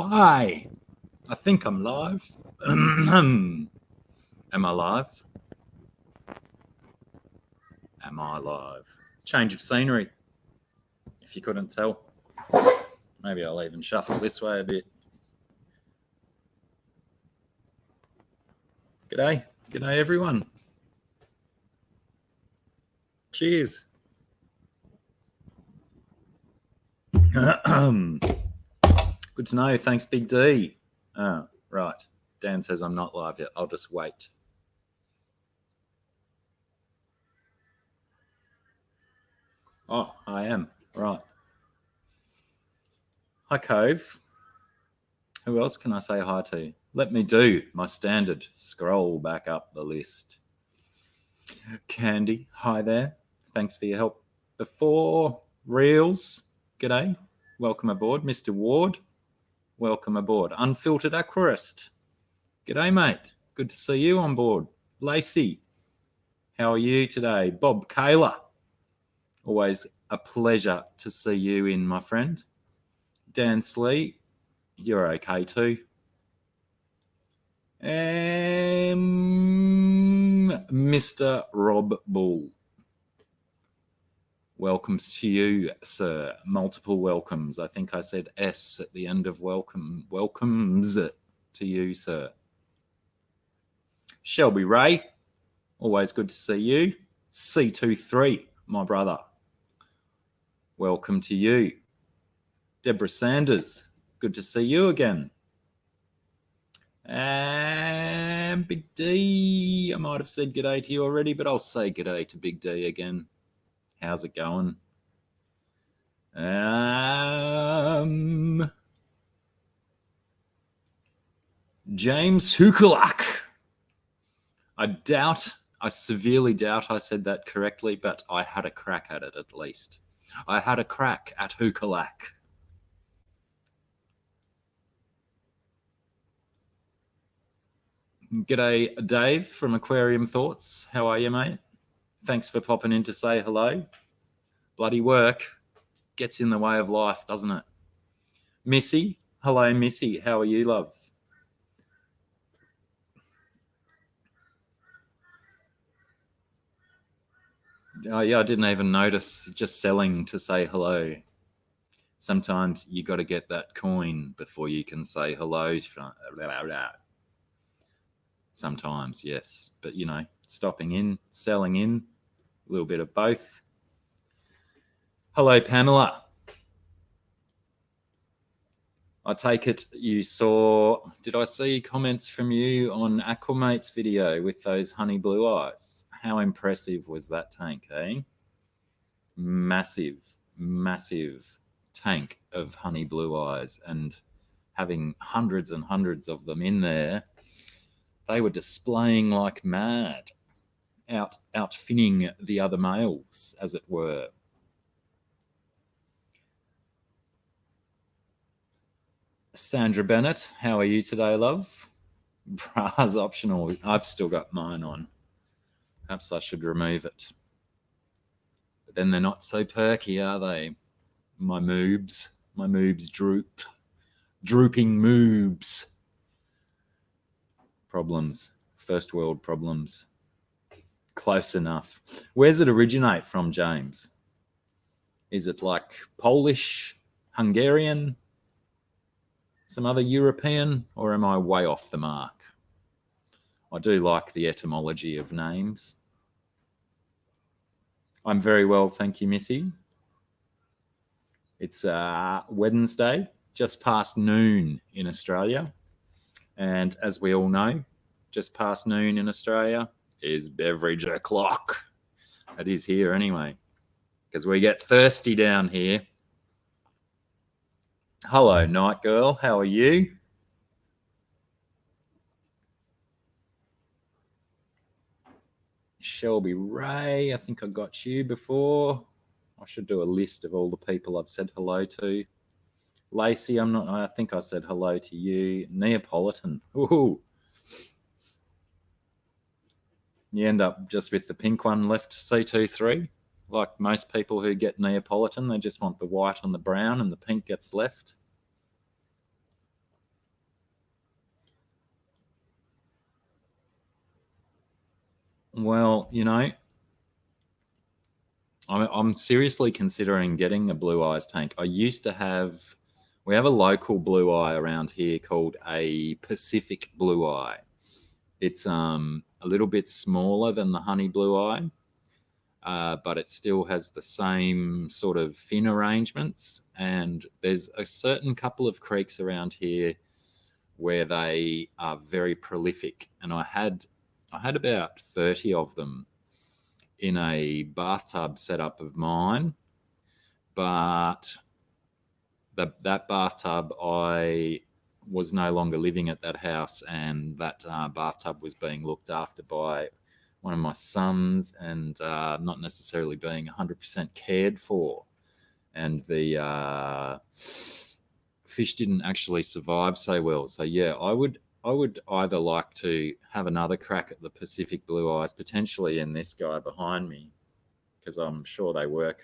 Hi, I think I'm live. Am I live? Am I live? Change of scenery, if you couldn't tell. Maybe I'll even shuffle this way a bit. G'day. G'day, everyone. Cheers. Good to know. Thanks, Big D. Oh, right. Dan says I'm not live yet. I'll just wait. Oh, I am. Right. Hi, Cove. Who else can I say hi to? Let me do my standard. Scroll back up the list. Candy, hi there. Thanks for your help before. Reels, g'day. Welcome aboard. Mr. Ward, welcome aboard. Unfiltered Aquarist, g'day, mate. Good to see you on board. Lacey, how are you today? Bob Kaler, always a pleasure to see you in, my friend. Dan Slee, you're okay too. Mr. Rob Bull, welcomes to you, sir. Multiple welcomes. I think I said S at the end of welcome. Welcomes to you, sir. Shelby Ray, always good to see you. C23, my brother, welcome to you. Deborah Sanders, good to see you again. And Big D, I might have said g'day to you already, but I'll say g'day to Big D again. How's it going? James Hukulak. I severely doubt I said that correctly, but I had a crack at it at least. I had a crack at Hukulak. G'day, Dave from Aquarium Thoughts. How are you, mate? Thanks for popping in to say hello. Bloody work gets in the way of life, doesn't it? Missy, hello, Missy. How are you, love? Oh, yeah, I didn't even notice. Just selling to say hello. Sometimes you got to get that coin before you can say hello. Sometimes, yes. But, you know, stopping in, selling in, a little bit of both. Hello, Pamela. I take it you saw, did I see comments from you on Aquamate's video with those honey blue eyes? How impressive was that tank, eh? Massive, massive tank of honey blue eyes, and having hundreds and hundreds of them in there, they were displaying like mad, outfinning the other males, as it were. Sandra Bennett, how are you today, love? Bra's optional. I've still got mine on. Perhaps I should remove it. But then they're not so perky, are they? My moobs droop. Drooping moobs. Problems. First world problems. Close enough. Where's it originate from, James? Is it like Polish, Hungarian, some other European, or am I way off the mark? I do like the etymology of names. I'm very well, thank you, Missy. It's Wednesday, just past noon in Australia. And as we all know, just past noon in Australia is beverage o'clock. It is here anyway, because we get thirsty down here. Hello, Night Girl. How are you? Shelby Ray, I think I got you before. I should do a list of all the people I've said hello to. Lacey, I think I said hello to you. Neapolitan. Ooh. You end up just with the pink one left, C23. Like most people who get Neapolitan, they just want the white and the brown, and the pink gets left. Well, I'm seriously considering getting a blue eyes tank. We have a local blue eye around here called a Pacific blue eye. It's a little bit smaller than the honey blue eye, but it still has the same sort of fin arrangements. And there's a certain couple of creeks around here where they are very prolific, and I had about 30 of them in a bathtub setup of mine, but that bathtub, I was no longer living at that house, and that bathtub was being looked after by one of my sons, and not necessarily being 100% cared for. And the fish didn't actually survive so well. So yeah, I would either like to have another crack at the Pacific blue eyes, potentially in this guy behind me, because I'm sure they work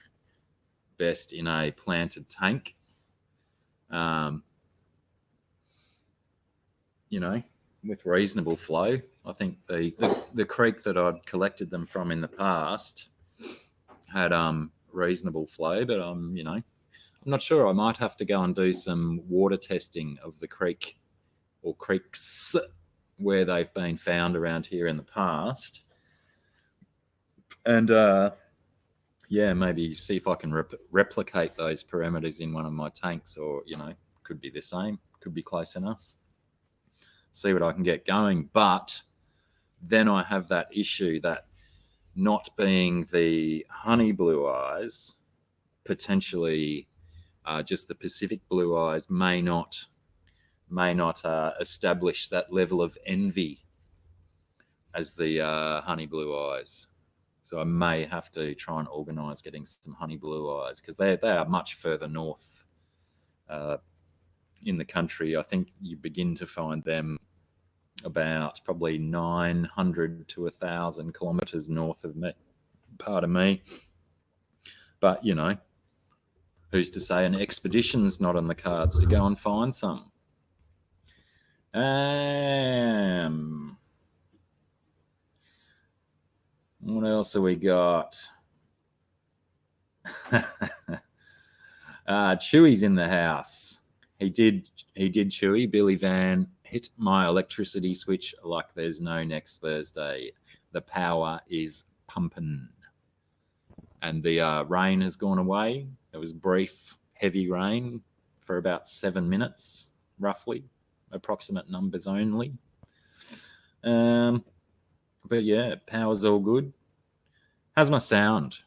best in a planted tank. Um, with reasonable flow. I think the creek that I'd collected them from in the past had reasonable flow, but I'm not sure. I might have to go and do some water testing of the creek or creeks where they've been found around here in the past, and maybe see if I can replicate those parameters in one of my tanks, or could be the same, could be close enough. See what I can get going. But then I have that issue that, not being the honey blue eyes, potentially just the Pacific blue eyes may not establish that level of envy as the honey blue eyes. So I may have to try and organise getting some honey blue eyes, because they are much further north in the country. I think you begin to find them about probably 900 to 1,000 kilometres north of me. Pardon me. But, who's to say an expedition's not on the cards to go and find some? What else have we got? Chewy's in the house. He did, Chewy. Billy Van hit my electricity switch like there's no next Thursday. The power is pumping. And the rain has gone away. It was brief, heavy rain for about 7 minutes, roughly, approximate numbers only. But yeah, power's all good. How's my sound?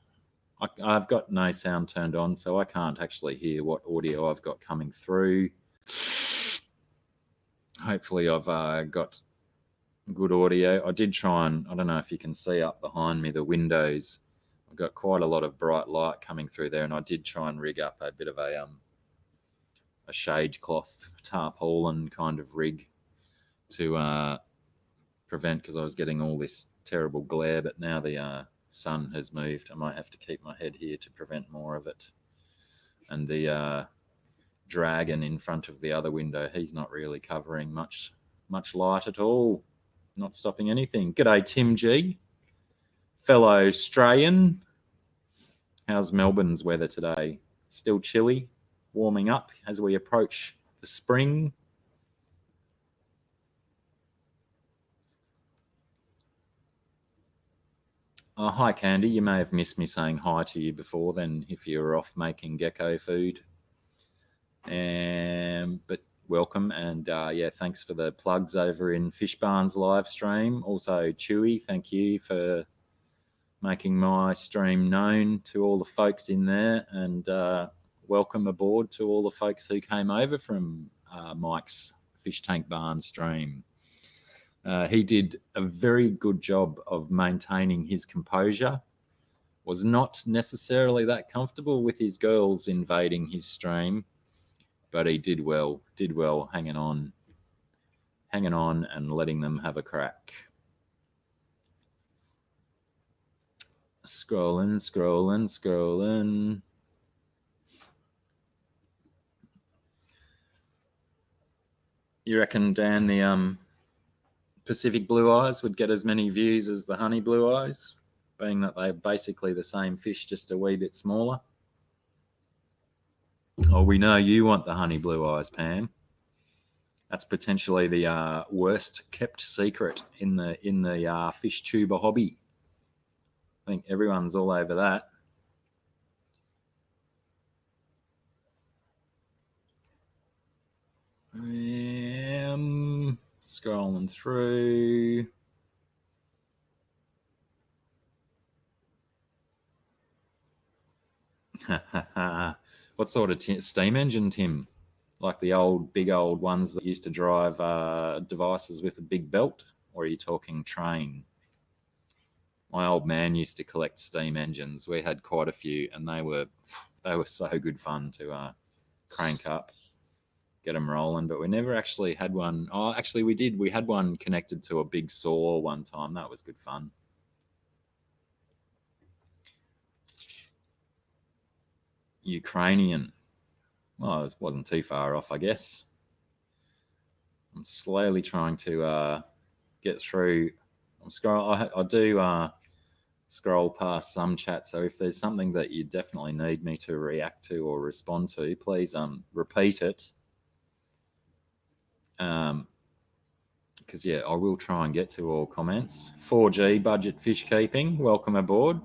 I've got no sound turned on, so I can't actually hear what audio I've got coming through. Hopefully I've got good audio. I did try and, I don't know if you can see up behind me, the windows. I've got quite a lot of bright light coming through there, and I did try and rig up a bit of a shade cloth tarpaulin kind of rig to prevent, because I was getting all this terrible glare, but now the sun has moved. I might have to keep my head here to prevent more of it. And the dragon in front of the other window, he's not really covering much light at all, not stopping anything. G'day, Tim G, fellow Australian. How's Melbourne's weather today? Still chilly, warming up as we approach the spring. Oh, hi, Candy. You may have missed me saying hi to you before then if you were off making gecko food. But welcome, and thanks for the plugs over in Fish Barn's live stream. Also, Chewy, thank you for making my stream known to all the folks in there, and welcome aboard to all the folks who came over from Mike's Fish Tank Barn stream. He did a very good job of maintaining his composure. Was not necessarily that comfortable with his girls invading his stream, but he did well hanging on and letting them have a crack. Scrolling. You reckon, Dan, the Pacific blue eyes would get as many views as the honey blue eyes, being that they're basically the same fish, just a wee bit smaller. Oh, we know you want the honey blue eyes, Pam. That's potentially the worst kept secret in the fish tuber hobby. I think everyone's all over that. Scrolling through. What sort of steam engine, Tim? Like the big old ones that used to drive devices with a big belt? Or are you talking train? My old man used to collect steam engines. We had quite a few, and they were so good fun to crank up, get them rolling. But we never actually had one. Oh, actually, we did. We had one connected to a big saw one time. That was good fun. Ukrainian. Well, it wasn't too far off, I guess. I'm slowly trying to get through. I do scroll past some chat. So if there's something that you definitely need me to react to or respond to, please repeat it. Because yeah, I will try and get to all comments. 4G budget fish keeping. Welcome aboard.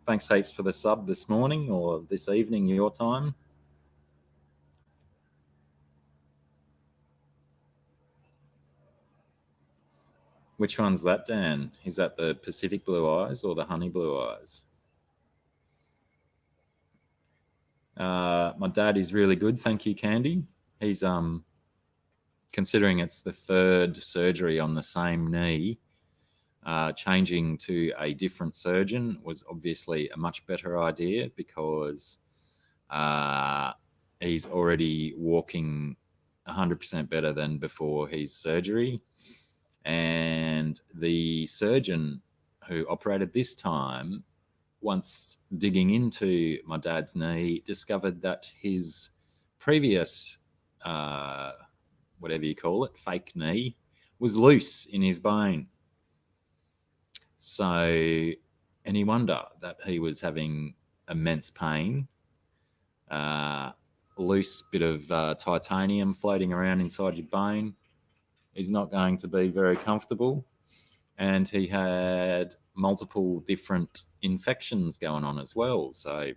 Thanks heaps for the sub this morning or this evening, your time. Which one's that, Dan? Is that the Pacific blue eyes or the honey blue eyes? My dad is really good, thank you, Candy. He's considering it's the third surgery on the same knee. Changing to a different surgeon was obviously a much better idea because he's already walking 100% better than before his surgery. And the surgeon who operated this time, once digging into my dad's knee, discovered that his previous, whatever you call it, fake knee, was loose in his bone. So any wonder that he was having immense pain. Loose bit of titanium floating around inside your bone is not going to be very comfortable. And he had multiple different infections going on as well. So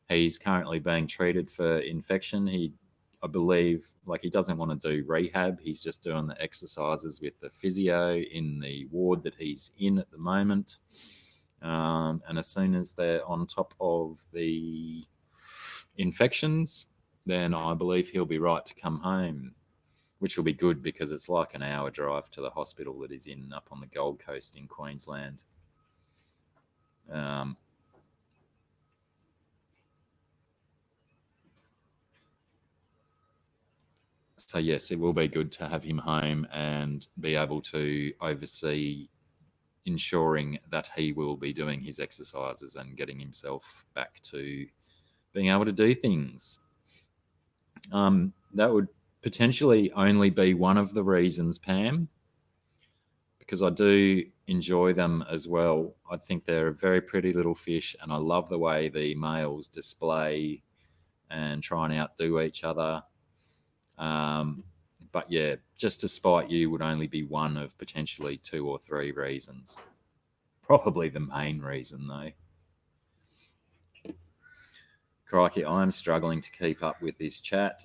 he's currently being treated for infection. I believe, he doesn't want to do rehab. He's just doing the exercises with the physio in the ward that he's in at the moment. And as soon as they're on top of the infections, then I believe he'll be right to come home, which will be good because it's like an hour drive to the hospital that he's in up on the Gold Coast in Queensland. So yes, it will be good to have him home and be able to oversee ensuring that he will be doing his exercises and getting himself back to being able to do things. That would potentially only be one of the reasons, Pam, because I do enjoy them as well. I think they're a very pretty little fish, and I love the way the males display and try and outdo each other. But yeah, just to spite you would only be one of potentially 2 or 3 reasons. Probably the main reason, though. Crikey, I'm struggling to keep up with this chat.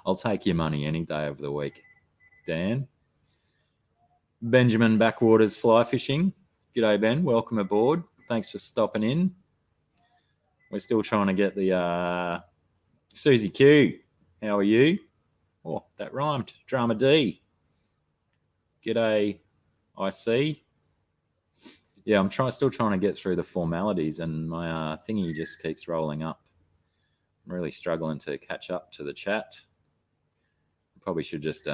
I'll take your money any day of the week, Dan. Benjamin Backwaters Fly Fishing. G'day, Ben. Welcome aboard. Thanks for stopping in. We're still trying to get the Susie Q. How are you? Oh, that rhymed. Drama D. G'day, I see. Yeah, I'm still trying to get through the formalities, and my thingy just keeps rolling up. I'm really struggling to catch up to the chat. Probably should just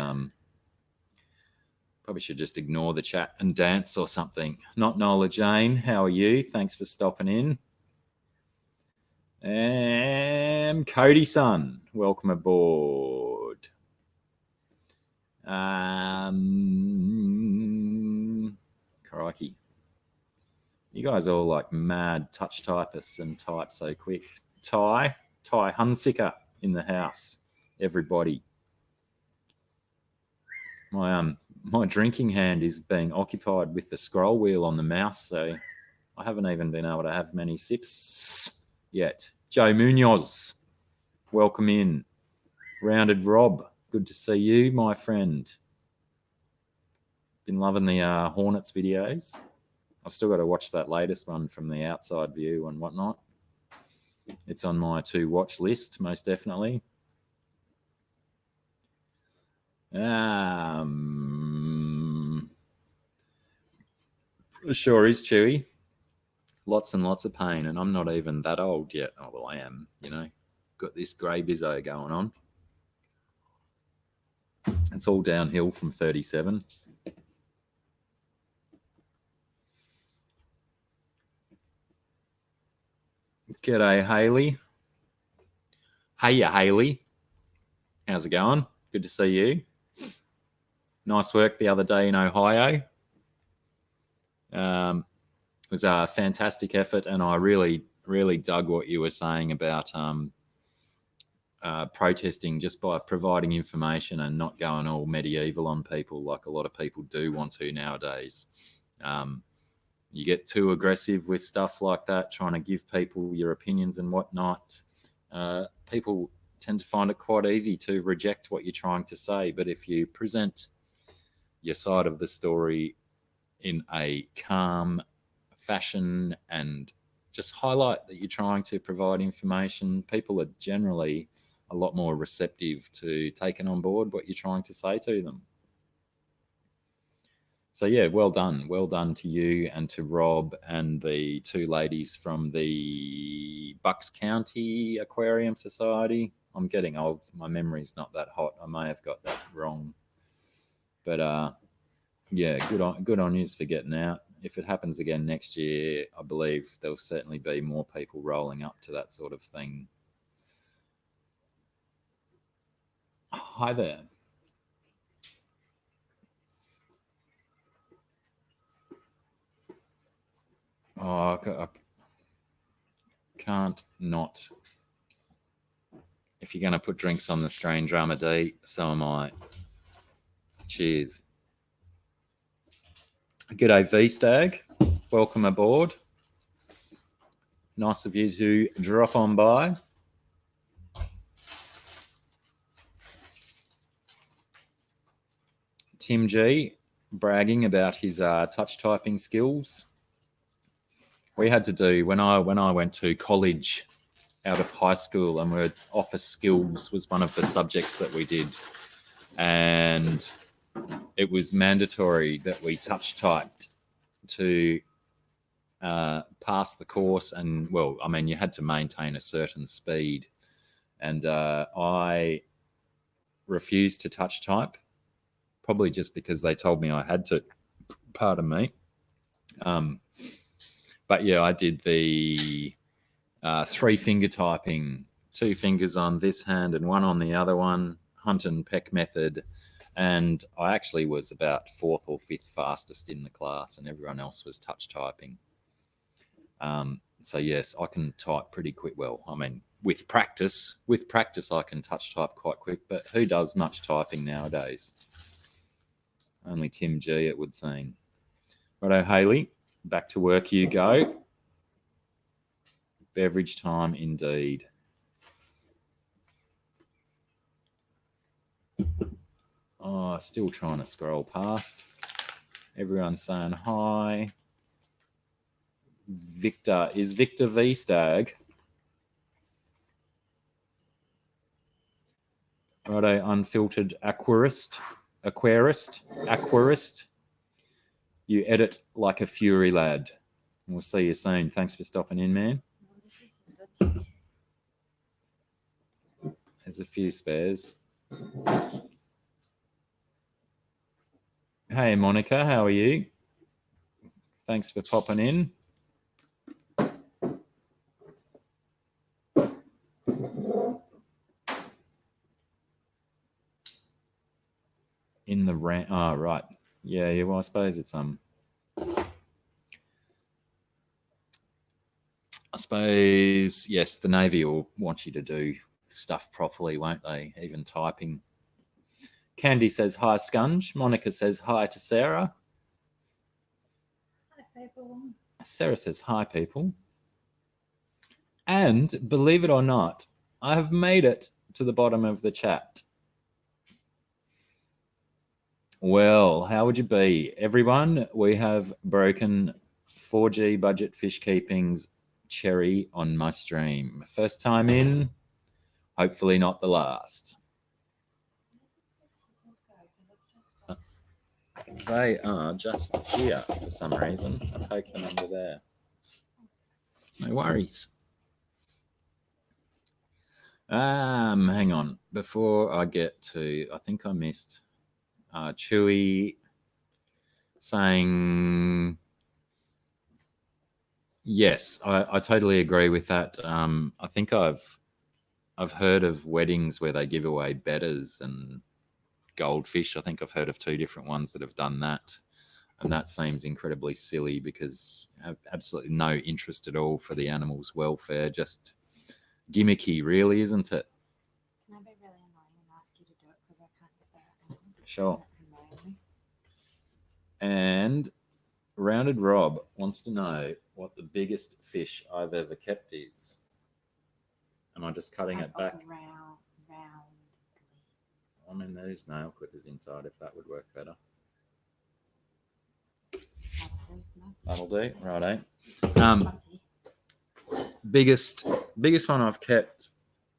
ignore the chat and dance or something. Not Nola Jane. How are you? Thanks for stopping in. And Cody son, welcome aboard. Crikey. You guys are all like mad touch typists and type so quick. Ty Hunsicker in the house. Everybody. My drinking hand is being occupied with the scroll wheel on the mouse, so I haven't even been able to have many sips yet. Joe Munoz, welcome in. Rounded Rob, good to see you, my friend. Been loving the Hornets videos. I've still got to watch that latest one from the outside view and whatnot. It's on my to watch list, most definitely. It sure is chewy. Lots and lots of pain, and I'm not even that old yet. Oh, well, I am, Got this grey bizzo going on. It's all downhill from 37. G'day, Haley. Hiya, Haley. How's it going? Good to see you. Nice work the other day in Ohio. It was a fantastic effort, and I really, really dug what you were saying about protesting just by providing information and not going all medieval on people like a lot of people do want to nowadays. You get too aggressive with stuff like that, trying to give people your opinions and whatnot. People tend to find it quite easy to reject what you're trying to say. But if you present your side of the story in a calm fashion and just highlight that you're trying to provide information, people are generally a lot more receptive to taking on board what you're trying to say to them. So yeah, well done to you and to Rob and the two ladies from the Bucks County Aquarium Society. I'm getting old, my memory's not that hot. I may have got that wrong, but yeah, good on you for getting out. If it happens again next year, I believe there'll certainly be more people rolling up to that sort of thing. Hi there. Oh, I can't not. If you're going to put drinks on the Strange Drama D, so am I. Cheers. G'day, V-Stag. Welcome aboard. Nice of you to drop on by. Tim G, bragging about his touch typing skills. We had to do, when I went to college out of high school, and office skills was one of the subjects that we did. And it was mandatory that we touch typed to pass the course. And, well, I mean, you had to maintain a certain speed. And I refused to touch type, probably just because they told me I had to. Pardon me. But yeah, I did the 3-finger typing, 2 fingers on this hand and 1 on the other one, hunt and peck method. And I actually was about 4th or 5th fastest in the class, and everyone else was touch typing. So yes, I can type pretty quick. Well, I mean, with practice, I can touch type quite quick, but who does much typing nowadays? Only Tim G, it would seem. Righto, Haley, back to work you go. Beverage time indeed. Oh, still trying to scroll past. Everyone's saying hi. Victor, is Victor V-Stag? Righto, unfiltered aquarist. You edit like a fury lad. We'll see you soon. Thanks for stopping in, man. There's a few spares. Hey, Monica, how are you? Thanks for popping in. in the oh, right. Yeah, well, I suppose it's I suppose, yes, the Navy will want you to do stuff properly, won't they? Even typing. Candy says hi, Scunge. Monica says hi to Sarah. Hi, people. Sarah says hi, people. And believe it or not, I have made it to the bottom of the chat. Well, how would you be? Everyone, we have broken 4G budget fish keeping's cherry on my stream. First time in, hopefully not the last. They are just here for some reason. I poked them under there. No worries. Hang on. Before I get to, I think I missed Chewy saying, yes, I totally agree with that. I think I've heard of weddings where they give away bedders and goldfish. I think I've heard of 2 different ones that have done that. And that seems incredibly silly because I have absolutely no interest at all for the animal's welfare. Just gimmicky, really, isn't it? Can I be really annoying and ask you to do it because I can't get there? Sure. And Rounded Rob wants to know what the biggest fish I've ever kept is. Am I just cutting it back? Round. I mean, there's nail clippers inside if that would work better. That'll do, righto. Biggest one I've kept.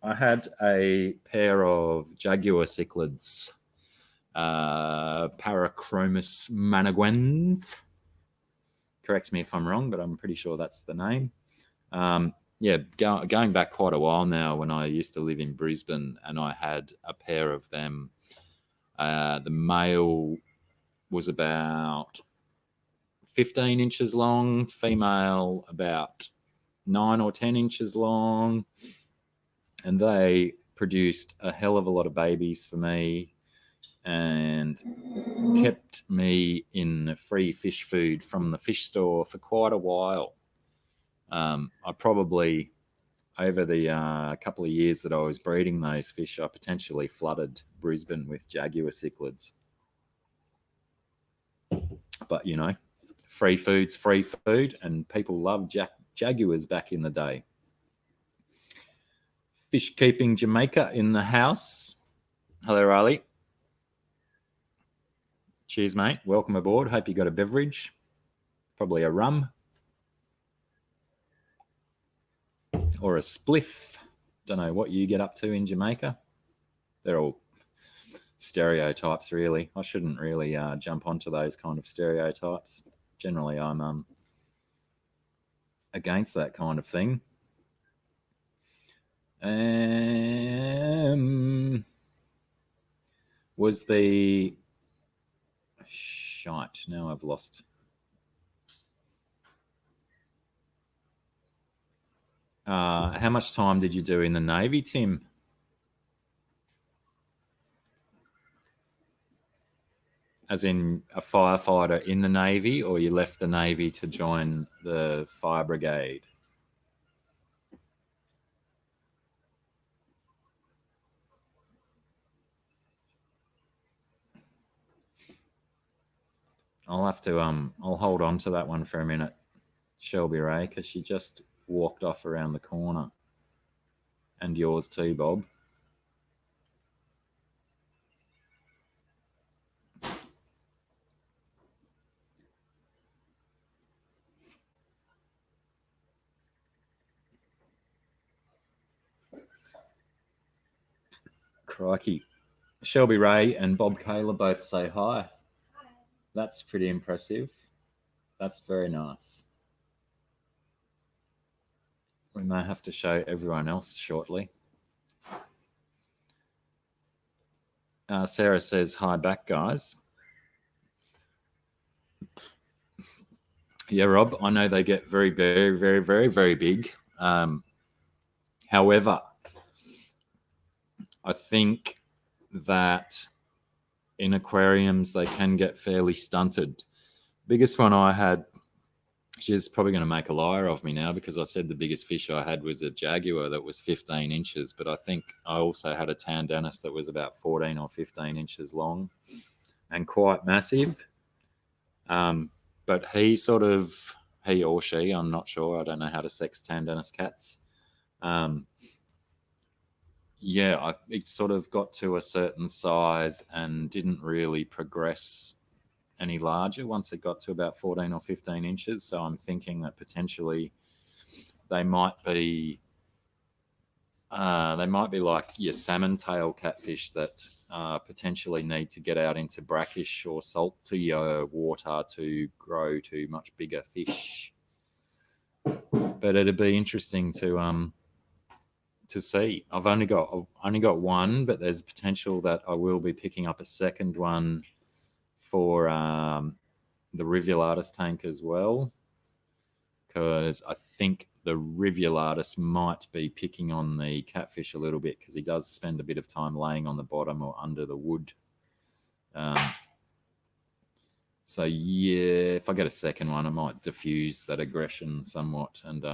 I had a pair of Jaguar cichlids, Parachromis managuens. Correct me if I'm wrong, but I'm pretty sure that's the name. Going back quite a while now, when I used to live in Brisbane, and I had a pair of them. The male was about 15 inches long, female about 9 or 10 inches long, and they produced a hell of a lot of babies for me and kept me in free fish food from the fish store for quite a while. I probably, over the couple of years that I was breeding those fish, I potentially flooded Brisbane with Jaguar cichlids. But, you know, free food's free food, and people loved Jaguars back in the day. Fish Keeping Jamaica in the house. Hello, Riley. Cheers, mate. Welcome aboard. Hope you got a beverage. Probably a rum. Or a spliff. Don't know what you get up to in Jamaica. They're all stereotypes, really. I shouldn't really jump onto those kind of stereotypes. Generally, I'm against that kind of thing. Was the shite? Now I've lost. How much time did you do in the Navy, Tim? As in a firefighter in the Navy, or you left the Navy to join the fire brigade? I'll have to I'll hold on to that one for a minute, Shelby Ray, because she just walked off around the corner. And yours too, Bob. Crikey. Shelby Ray and Bob Kayla both say hi. Hi. That's pretty impressive. That's very nice. We may have to show everyone else shortly. Sarah says, hi back, guys. Yeah, Rob, I know they get very, very, very, very, very big. However, I think that in aquariums, they can get fairly stunted. Biggest one I had, she's probably going to make a liar of me now because I said the biggest fish I had was a jaguar that was 15 inches, but I think I also had a tandanus that was about 14 or 15 inches long and quite massive. But he or she, I'm not sure, I don't know how to sex tandanus cats. It sort of got to a certain size and didn't really progress any larger once it got to about 14 or 15 inches. So I'm thinking that potentially they might be like your salmon tail catfish that potentially need to get out into brackish or saltier water to grow to much bigger fish. But it'd be interesting to see. I've only got one, but there's potential that I will be picking up a second one for the Rivulatus tank as well, because I think the Rivulatus might be picking on the catfish a little bit because he does spend a bit of time laying on the bottom or under the wood. So yeah, if I get a second one, I might diffuse that aggression somewhat and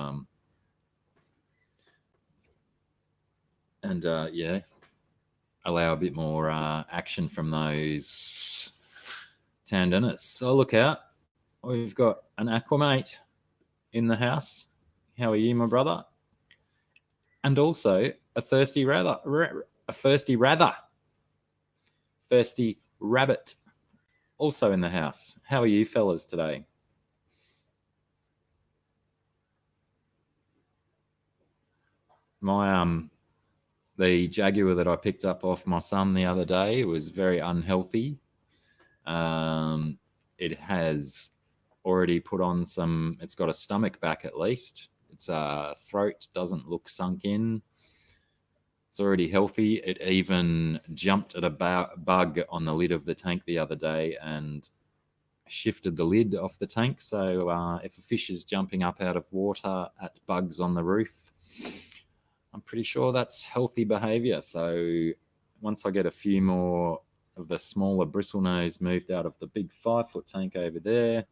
allow a bit more action from those tandanus. So look out. We've got an aquamate in the house. How are you, my brother? And also a thirsty rabbit also in the house. How are you fellas today? My the jaguar that I picked up off my son the other day was very unhealthy. It has already put on some, it's got a stomach back at least. Its throat doesn't look sunk in. It's already healthy. It even jumped at a bug on the lid of the tank the other day and shifted the lid off the tank. So if a fish is jumping up out of water at bugs on the roof, I'm pretty sure that's healthy behavior. So once I get a few more of the smaller bristlenose moved out of the big 5-foot tank over there,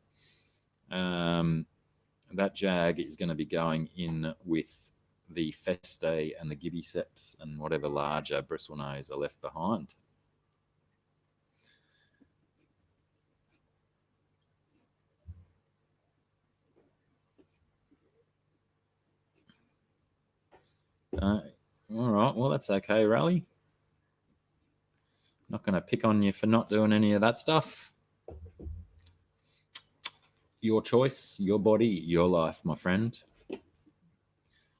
that jag is going to be going in with the feste and the gibiceps and whatever larger bristlenose are left behind. All right, well, that's okay, Raleigh. Not going to pick on you for not doing any of that stuff. Your choice, your body, your life, my friend.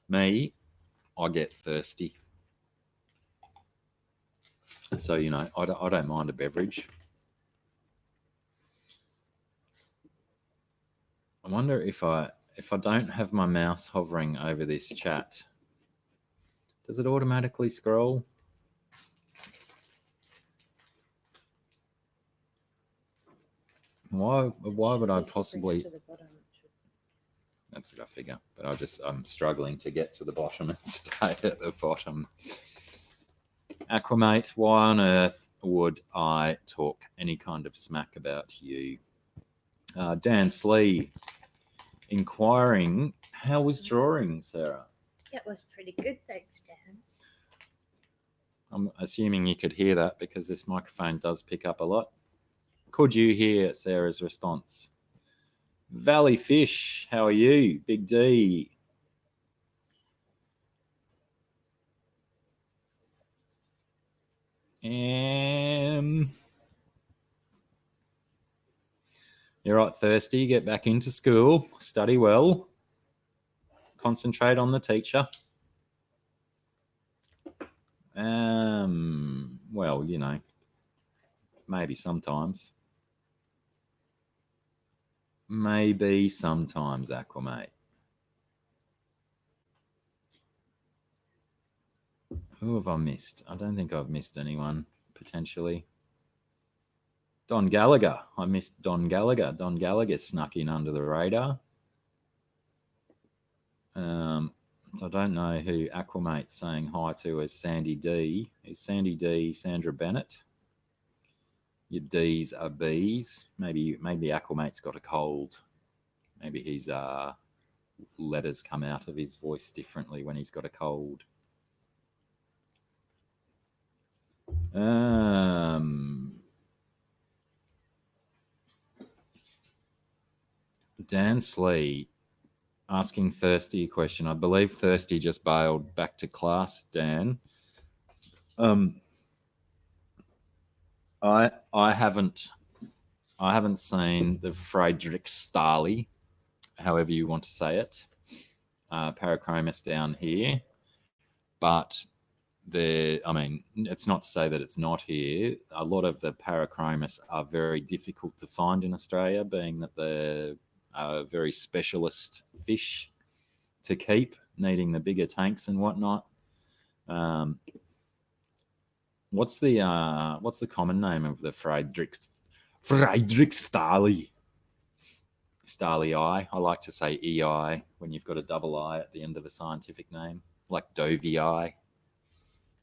Me, I get thirsty. So, I don't mind a beverage. I wonder if I don't have my mouse hovering over this chat, does it automatically scroll? Why would I possibly? That's what I figure. But I'm struggling to get to the bottom and stay at the bottom. Aquamate, why on earth would I talk any kind of smack about you? Dan Slee inquiring, how was drawing, Sarah? It was pretty good, thanks, Dan. I'm assuming you could hear that because this microphone does pick up a lot. Could you hear Sarah's response? Valley Fish, how are you? Big D. You're right, thirsty. Get back into school. Study well. Concentrate on the teacher. Well, maybe sometimes. Maybe sometimes, Aquamate. Who have I missed? I don't think I've missed anyone, potentially. Don Gallagher. I missed Don Gallagher. Don Gallagher snuck in under the radar. I don't know who Aquamate's saying hi to as Sandy D. Is Sandy D Sandra Bennett? Your D's are B's. Maybe Aquamate's got a cold. Maybe his letters come out of his voice differently when he's got a cold. Dan Slee asking Thirsty a question. I believe Thirsty just bailed back to class, Dan. I haven't seen the Frederiksdal, however you want to say it, Parachromis down here, but it's not to say that it's not here. A lot of the Parachromis are very difficult to find in Australia, being that they're very specialist fish to keep, needing the bigger tanks and whatnot. What's the common name of the Frederiksdal? Starly I. I like to say EI when you've got a double I at the end of a scientific name, like Dovii.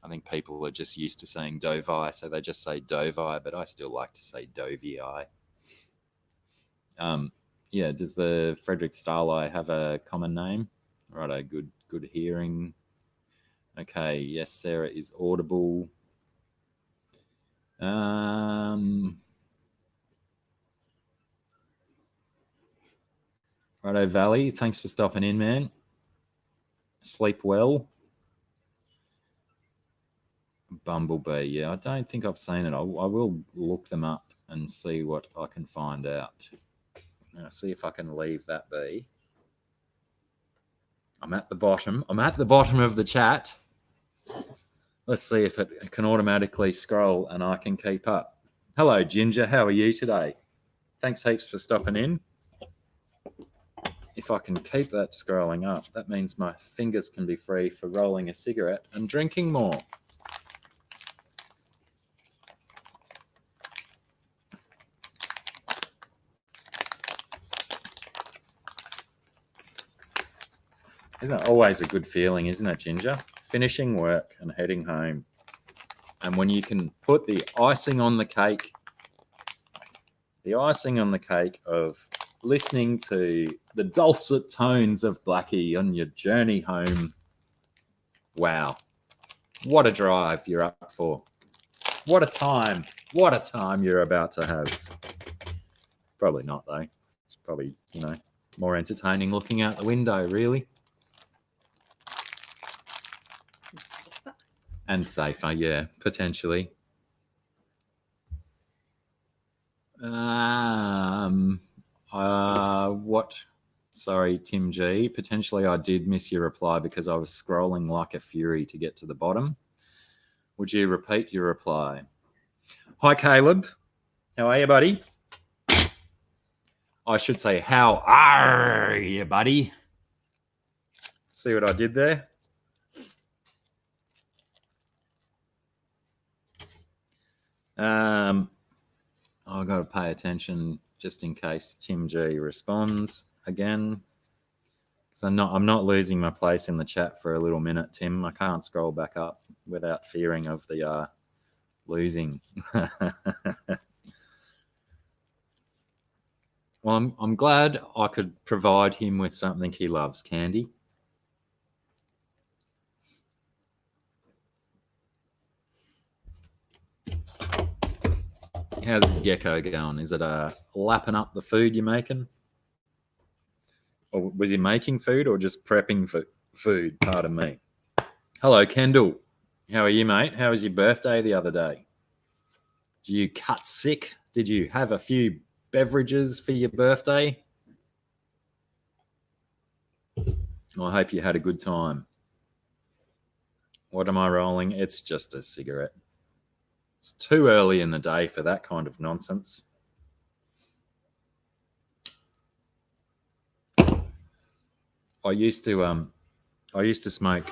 I think people are just used to saying Dovi, so they just say Dovi, but I still like to say Dovii. Yeah, does the Frederiksdal have a common name? Righto, good hearing. Okay, yes, Sarah is audible. Righto, Valley, thanks for stopping in, man. Sleep well. Bumblebee, yeah, I don't think I've seen it. I will look them up and see what I can find out. Now, see if I can leave that be. I'm at the bottom of the chat. Let's see if it can automatically scroll and I can keep up. Hello, Ginger. How are you today? Thanks heaps for stopping in. If I can keep that scrolling up, that means my fingers can be free for rolling a cigarette and drinking more. Isn't it always a good feeling, isn't it, Ginger? Finishing work and heading home. And when you can put the icing on the cake of listening to the dulcet tones of Blacky on your journey home. Wow. What a drive you're up for. What a time you're about to have. Probably not, though. It's probably, more entertaining looking out the window, really. And safer, yeah, potentially. What? Sorry, Tim G. Potentially I did miss your reply because I was scrolling like a fury to get to the bottom. Would you repeat your reply? Hi, Caleb. How are you, buddy? I should say, how are you, buddy? See what I did there? I've got to pay attention just in case Tim G responds again. So I'm not losing my place in the chat for a little minute, Tim. I can't scroll back up without fearing of the losing. Well, I'm glad I could provide him with something he loves, candy. How's his gecko going? Is it lapping up the food you're making? Or was he making food or just prepping for food? Pardon me. Hello, Kendall. How are you, mate? How was your birthday the other day? Did you cut sick? Did you have a few beverages for your birthday? Well, I hope you had a good time. What am I rolling? It's just a cigarette. It's too early in the day for that kind of nonsense. I used to smoke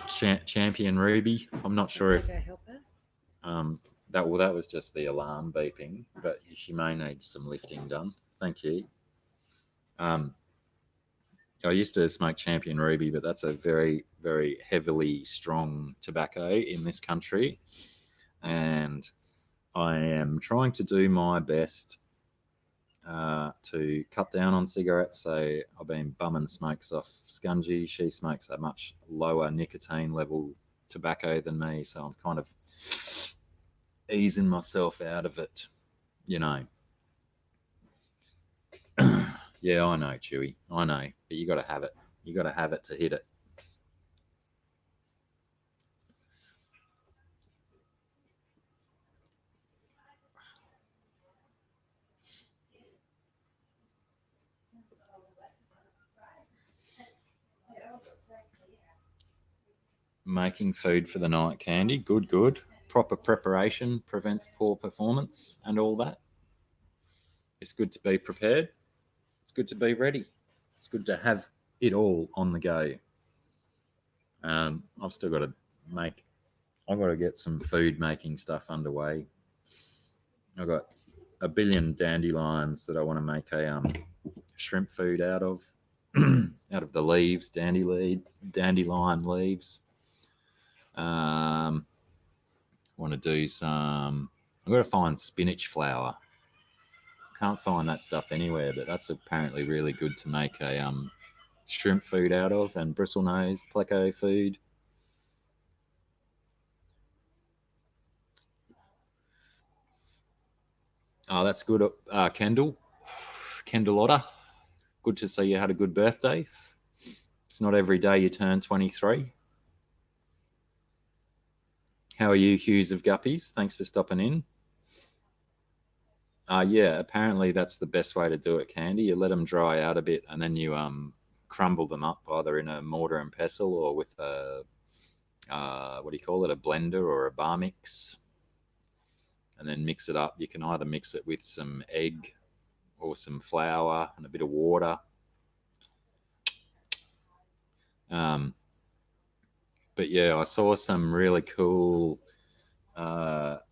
Champion Ruby. I'm not sure if that was just the alarm beeping, but she may need some lifting done. Thank you. I used to smoke Champion Ruby, but that's a very, very heavily strong tobacco in this country, and I am trying to do my best to cut down on cigarettes. So I've been bumming smokes off Scungy. She smokes a much lower nicotine level tobacco than me, so I'm kind of easing myself out of it, you know. Yeah, I know, Chewy. I know, but you got to have it. You got to have it to hit it. Making food for the night, Candy. Good, good. Proper preparation prevents poor performance and all that. It's good to be prepared. It's good to be ready. It's good to have it all on the go. I've still got to make. I've got to get some food making stuff underway. I've got a billion dandelions that I want to make a shrimp food out of, out of the leaves, dandelion leaves. Want to do some. I've got to find spinach flour. Can't find that stuff anywhere, but that's apparently really good to make a shrimp food out of, and bristlenose pleco food. Oh, that's good. Kendall, Kendallotta. Good to see you had a good birthday. It's not every day you turn 23. How are you, Hughes of Guppies? Thanks for stopping in. Yeah, apparently that's the best way to do it, Candy. You let them dry out a bit, and then you crumble them up either in a mortar and pestle or with a what do you call it, a blender or a bar mix, and then mix it up. You can either mix it with some egg or some flour and a bit of water. But yeah, I saw some really cool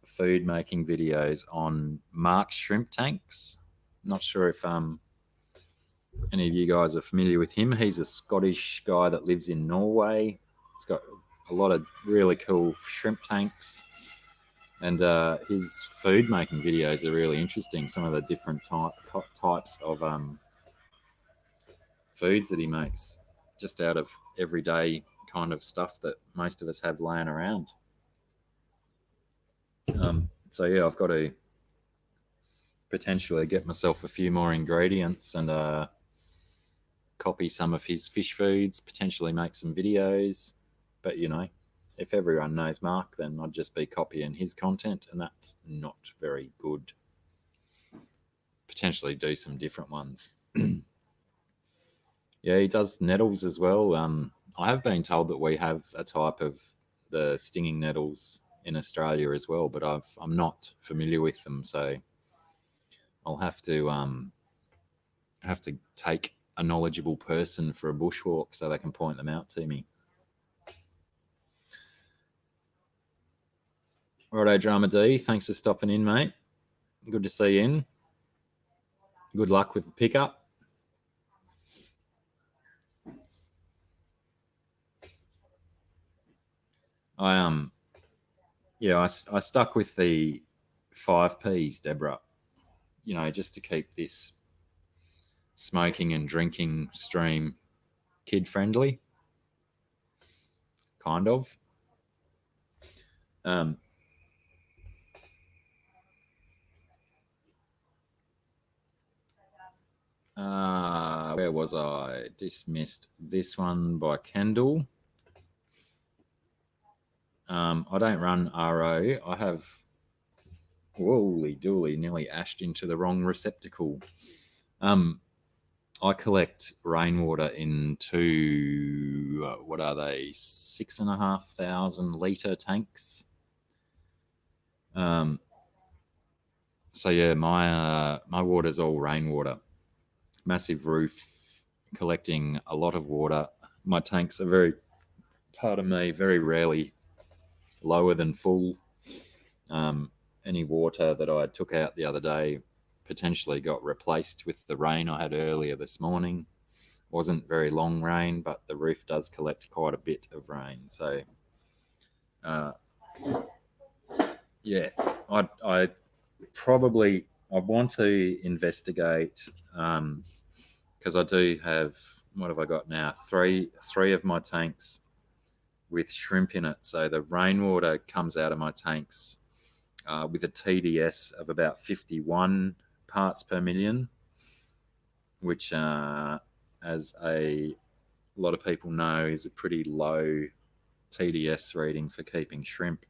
food making videos on Mark's shrimp tanks. Not sure if any of you guys are familiar with him. He's a Scottish guy that lives in Norway. He's got a lot of really cool shrimp tanks, and his food making videos are really interesting. Some of the different types of foods that he makes, just out of everyday kind of stuff that most of us have laying around. So yeah, I've got to potentially get myself a few more ingredients and copy some of his fish foods, potentially make some videos. But you know, if everyone knows Mark, then I'd just be copying his content, and that's not very good. Potentially do some different ones. Yeah, he does nettles as well. I have been told that we have a type of the stinging nettles in Australia as well, but I'm not familiar with them, so I'll have to take a knowledgeable person for a bushwalk so they can point them out to me. Righto, Drama D, thanks for stopping in, mate. Good to see you in. Good luck with the pickup. I stuck with the 5 Ps, Deborah. You know, just to keep this smoking and drinking stream kid friendly, kind of. Where was I? Dismissed this one by Kendall. I don't run RO. I have, holy dooly, nearly ashed into the wrong receptacle. I collect rainwater in two, what are they, 6,500 litre tanks. So yeah, my water's all rainwater. Massive roof, collecting a lot of water. My tanks are very rarely lower than full. Any water that I took out the other day potentially got replaced with the rain I had earlier this morning. Wasn't very long rain, but the roof does collect quite a bit of rain. So, yeah, I probably I want to investigate because I do have, what have I got now? Three of my tanks with shrimp in it. So the rainwater comes out of my tanks with a TDS of about 51 parts per million, which, as a lot of people know, is a pretty low TDS reading for keeping shrimp.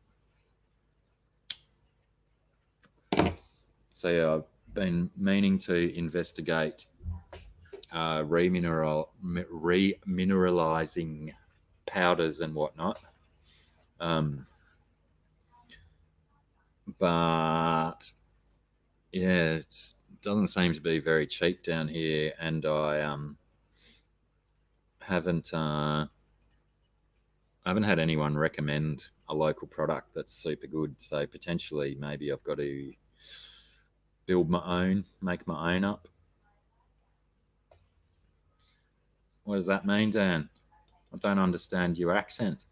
So yeah, I've been meaning to investigate remineralizing powders and whatnot. But yeah, it doesn't seem to be very cheap down here, and I haven't had anyone recommend a local product that's super good. So potentially, maybe I've got to build my own, make my own up. What does that mean, Dan? I don't understand your accent.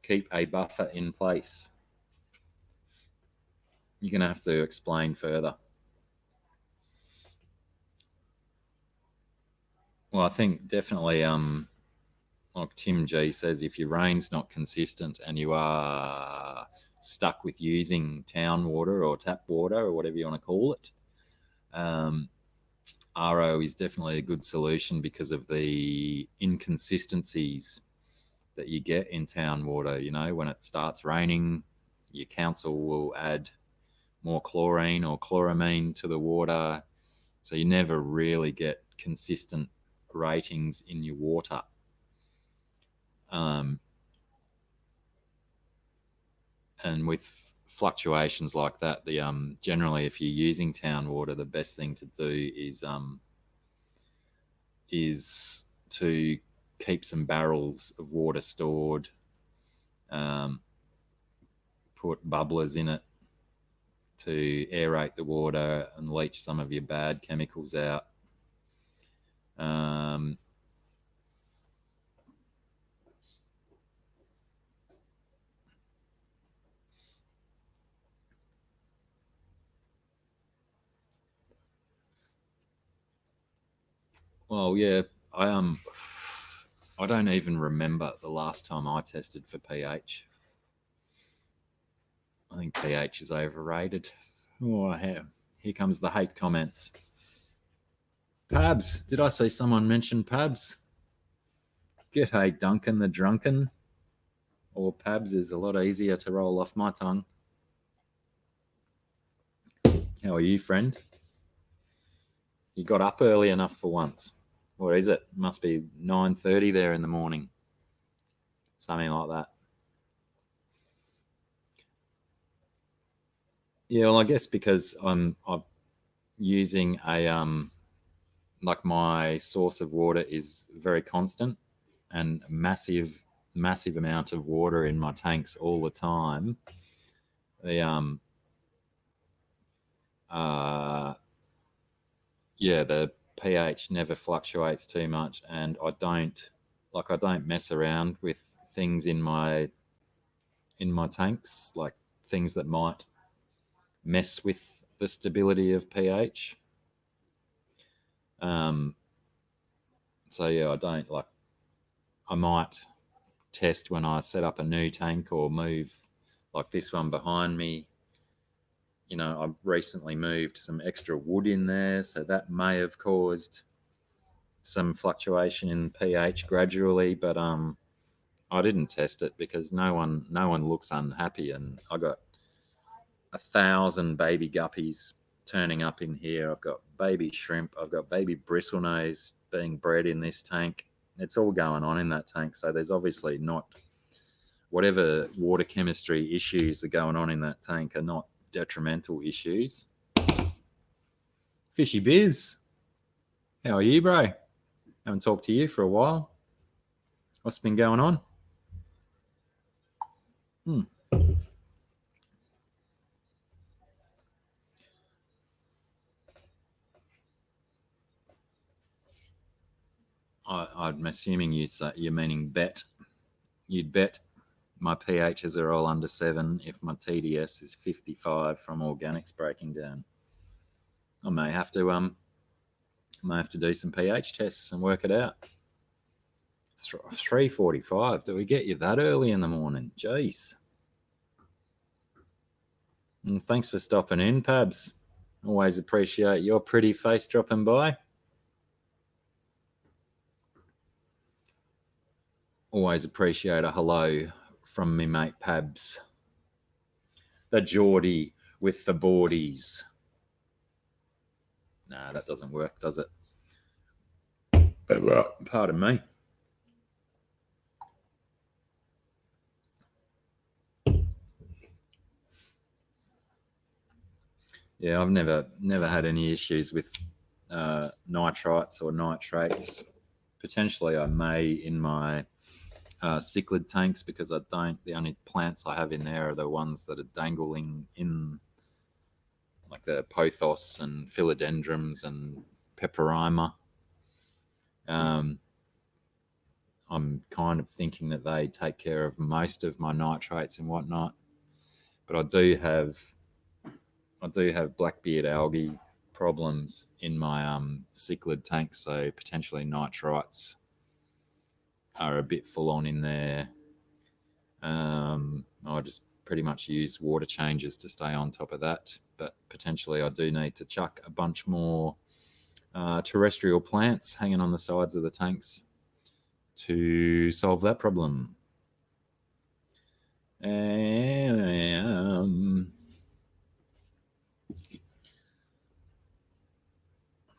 Keep a buffer in place. You're going to have to explain further. Well, I think definitely, like Tim G says, if your rain's not consistent and you are stuck with using town water or tap water or whatever you want to call it, RO is definitely a good solution because of the inconsistencies that you get in town water. You know, when it starts raining, your council will add more chlorine or chloramine to the water, so you never really get consistent ratings in your water. And with fluctuations like that, the generally, if you're using town water, the best thing to do is to keep some barrels of water stored, put bubblers in it to aerate the water and leach some of your bad chemicals out. Well, yeah, I don't even remember the last time I tested for pH. I think pH is overrated. Oh, here comes the hate comments. Pabs, did I see someone mention Pabs? G'day, Duncan the Drunken. Or Pabs is a lot easier to roll off my tongue. How are you, friend? You got up early enough for once. What is it? Must be 9:30 there in the morning. Something like that. Yeah, well, I guess because I'm using a like my source of water is very constant and massive amount of water in my tanks all the time. The the pH never fluctuates too much, and I don't mess around with things in my tanks, like things that might mess with the stability of pH. So yeah, I don't like. I might test when I set up a new tank or move, like this one behind me. You know, I've recently moved some extra wood in there, so that may have caused some fluctuation in pH gradually, but I didn't test it because no one looks unhappy, and I got 1,000 baby guppies turning up in here. I've got baby shrimp, I've got baby bristlenose being bred in this tank. It's all going on in that tank, so there's obviously not, whatever water chemistry issues are going on in that tank are not detrimental issues. Fishy Biz, how are you, bro? Haven't talked to you for a while. What's been going on? I'm assuming you're meaning bet. You'd bet. my pHs are all under 7 if my TDS is 55 from organics breaking down. I may have to do some pH tests and work it out. 3:45. Do we get you that early in the morning? Jeez. And thanks for stopping in, Pabs. Always appreciate your pretty face dropping by. Always appreciate a hello from me mate Pabs. The Geordie with the boardies. Nah, that doesn't work, does it? Pardon me. Yeah, I've never had any issues with nitrites or nitrates. Potentially, I may in my cichlid tanks because I don't. The only plants I have in there are the ones that are dangling in, like the pothos and philodendrons and peperima. I'm kind of thinking that they take care of most of my nitrates and whatnot, but I do have blackbeard algae problems in my cichlid tanks, so potentially nitrites are a bit full on in there. I just pretty much use water changes to stay on top of that, but potentially I do need to chuck a bunch more terrestrial plants hanging on the sides of the tanks to solve that problem.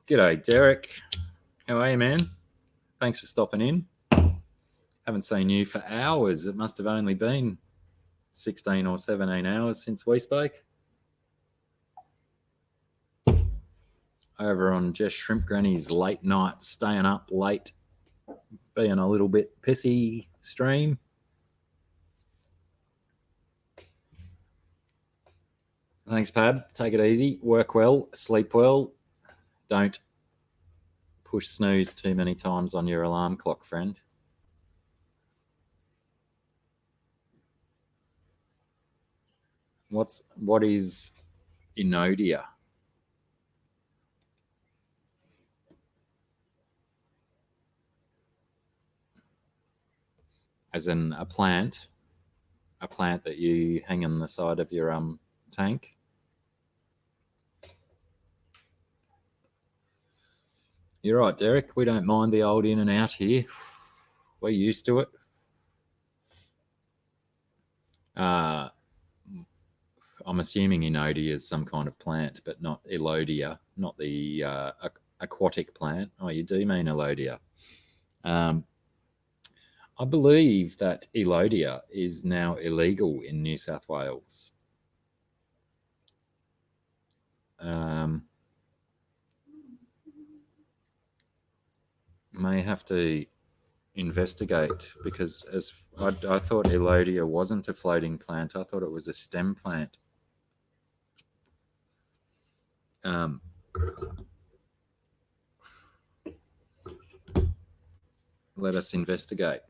G'day, Derek. How are you, man? Thanks for stopping in. Haven't seen you for hours. It must have only been 16 or 17 hours since we spoke. Over on Jess Shrimp Granny's late night, staying up late, being a little bit pissy stream. Thanks, Pab. Take it easy. Work well. Sleep well. Don't push snooze too many times on your alarm clock, friend. What is Inodia? As in a plant that you hang on the side of your tank. You're right, Derek. We don't mind the old in and out here. We're used to it. I'm assuming Inodia is some kind of plant, but not Elodia, not the aquatic plant. Oh, you do mean Elodia. I believe that Elodia is now illegal in New South Wales. May have to investigate because as I thought Elodia wasn't a floating plant. I thought it was a stem plant. Let us investigate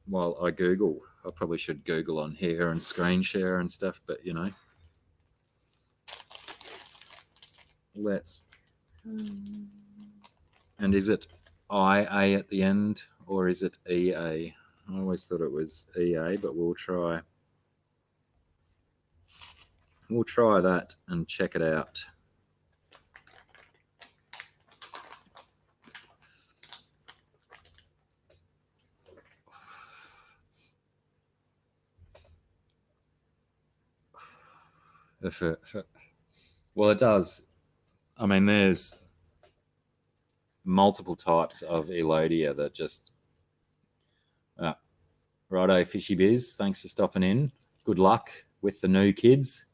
while I Google. I probably should Google on here and screen share and stuff, but you know, let's. And is it IA at the end or is it EA? I always thought it was EA, but we'll try. We'll try that and check it out. Well, it does. I mean, there's multiple types of Elodia that just... righto, Fishy Biz, thanks for stopping in. Good luck with the new kids.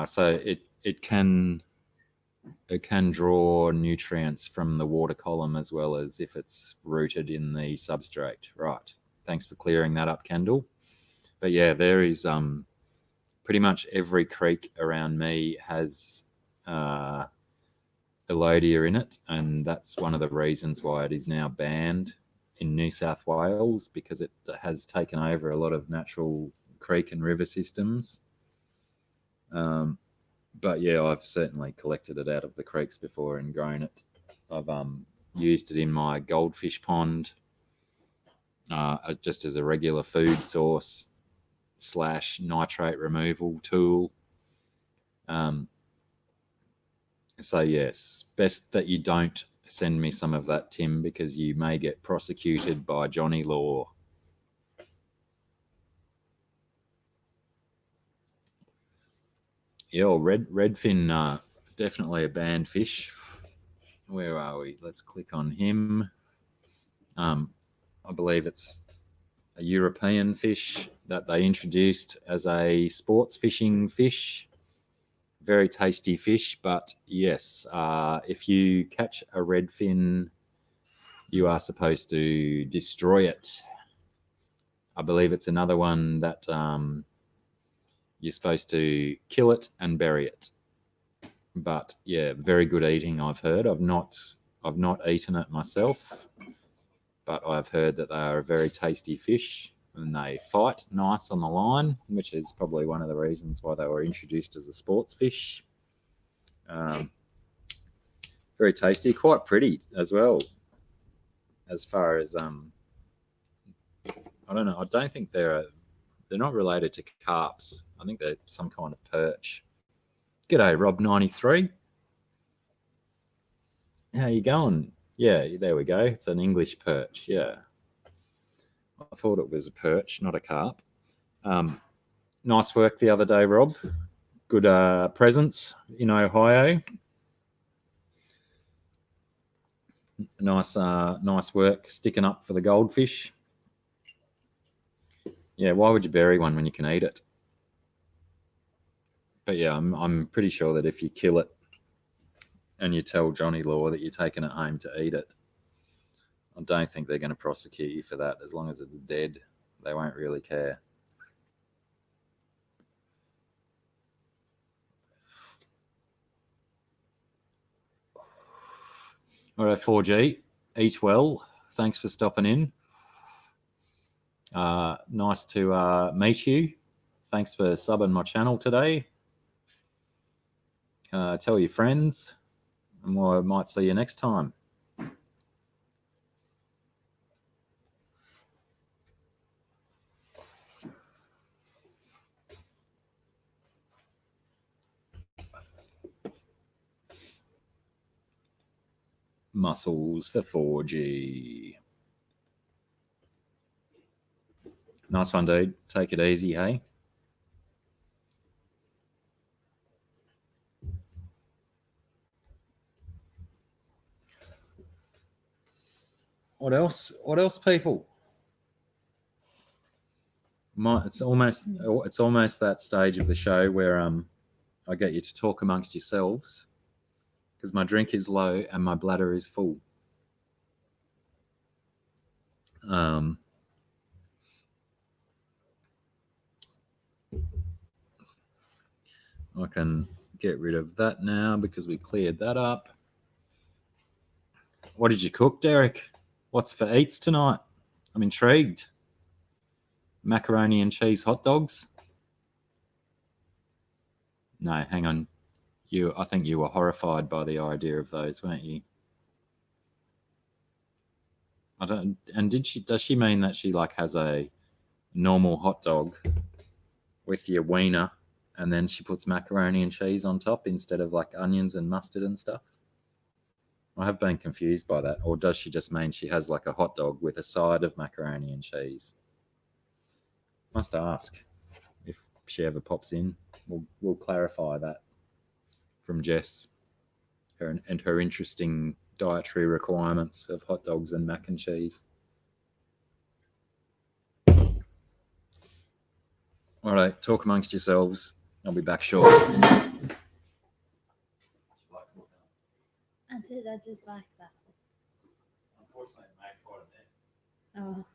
So it can draw nutrients from the water column as well as if it's rooted in the substrate. Right. Thanks for clearing that up, Kendall. But yeah, there is pretty much every creek around me has Elodia in it, and that's one of the reasons why it is now banned in New South Wales because it has taken over a lot of natural creek and river systems. But yeah, I've certainly collected it out of the creeks before and grown it. I've used it in my goldfish pond just as a regular food source / nitrate removal tool. So yes, best that you don't send me some of that, Tim, because you may get prosecuted by Johnny Law. Yeah, well, redfin, definitely a banned fish. Where are we? Let's click on him. I believe it's a European fish that they introduced as a sports fishing fish. Very tasty fish, but yes, if you catch a redfin, you are supposed to destroy it. I believe it's another one that you're supposed to kill it and bury it. But yeah, very good eating, I've heard. I've not eaten it myself, but I've heard that they are a very tasty fish and they fight nice on the line, which is probably one of the reasons why they were introduced as a sports fish. Very tasty, quite pretty as well. As far as I don't know, I don't think they're not related to carps. I think they're some kind of perch. G'day, Rob93. How you going? Yeah, there we go. It's an English perch. Yeah, I thought it was a perch, not a carp. Nice work the other day, Rob. Good presence in Ohio. Nice work sticking up for the goldfish. Yeah, why would you bury one when you can eat it? But yeah, I'm pretty sure that if you kill it and you tell Johnny Law that you're taking it home to eat it, I don't think they're going to prosecute you for that. As long as it's dead, they won't really care. All right, 4G, eat well. Thanks for stopping in. Nice to meet you. Thanks for subbing my channel today. Tell your friends, and I might see you next time. Muscles for 4G. Nice one, dude. Take it easy, hey? What else? What else, people? It's almost that stage of the show where I get you to talk amongst yourselves because my drink is low and my bladder is full. I can get rid of that now because we cleared that up. What did you cook, Derek? What's for eats tonight? I'm intrigued. Macaroni and cheese hot dogs? No, hang on. I think you were horrified by the idea of those, weren't you? I don't. And does she mean that she like has a normal hot dog with your wiener, and then she puts macaroni and cheese on top instead of like onions and mustard and stuff? I have been confused by that. Or does she just mean she has like a hot dog with a side of macaroni and cheese? Must ask if she ever pops in. We'll clarify that from Jess and her interesting dietary requirements of hot dogs and mac and cheese. All right, talk amongst yourselves. I'll be back shortly. I did. I just like that. Unfortunately, it made quite a mess. Oh.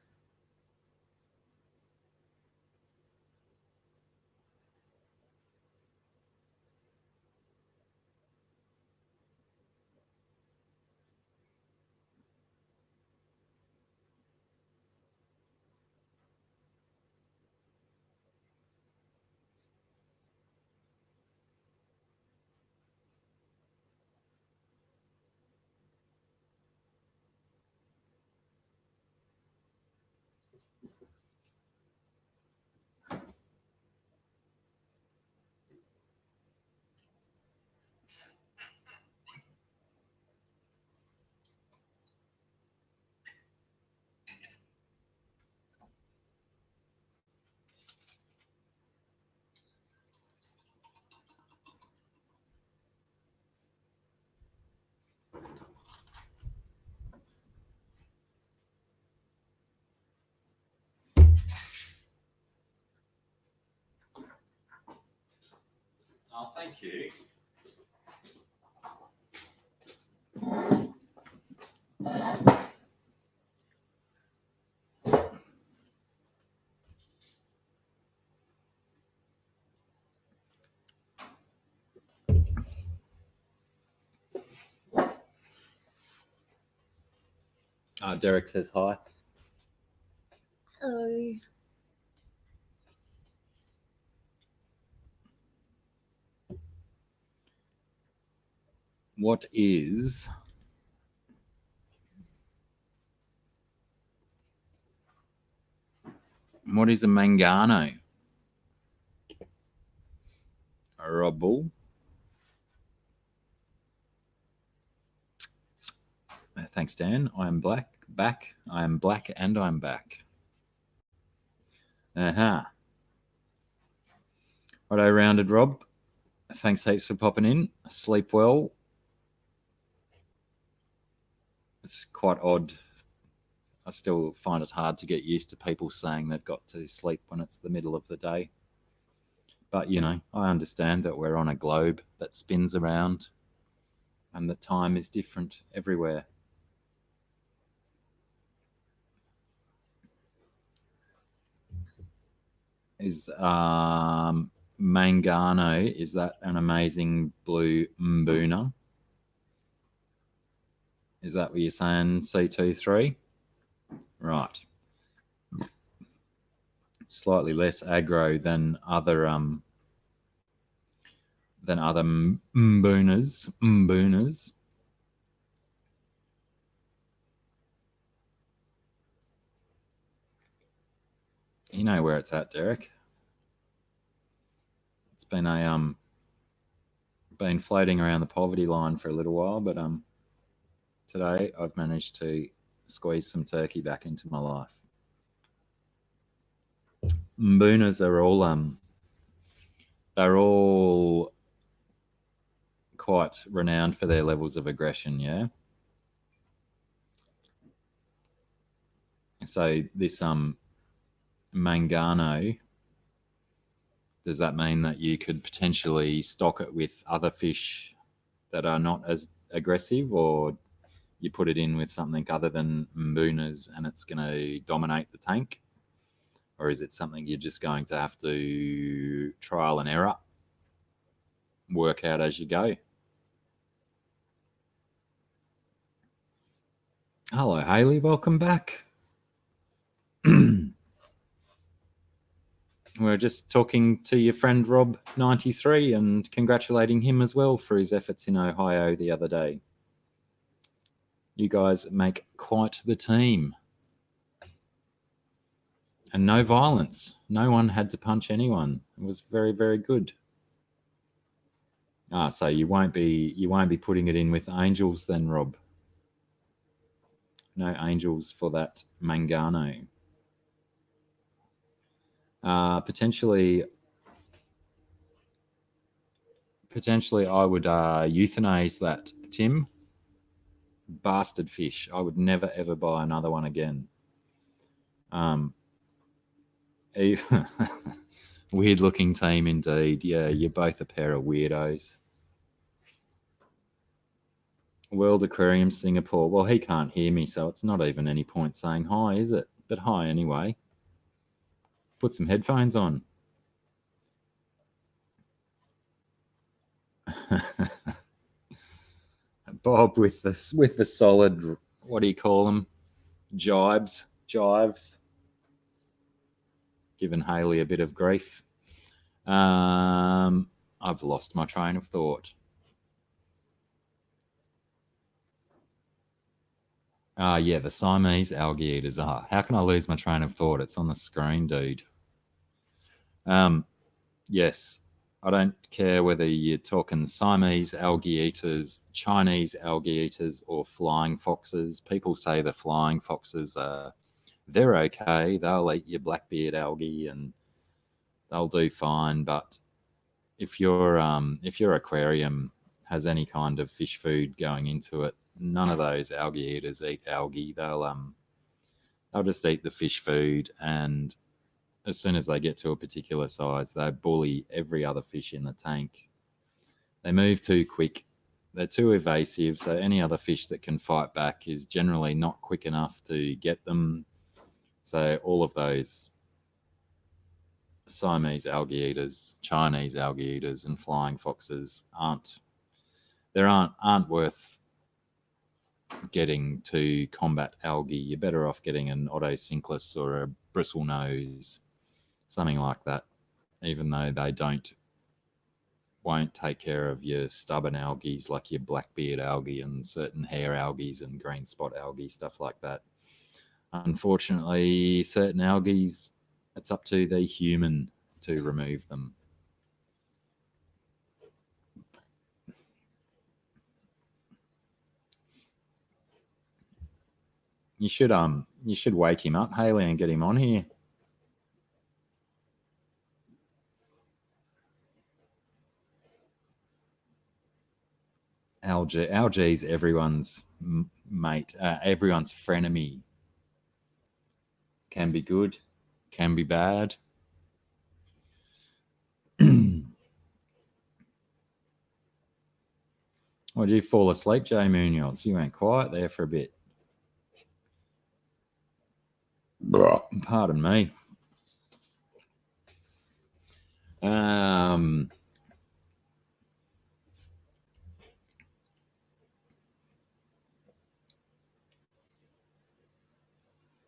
Oh, thank you. Derek says hi. Hello. What is a mangano? A rubble. Thanks, Dan. I am back. I am black and I'm back. Uh-huh. Righto, rounded Rob. Thanks heaps for popping in. Sleep well. It's quite odd. I still find it hard to get used to people saying they've got to sleep when it's the middle of the day. But, you know, I understand that we're on a globe that spins around and the time is different everywhere. Is Mangano, is that an amazing blue Mbuna? Is that what you're saying, C23? Right. Slightly less aggro than other Mbunas. You know where it's at, Derek. It's been been floating around the poverty line for a little while, but today I've managed to squeeze some turkey back into my life. Mbunas are all they're all quite renowned for their levels of aggression, yeah. So this Mangano, does that mean that you could potentially stock it with other fish that are not as aggressive, or you put it in with something other than Mbunas and it's going to dominate the tank? Or is it something you're just going to have to trial and error, work out as you go? Hello, Haley. Welcome back. We're just talking to your friend Rob93 and congratulating him as well for his efforts in Ohio the other day. You guys make quite the team. And no violence. No one had to punch anyone. It was very, very good. So you won't be putting it in with angels then, Rob? No angels for that Mangano. Potentially I would euthanize that, Tim. Bastard fish. I would never ever buy another one again. Weird looking team indeed. Yeah, you're both a pair of weirdos. World Aquarium Singapore. Well, he can't hear me, so it's not even any point saying hi, is it? But hi anyway. Put some headphones on. Bob with the solid, what do you call them? Jives. Giving Haley a bit of grief. I've lost my train of thought. Yeah, the Siamese algae eaters. How can I lose my train of thought? It's on the screen, dude. Yes, I don't care whether you're talking Siamese algae eaters, Chinese algae eaters, or flying foxes. People say the flying foxes they're okay. They'll eat your blackbeard algae and they'll do fine. But if your aquarium has any kind of fish food going into it, none of those algae eaters eat algae. They'll just eat the fish food, and as soon as they get to a particular size, they bully every other fish in the tank. They move too quick. They're too evasive, so any other fish that can fight back is generally not quick enough to get them. So all of those Siamese algae eaters, Chinese algae eaters, and flying foxes aren't worth getting to combat algae. You're better off getting an Otocinclus or a bristlenose, something like that. Even though they won't take care of your stubborn algae like your blackbeard algae and certain hair algae and green spot algae, stuff like that. Unfortunately, certain algae, it's up to the human to remove them. You should wake him up, Haley, and get him on here. Algae's everyone's mate, everyone's frenemy. Can be good, can be bad. Or did you fall asleep, Jay Munoz? You went quiet there for a bit. Pardon me.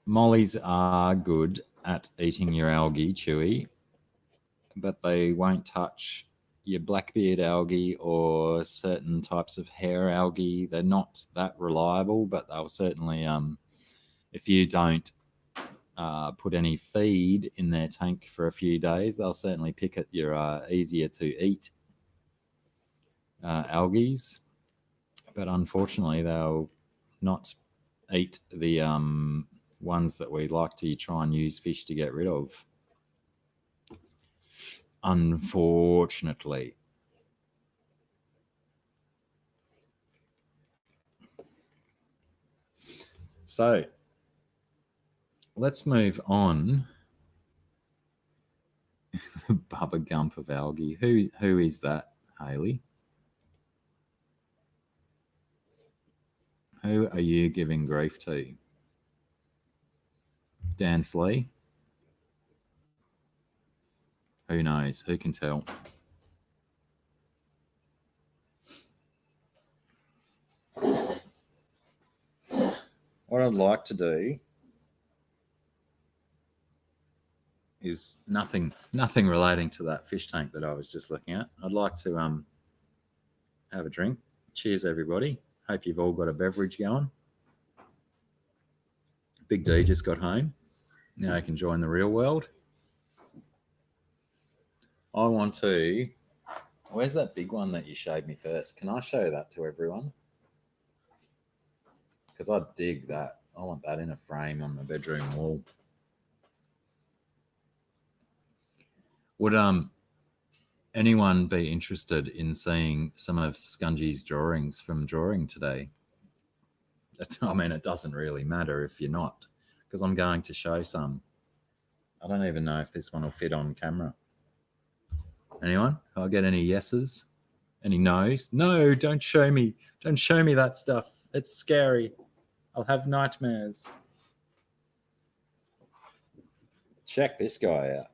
Mollies are good at eating your algae, Chewy, but they won't touch your blackbeard algae or certain types of hair algae. They're not that reliable, but they'll certainly, if you don't put any feed in their tank for a few days, they'll certainly pick at your easier to eat algae. But unfortunately, they'll not eat the ones that we like to try and use fish to get rid of. Unfortunately. So let's move on. Bubba Gump of algae. Who is that, Haley? Who are you giving grief to? Dan Slee? Who knows? Who can tell? What I'd like to do is nothing relating to that fish tank that I was just looking at. I'd like to have a drink. Cheers, everybody. Hope you've all got a beverage going. Big D just got home. Now he can join the real world. I want to. Where's that big one that you showed me first? Can I show that to everyone? Because I dig that. I want that in a frame on my bedroom wall. Would anyone be interested in seeing some of Scungy's drawings from drawing today? I mean, it doesn't really matter if you're not, because I'm going to show some. I don't even know if this one will fit on camera. Anyone? I'll get any yeses? Any no's? No, don't show me. Don't show me that stuff. It's scary. I'll have nightmares. Check this guy out.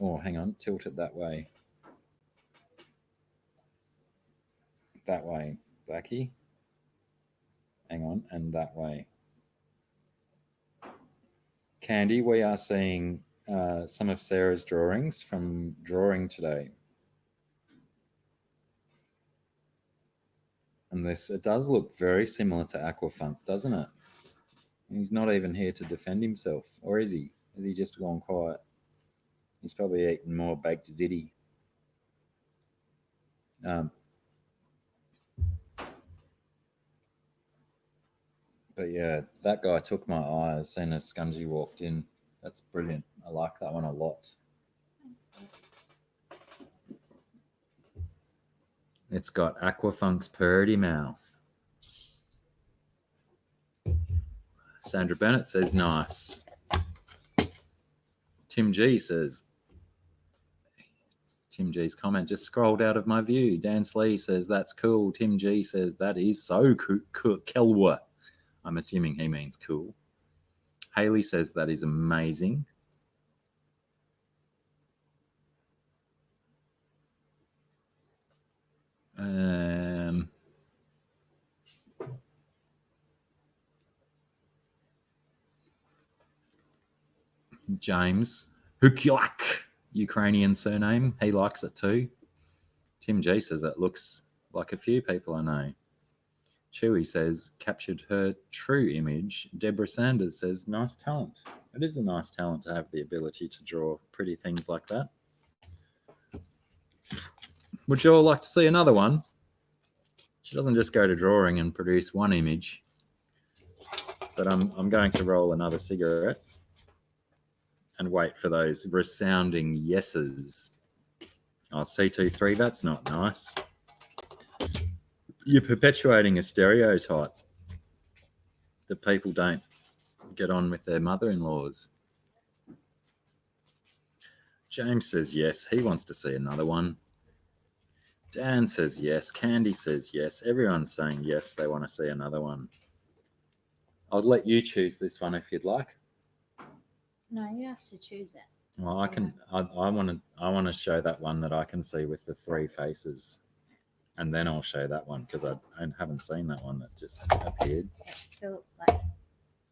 Oh, hang on. Tilt it that way. That way, Blacky. Hang on. And that way. Candy, we are seeing some of Sarah's drawings from drawing today. And this, it does look very similar to Aquafunk, doesn't it? He's not even here to defend himself. Or is he? Is he just gone quiet? He's probably eaten more baked ziti. But yeah, that guy took my eye as soon as Scungy walked in. That's brilliant. I like that one a lot. It's got Aquafunk's purdy mouth. Sandra Bennett says nice. Tim G says, Tim G's comment just scrolled out of my view. Dan Slee says that's cool. Tim G says that is so cool. Kelwa. I'm assuming he means cool. Haley says that is amazing. James Hukyak, Ukrainian surname. He likes it too. Tim G says it looks like a few people I know. Chewy says captured her true image. Deborah Sanders says nice talent. It is a nice talent to have the ability to draw pretty things like that. Would you all like to see another one? She doesn't just go to drawing and produce one image. But I'm going to roll another cigarette and wait for those resounding yeses. Oh, C23, that's not nice. You're perpetuating a stereotype that people don't get on with their mother-in-laws. James says yes. He wants to see another one. Dan says yes. Candy says yes. Everyone's saying yes. They want to see another one. I'll let you choose this one if you'd like. No, you have to choose it. Well, I can. I want to show that one that I can see with the three faces, and then I'll show that one because I haven't seen that one that just appeared. It's still like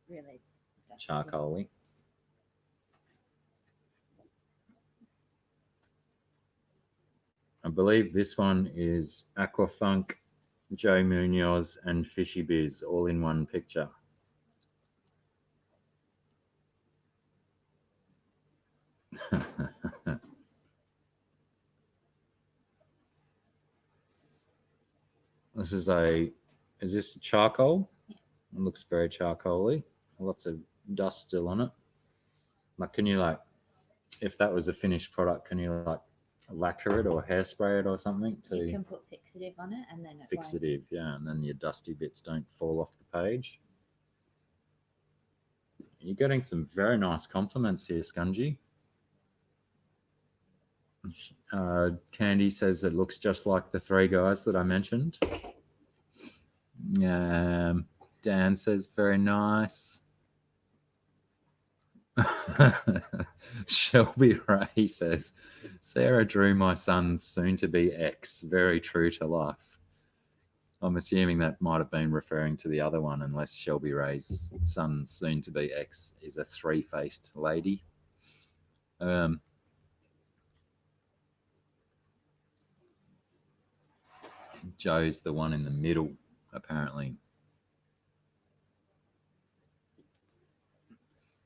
really dusty. Charcoaly. I believe this one is Aquafunk, Joe Munoz, and Fishy Biz all in one picture. Is this charcoal? Yeah. It looks very charcoaly. Lots of dust still on it. Like, can you if that was a finished product, can you lacquer it or hairspray it or something to? You can put fixative on it and then it fixative, yeah, and then your dusty bits don't fall off the page. You're getting some very nice compliments here, Scungy. Candy says it looks just like the three guys that I mentioned. Dan says very nice. Shelby Ray says, Sarah drew my son's soon-to-be ex. Very true to life. I'm assuming that might have been referring to the other one, unless Shelby Ray's son's soon-to-be ex is a three-faced lady. Joe's the one in the middle, apparently.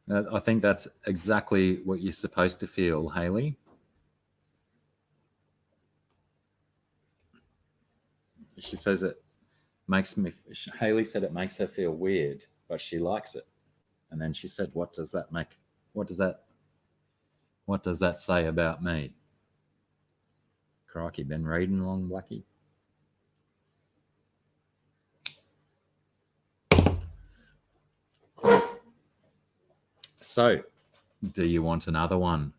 I think that's exactly what you're supposed to feel, Haley. She says it makes me. Haley said it makes her feel weird, but she likes it. And then she said, "What does that make? What does that say about me?" Crikey, been reading along, Blacky. So, do you want another one?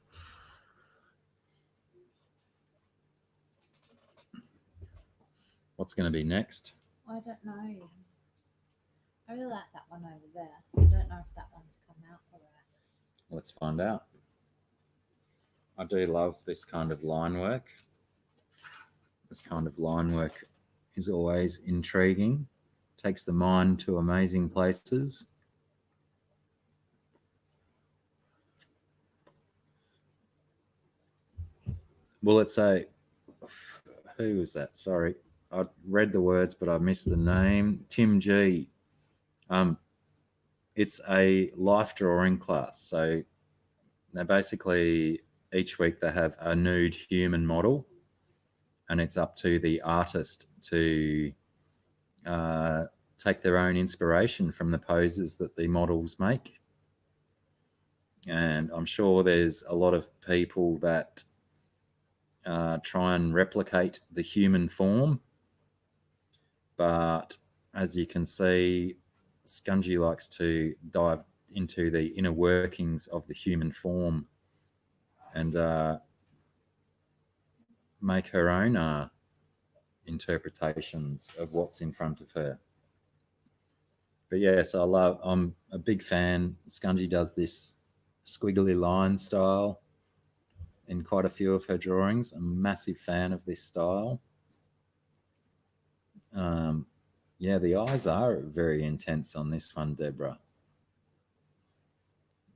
What's going to be next? I don't know. I really like that one over there. I don't know if that one's come out for that. Let's find out. I do love this kind of line work. This kind of line work is always intriguing. Takes the mind to amazing places. Well, let's say, who was that? Sorry. I read the words, but I missed the name. Tim G. It's a life drawing class. So they basically each week they have a nude human model, and it's up to the artist to take their own inspiration from the poses that the models make. And I'm sure there's a lot of people that try and replicate the human form, but as you can see, Scungy likes to dive into the inner workings of the human form and make her own interpretations of what's in front of her. But yes, I'm a big fan. Scungy does this squiggly line style in quite a few of her drawings. I'm a massive fan of this style. Yeah, the eyes are very intense on this one, Deborah.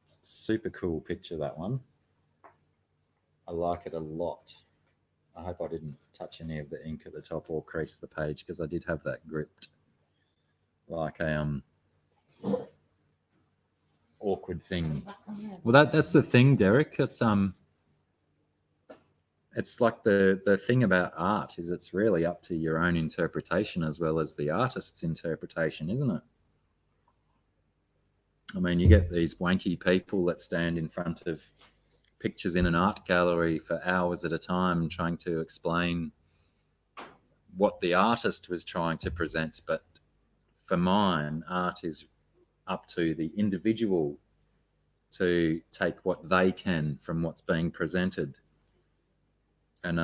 It's a super cool picture, that one. I like it a lot. I hope I didn't touch any of the ink at the top or crease the page, because I did have that gripped like a awkward thing. Well, that's the thing, Derek. It's like the thing about art is it's really up to your own interpretation as well as the artist's interpretation, isn't it? I mean, you get these wanky people that stand in front of pictures in an art gallery for hours at a time trying to explain what the artist was trying to present. But for mine, art is up to the individual to take what they can from what's being presented. And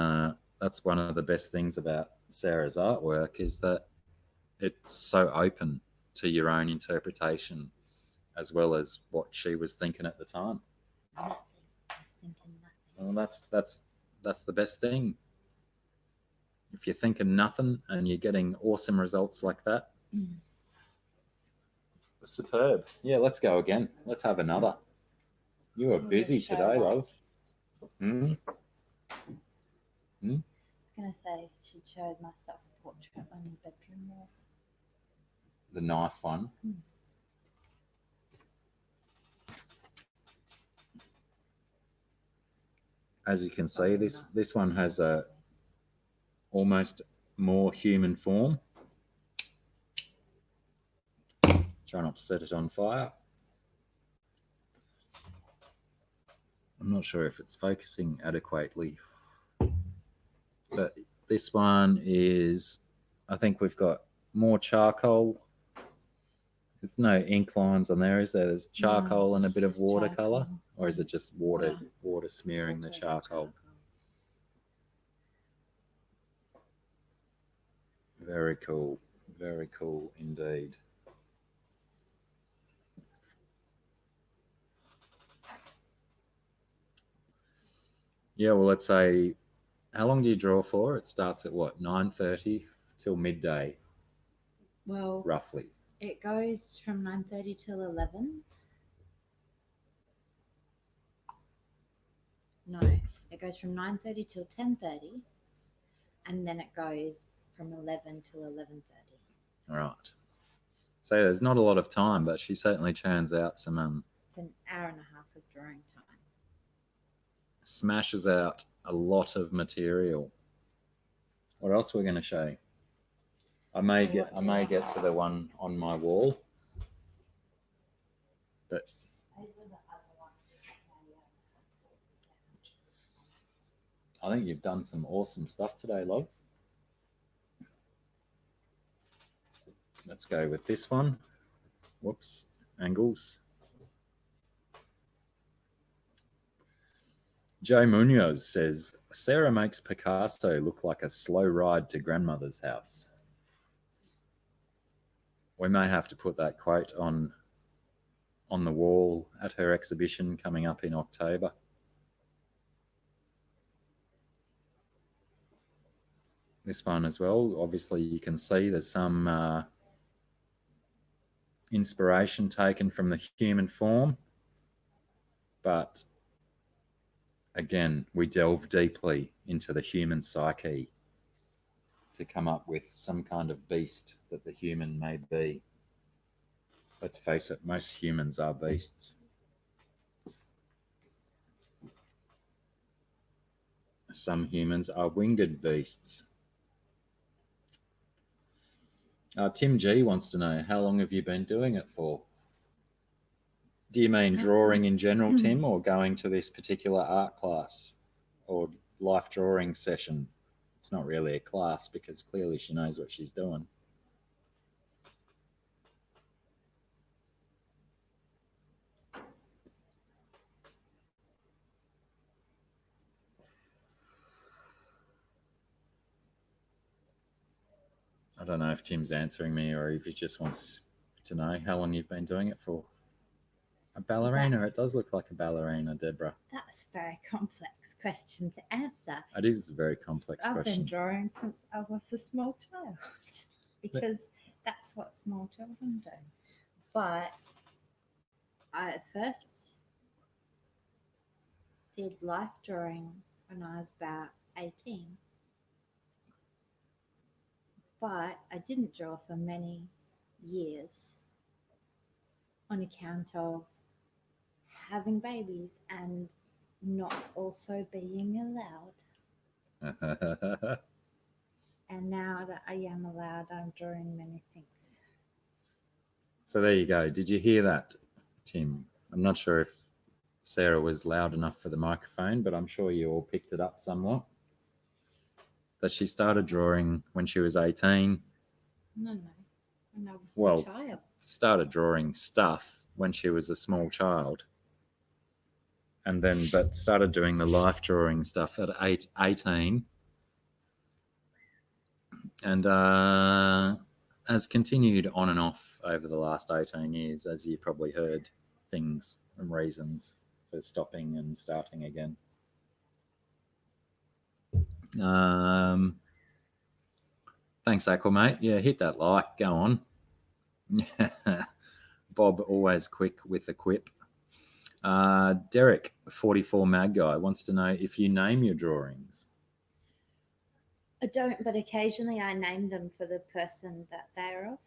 that's one of the best things about Sarah's artwork, is that it's so open to your own interpretation as well as what she was thinking at the time. Nothing. I was thinking nothing. Well, that's the best thing. If you're thinking nothing and you're getting awesome results like that, superb. Yeah, let's go again. Let's have another. You are busy today, love. Hmm? I was going to say, she showed myself a portrait on your bedroom wall. The knife one. As you can see, this one has a almost more human form. Try not to set it on fire. I'm not sure if it's focusing adequately, but this one is, I think we've got more charcoal. There's no ink lines on there, is there? There's charcoal and a bit of watercolor, or is it just water smearing the charcoal? Very cool. Very cool indeed. Yeah, well, let's say, how long do you draw for? It starts at what, 9:30 till midday? Well, roughly. It goes from 9:30 till 11. No, it goes from 9:30 till 10:30, and then it goes from 11 till 11:30. All right. So there's not a lot of time, but she certainly churns out some. It's an hour and a half of drawing time. Smashes out a lot of material. What else we're going to show? I may get to the one on my wall, but I think you've done some awesome stuff today, love. Let's go with this one. Whoops, angles. Joe Munoz says, Sarah makes Picasso look like a slow ride to grandmother's house. We may have to put that quote on the wall at her exhibition coming up in October. This one as well, obviously you can see there's some inspiration taken from the human form, but again, we delve deeply into the human psyche to come up with some kind of beast that the human may be. Let's face it, most humans are beasts. Some humans are winged beasts. Tim G wants to know, how long have you been doing it for? Do you mean drawing in general, Tim, or going to this particular art class or life drawing session? It's not really a class because clearly she knows what she's doing. I don't know if Tim's answering me or if he just wants to know how long you've been doing it for. A ballerina. It does look like a ballerina, Deborah. That's a very complex question to answer. It is a very complex I've question. been drawing since I was a small child because that's what small children do. But I first did life drawing when I was about 18. But I didn't draw for many years on account of having babies and not also being allowed. And now that I am allowed, I'm drawing many things. So there you go. Did you hear that, Tim? I'm not sure if Sarah was loud enough for the microphone, but I'm sure you all picked it up somewhat. That she started drawing when she was 18. No, when I was a child. Started drawing stuff when she was a small child. And then, but started doing the life drawing stuff at 18. And has continued on and off over the last 18 years, as you probably heard, things and reasons for stopping and starting again. Thanks, Aquamate. Yeah, hit that like. Go on. Bob, always quick with a quip. Derek, 44 Mad Guy, wants to know if you name your drawings. I don't, but occasionally I name them for the person that they're of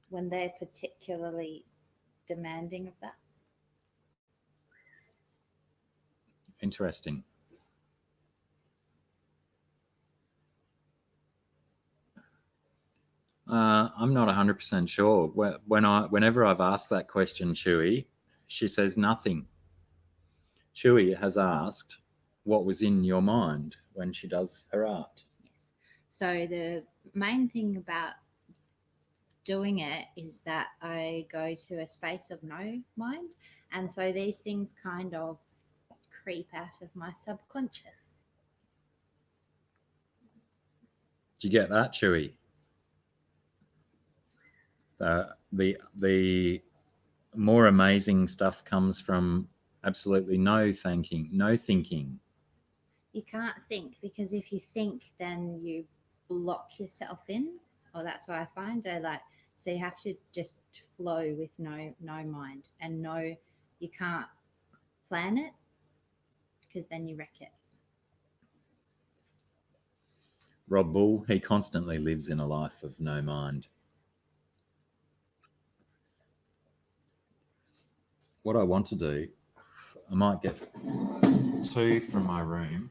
when they're particularly demanding of that. Interesting. I'm not 100% sure. Whenever I've asked that question, Chewy, she says nothing. Chewy has asked, what was in your mind when she does her art? Yes. So the main thing about doing it is that I go to a space of no mind, and so these things kind of creep out of my subconscious. Do you get that, Chewy? The more amazing stuff comes from absolutely no thinking. You can't think, because if you think, then you block yourself in. Or that's what I find. So you have to just flow with no mind, and no, you can't plan it because then you wreck it. Rob Bull, he constantly lives in a life of no mind. What I want to do, I might get 2 from my room.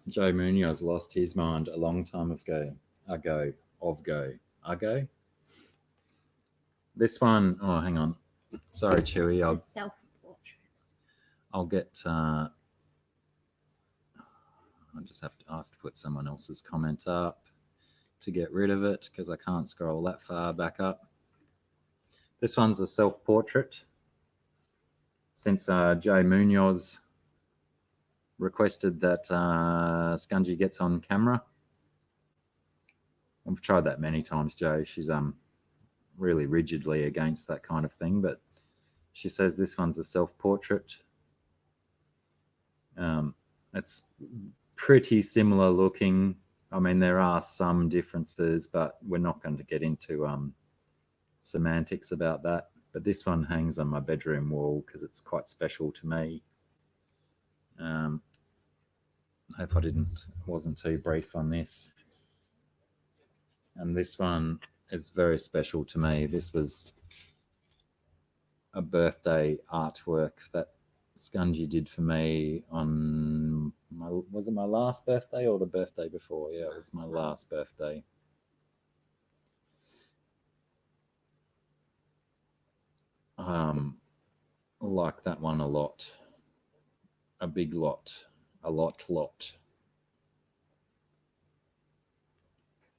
Joe Munoz lost his mind a long time ago. This one, oh, hang on. Sorry, Chewy. Self-portrait. I'll get. I have to put someone else's comment up to get rid of it because I can't scroll that far back up. This one's a self-portrait. Since Joe Munoz requested that Scungy gets on camera. I've tried that many times, Joe. She's really rigidly against that kind of thing, but she says this one's a self-portrait It's pretty similar looking. I mean, there are some differences, but we're not going to get into semantics about that. But this one hangs on my bedroom wall because it's quite special to me. I hope I wasn't too brief on this. And this one is very special to me. This was a birthday artwork that Scungy did for me on was it my last birthday or the birthday before? Yeah, it was my last birthday. Like that one a lot. A big lot. A lot.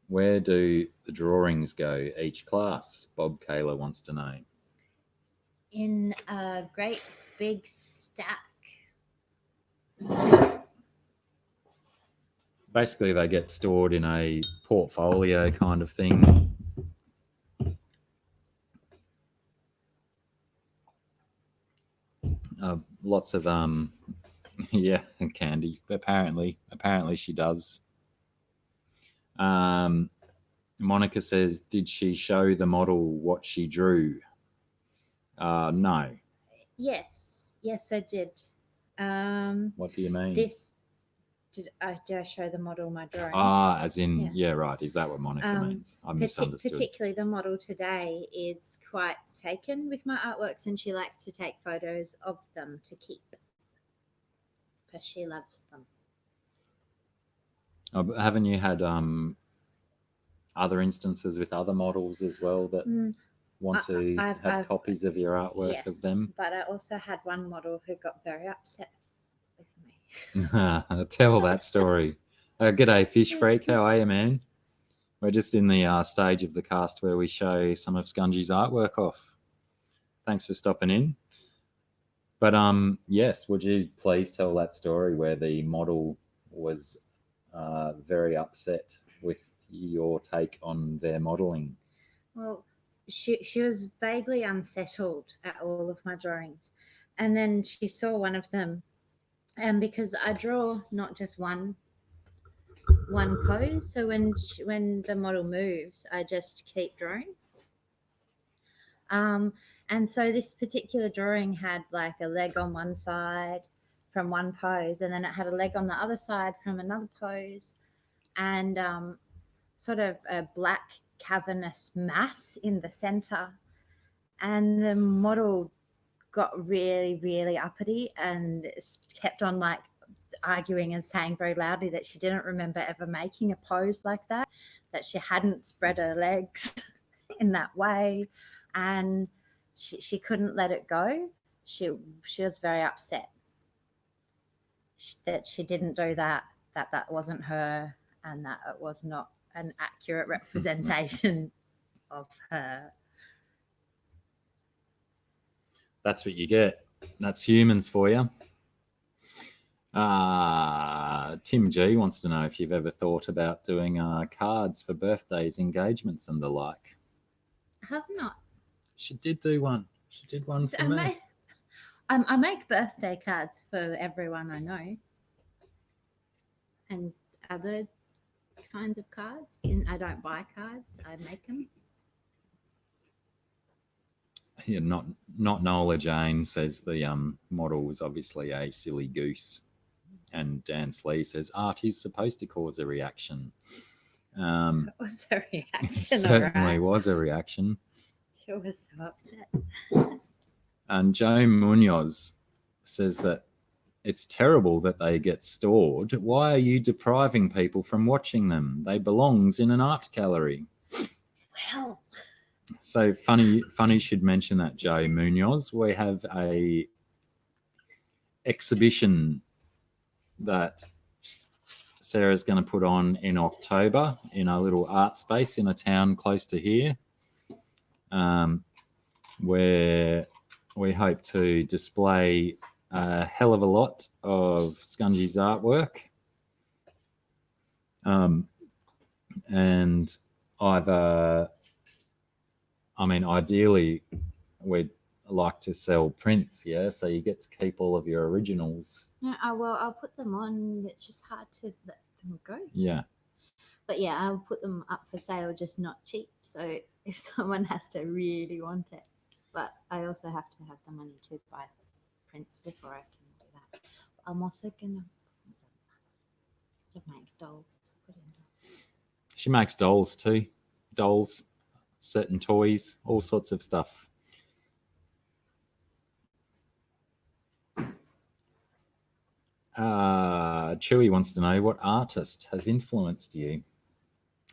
Where do the drawings go each class? Bob Kayla wants to know. In a great big stack. Basically, they get stored in a portfolio kind of thing. Lots of yeah, candy. Apparently she does. Monica says, did she show the model what she drew? No. Yes, I did. What do you mean? Did I show the model my drawings? As in, yeah, right. Is that what Monica means? I misunderstood. Particularly the model today is quite taken with my artworks, and she likes to take photos of them to keep because she loves them. Haven't you had other instances with other models as well that want to have copies of your artwork of them? But I also had one model who got very upset with me. Tell that story. G'day, Fish Freak. How are you, man? We're just in the stage of the cast where we show some of Scungy's artwork off. Thanks for stopping in. But yes, would you please tell that story where the model was very upset with your take on their modelling? Well, she was vaguely unsettled at all of my drawings, and then she saw one of them, and because I draw not just one pose, so when the model moves, I just keep drawing. And so this particular drawing had like a leg on one side from one pose, and then it had a leg on the other side from another pose, and sort of a black cavernous mass in the center. And the model got really, really uppity and kept on like arguing and saying very loudly that she didn't remember ever making a pose like that she hadn't spread her legs in that way, and she couldn't let it go. She was very upset that she didn't do that wasn't her, and that it was not an accurate representation of her. That's what you get. That's humans for you. Tim G wants to know if you've ever thought about doing cards for birthdays, engagements, and the like. I have not. She did do one. She did one for me. I make birthday cards for everyone I know, and other kinds of cards. And I don't buy cards; I make them. Yeah, not Nola Jane says the model was obviously a silly goose, and Dan Slee says art is supposed to cause a reaction. It was a reaction. Certainly was a reaction. She was so upset. And Joe Munoz says that it's terrible that they get stored. Why are you depriving people from watching them? They belongs in an art gallery. Well. So funny should mention that, Joe Munoz. We have a exhibition that Sarah's going to put on in October in a little art space in a town close to here, where we hope to display a hell of a lot of Scungy's artwork. And ideally, we'd like to sell prints, yeah? So you get to keep all of your originals. No, I'll put them on. It's just hard to let them go. Yeah. But yeah, I'll put them up for sale, just not cheap. So if someone has to really want it, but I also have to have the money to buy prints before I can do that. I'm also gonna to make dolls to put in. She makes dolls too. Dolls, certain toys, all sorts of stuff. Chewy wants to know what artist has influenced you,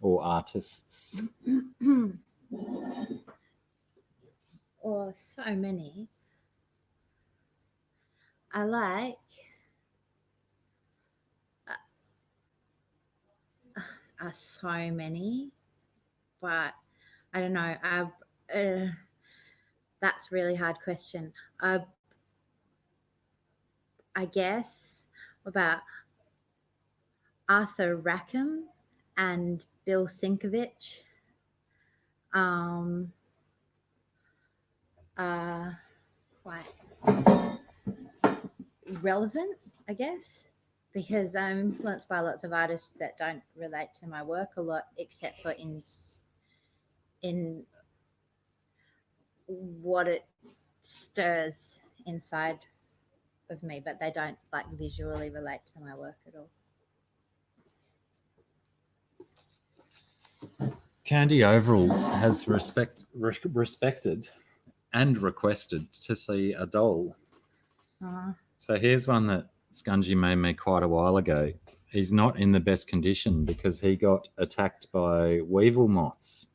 or artists. Or so many. I like so many, but I don't know. That's a really hard question. I guess about Arthur Rackham and Bill Sinkovich. Quite relevant, I guess, because I'm influenced by lots of artists that don't relate to my work a lot, except for in what it stirs inside of me, but they don't like visually relate to my work at all. Candy Overalls has respected and requested to see a doll. So here's one that Scungy made me quite a while ago. He's not in the best condition because he got attacked by weevil moths.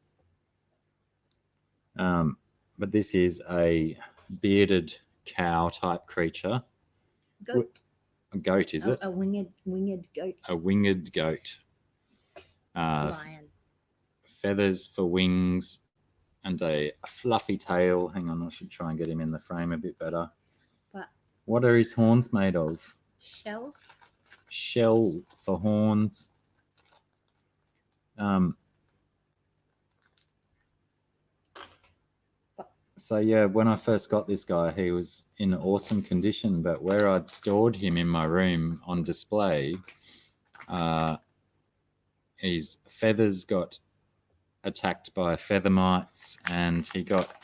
But this is a bearded cow type creature. Goat. A goat, is it? A winged goat. A winged goat. Lion. Feathers for wings and a fluffy tail. Hang on, I should try and get him in the frame a bit better. But what are his horns made of? Shell. Shell for horns. So yeah, when I first got this guy, he was in awesome condition, but where I'd stored him in my room on display, his feathers got attacked by feather mites, and he got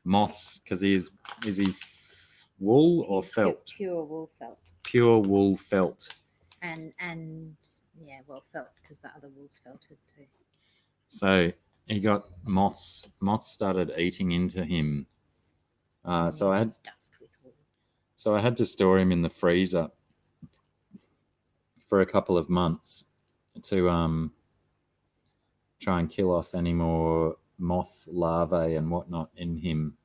moths because is he wool or felt? Pure wool felt. Pure wool felt. And yeah, well, felt because the other wool's felted too. So he got moths. Moths started eating into him. So I had to store him in the freezer for a couple of months to try and kill off any more moth larvae and whatnot in him.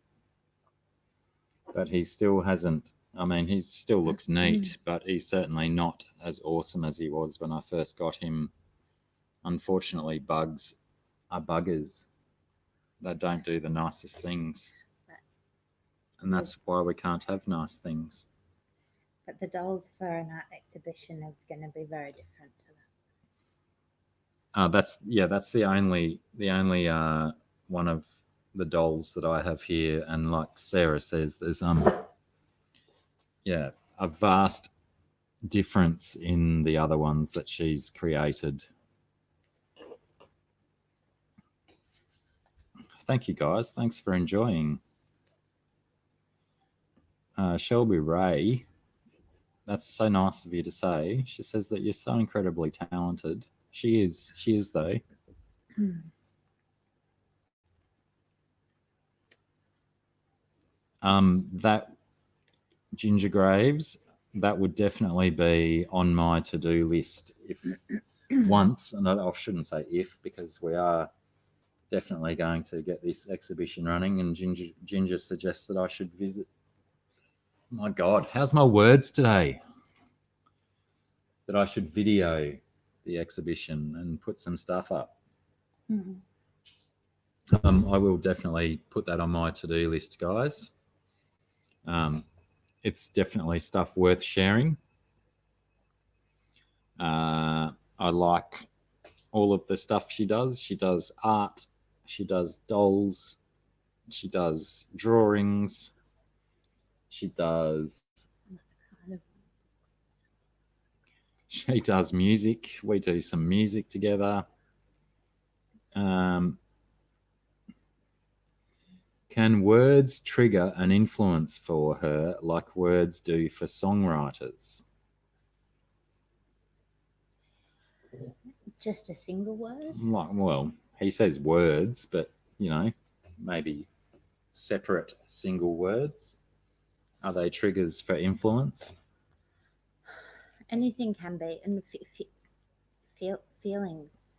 But he still hasn't. I mean, he still looks neat, but he's certainly not as awesome as he was when I first got him. Unfortunately, bugs are buggers. They don't do the nicest things. And that's why we can't have nice things. But the dolls for an art exhibition are going to be very different to that. That's the only one of the dolls that I have here. And like Sarah says, there's a vast difference in the other ones that she's created. Thank you, guys. Thanks for enjoying. Shelby Ray, that's so nice of you to say. She says that you're so incredibly talented. She is though. That Ginger Graves, that would definitely be on my to-do list if once, and I shouldn't say if, because we are definitely going to get this exhibition running, and Ginger suggests that I should visit. My God, how's my words today? That I should video the exhibition and put some stuff up. I will definitely put that on my to-do list, guys. It's definitely stuff worth sharing. I like all of the stuff she does. She does art. She does dolls. She does drawings. She does She does music. We do some music together. Can words trigger an influence for her like words do for songwriters? Just a single word? Well, he says words, but, maybe separate single words. Are they triggers for influence? Anything can be. And feelings.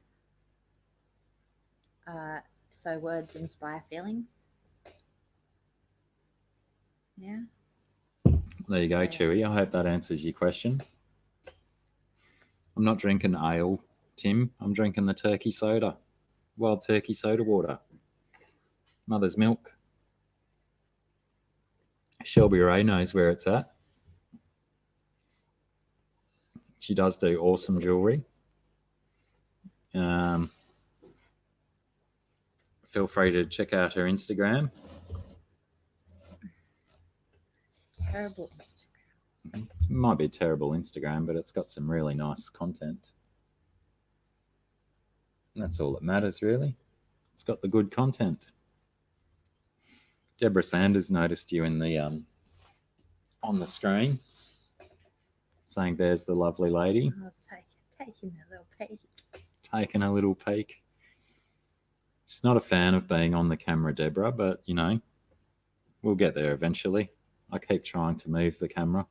So words inspire feelings. Yeah. There you go, So- Chewy. I hope that answers your question. I'm not drinking ale, Tim. I'm drinking the turkey soda. Wild turkey soda water. Mother's milk. Shelby Ray knows where it's at. She does do awesome jewelry. Feel free to check out her Instagram. It's a terrible Instagram. It might be a terrible Instagram, but it's got some really nice content. And that's all that matters, really. It's got the good content. Deborah Sanders noticed you in the on the screen, saying there's the lovely lady. I was taking a little peek. Taking a little peek. She's not a fan of being on the camera, Deborah, but, we'll get there eventually. I keep trying to move the camera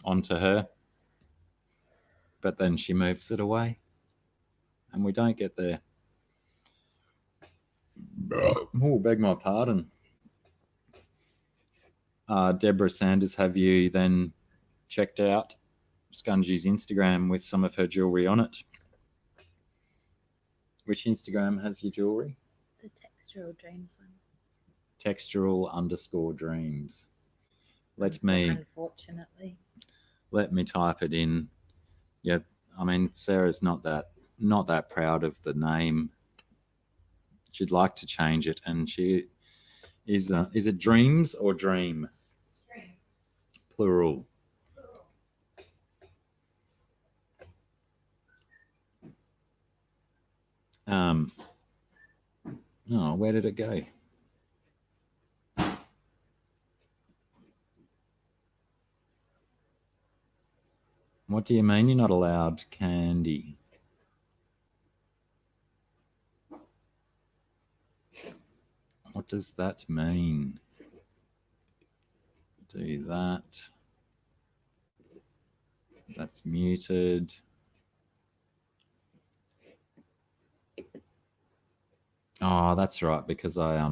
onto her, but then she moves it away, and we don't get there. Oh, beg my pardon. Deborah Sanders, have you then checked out Scungy's Instagram with some of her jewelry on it? Which Instagram has your jewelry? The Textural Dreams one. Textural_dreams. Unfortunately. Let me type it in. Yeah, I mean, Sarah's not that proud of the name. She'd like to change it, and she is it dreams or dream? Dream. Plural. Oh, where did it go? What do you mean you're not allowed candy? What does that mean? Do that. That's muted. Oh, that's right, because I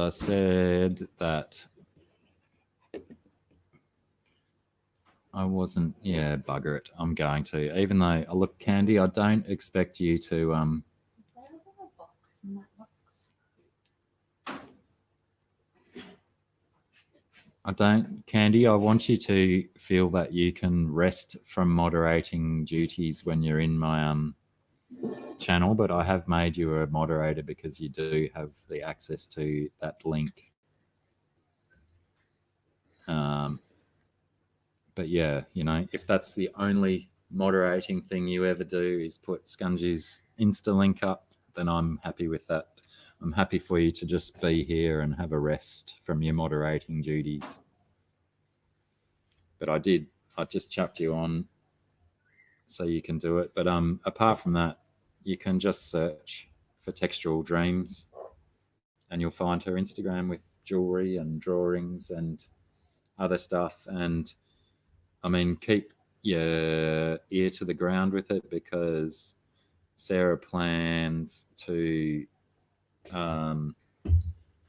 said that I wasn't. Yeah, bugger it. I'm going to. Even though, look, Candy, I don't expect you to. Is there a little box in that box? Candy, I want you to feel that you can rest from moderating duties when you're in my channel, but I have made you a moderator because you do have the access to that link. But yeah, if that's the only moderating thing you ever do is put Scungy's Insta link up, then I'm happy with that. I'm happy for you to just be here and have a rest from your moderating duties. But I just chucked you on so you can do it. But apart from that, you can just search for Textural Dreams and you'll find her Instagram with jewelry and drawings and other stuff. And I mean, keep your ear to the ground with it, because Sarah plans to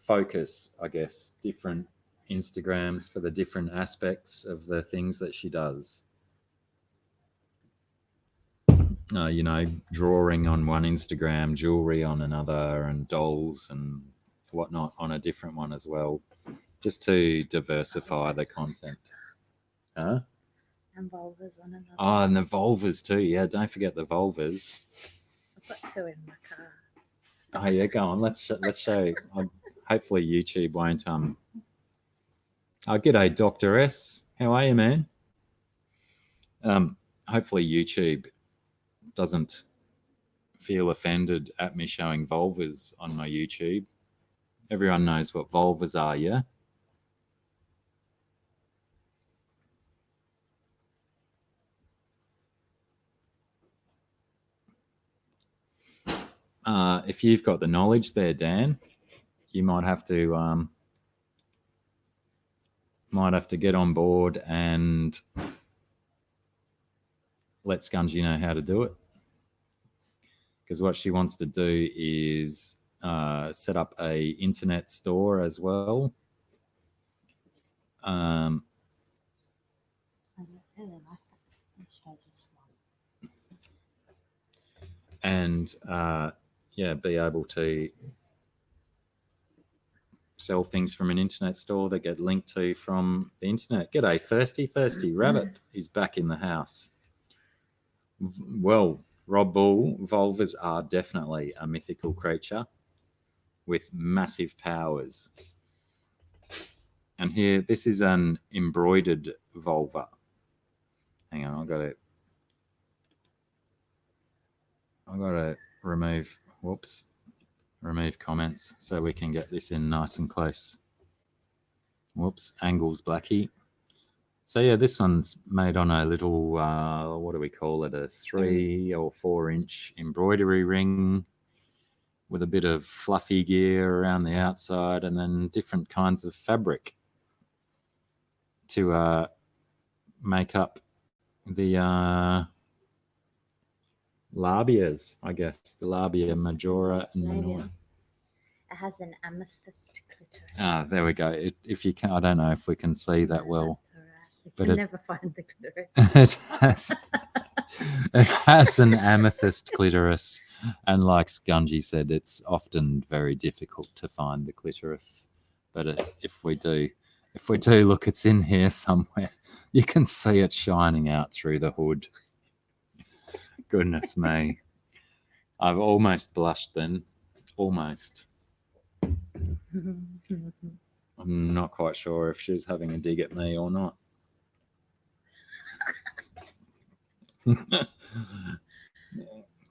focus, I guess, different Instagrams for the different aspects of the things that she does. Drawing on one Instagram, jewelry on another, and dolls and whatnot on a different one as well, just to diversify the content. Huh? And vulvas on another. Oh, and the vulvas too. Yeah, don't forget the vulvas. I've got 2 in my car. Oh yeah, go on. Let's show. Hopefully YouTube won't G'day, Dr. S. How are you, man? Hopefully YouTube doesn't feel offended at me showing vulvas on my YouTube. Everyone knows what vulvas are, yeah? If you've got the knowledge there, Dan, you might have to get on board and let Scungy know how to do it. Because what she wants to do is set up a internet store as well. And be able to sell things from an internet store that get linked to from the internet. G'day, Thirsty Rabbit is back in the house. Well, Rob Bull, vulvas are definitely a mythical creature with massive powers. And here, this is an embroidered vulva. Hang on, I've got to remove comments so we can get this in nice and close. Whoops, angles, Blacky. So yeah, this one's made on a little, what do we call it, a 3 or 4 inch embroidery ring with a bit of fluffy gear around the outside and then different kinds of fabric to make up the labias, I guess, the labia majora and minora. It has an amethyst clitoris. Ah, there we go. If you can, I don't know if we can see that well. That's all right. You can never find the It clitoris. has an amethyst clitoris, and like Scungy said, it's often very difficult to find the clitoris. But if we do look, it's in here somewhere. You can see it shining out through the hood. Goodness me. I've almost blushed then. Almost. I'm not quite sure if she was having a dig at me or not.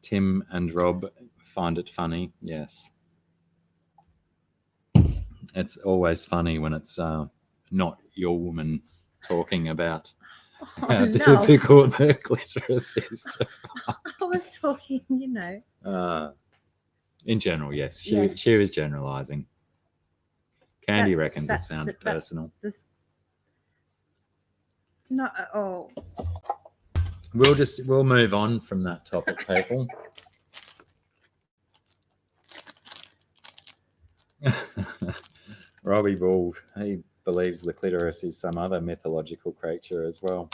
Tim and Rob find it funny. Yes. It's always funny when it's not your woman talking about how difficult the clitoris is to find. I was talking, in general, yes. She was generalising. Candy reckons it sounded personal. Not at all. We'll move on from that topic, people. Robbie Bull, he believes the clitoris is some other mythological creature as well.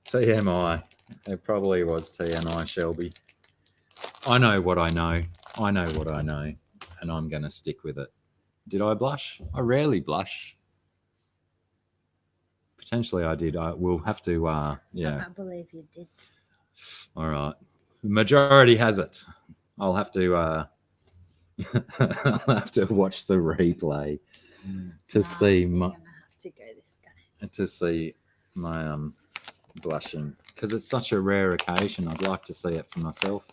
TMI. It probably was TMI, Shelby. I know what I know. I know what I know. And I'm going to stick with it. Did I blush? I rarely blush. Potentially I did. We'll have to, yeah. I believe you did. All right. The majority has it. I'll have to I'll have to watch the replay to see my blushing, because it's such a rare occasion. I'd like to see it for myself.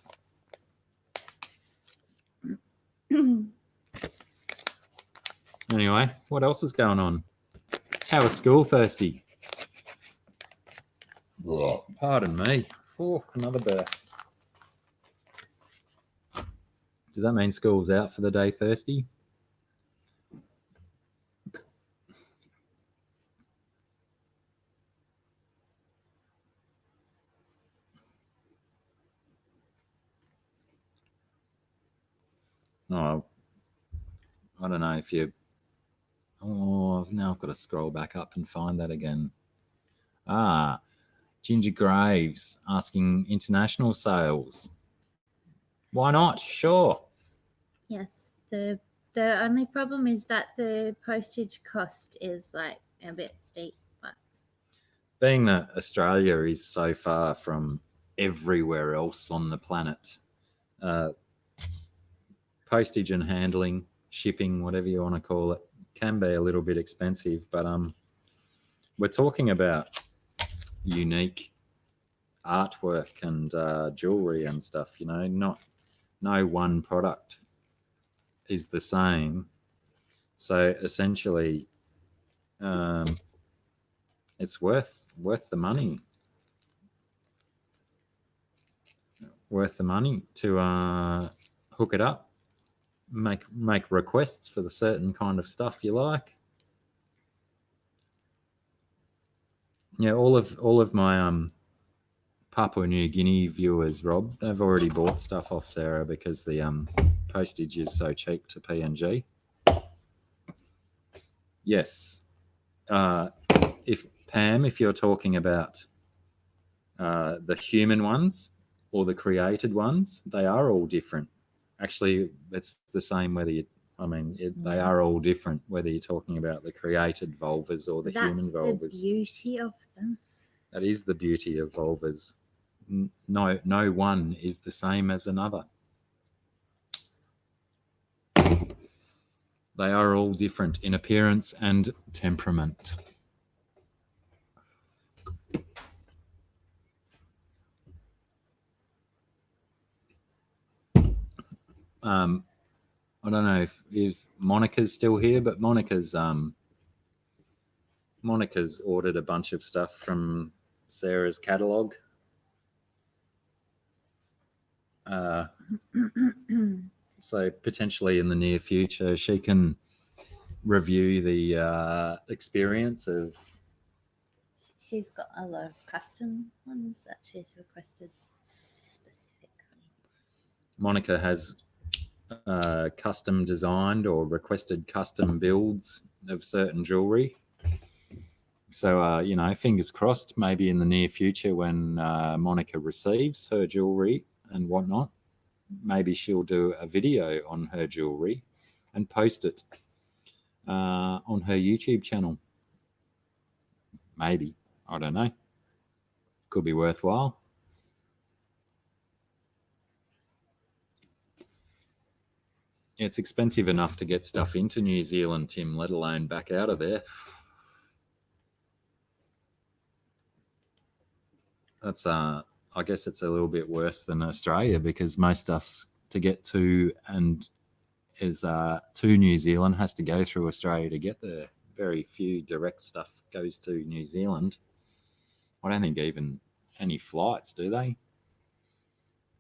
Anyway, what else is going on? How was school, Thirsty? Pardon me. Oh, another burp. Does that mean school's out for the day, Thirsty? Oh, I don't know if you... Oh, now I've got to scroll back up and find that again. Ginger Graves asking international sales. Why not? Sure. Yes. The only problem is that the postage cost is like a bit steep. But being that Australia is so far from everywhere else on the planet, postage and handling, shipping, whatever you want to call it, can be a little bit expensive. But we're talking about unique artwork and jewelry and stuff. You know, no one product is the same. So essentially, it's worth the money. Worth the money to hook it up, make requests for the certain kind of stuff you like. Yeah, all of my Papua New Guinea viewers, Rob, they've already bought stuff off Sarah because the postage is so cheap to PNG. Yes, if Pam, if you're talking about the human ones or the created ones, they are all different. Actually, it's the same whether you. I mean, they are all different whether you're talking about the created vulvas or the human vulvas. That's the beauty of them. That is the beauty of vulvas. No one is the same as another. They are all different in appearance and temperament. I don't know if Monica's still here, but Monica's ordered a bunch of stuff from Sarah's catalogue. So potentially in the near future, she can review the experience of. She's got a lot of custom ones that she's requested specifically. Monica has custom designed or requested custom builds of certain jewelry. So, you know, fingers crossed, maybe in the near future when Monica receives her jewelry and whatnot, maybe she'll do a video on her jewelry and post it on her YouTube channel. Maybe. I don't know. Could be worthwhile. It's expensive enough to get stuff into New Zealand, Tim, let alone back out of there. That's I guess it's a little bit worse than Australia because most stuff's to get to and is to New Zealand has to go through Australia to get there. Very few direct stuff goes to New Zealand. I don't think even any flights, do they?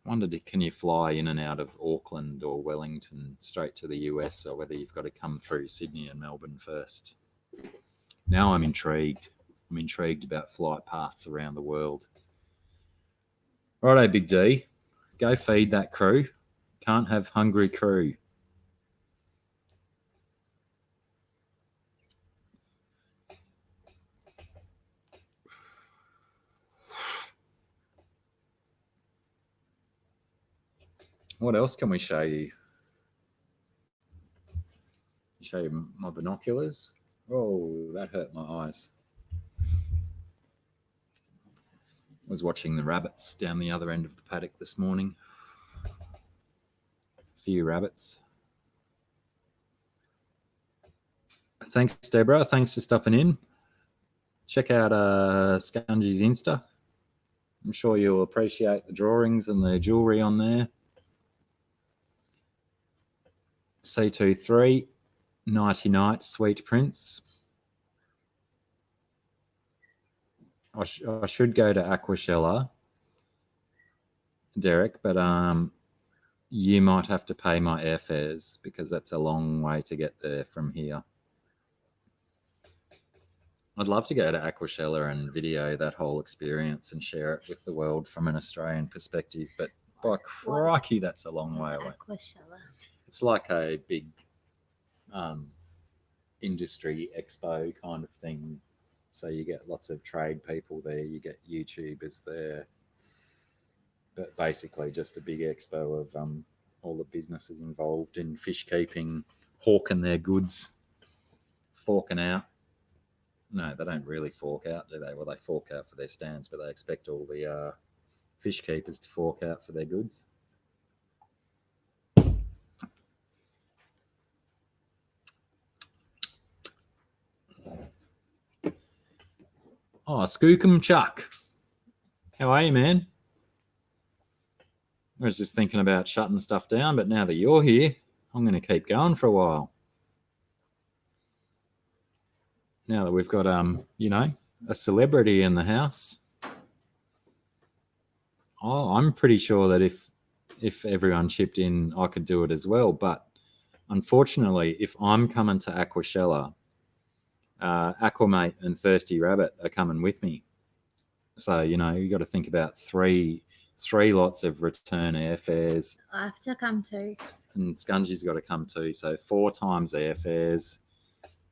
I wondered, can you fly in and out of Auckland or Wellington straight to the US, or whether you've got to come through Sydney and Melbourne first? Now I'm intrigued. I'm intrigued about flight paths around the world. Righto, Big D. Go feed that crew. Can't have hungry crew. What else can we show you? Show you my binoculars. Oh, that hurt my eyes. I was watching the rabbits down the other end of the paddock this morning. A few rabbits. Thanks, Deborah. Thanks for stopping in. Check out Scungy's Insta. I'm sure you'll appreciate the drawings and the jewelry on there. C23, Nighty Night, Sweet Prince. I should go to Aquashella, Derek, but you might have to pay my airfares because that's a long way to get there from here. I'd love to go to Aquashella and video that whole experience and share it with the world from an Australian perspective, but by crikey, that's a long way away. Aquashella? It's like a big industry expo kind of thing. So you get lots of trade people there, you get YouTubers there, but basically just a big expo of all the businesses involved in fish keeping, hawking their goods, forking out. No, they don't really fork out, do they? Well, they fork out for their stands, but they expect all the fish keepers to fork out for their goods. Oh, Skookum Chuck. How are you, man? I was just thinking about shutting stuff down, but now that you're here, I'm going to keep going for a while. Now that we've got, a celebrity in the house. Oh, I'm pretty sure that if everyone chipped in, I could do it as well. But unfortunately, if I'm coming to Aquashella, Aquamate and Thirsty Rabbit are coming with me. So, you got to think about three lots of return airfares. I have to come too. And Scungy's got to come too. So 4 times airfares.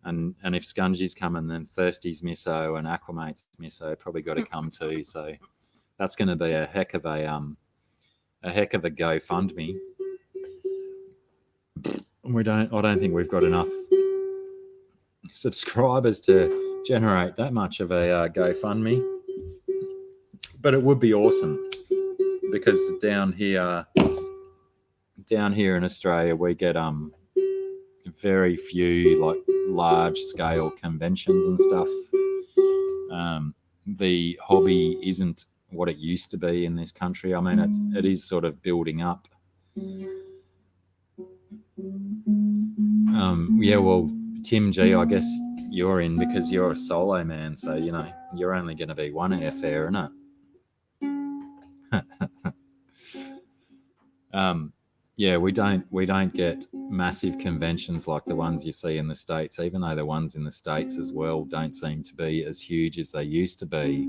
And if Scungy's coming, then Thirsty's misso and Aquamate's misso probably got to come too. So that's going to be a heck of a GoFundMe. I don't think we've got enough subscribers to generate that much of a GoFundMe, but it would be awesome because down here in Australia we get very few like large scale conventions and stuff. The hobby isn't what it used to be in this country. I mean, it is sort of building up. Well, Tim G, I guess you're in because you're a solo man, so you're only going to be one airfare, isn't it? We don't get massive conventions like the ones you see in the States, even though the ones in the States as well don't seem to be as huge as they used to be.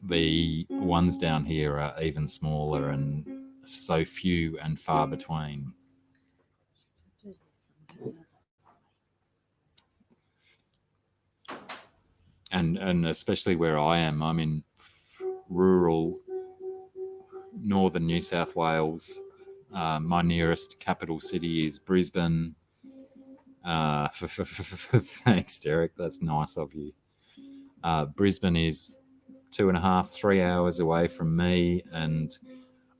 The ones down here are even smaller and so few and far between. And especially where I am, I'm in rural northern New South Wales. My nearest capital city is Brisbane. Thanks, Derek. That's nice of you. Brisbane is 2.5, 3 hours away from me, and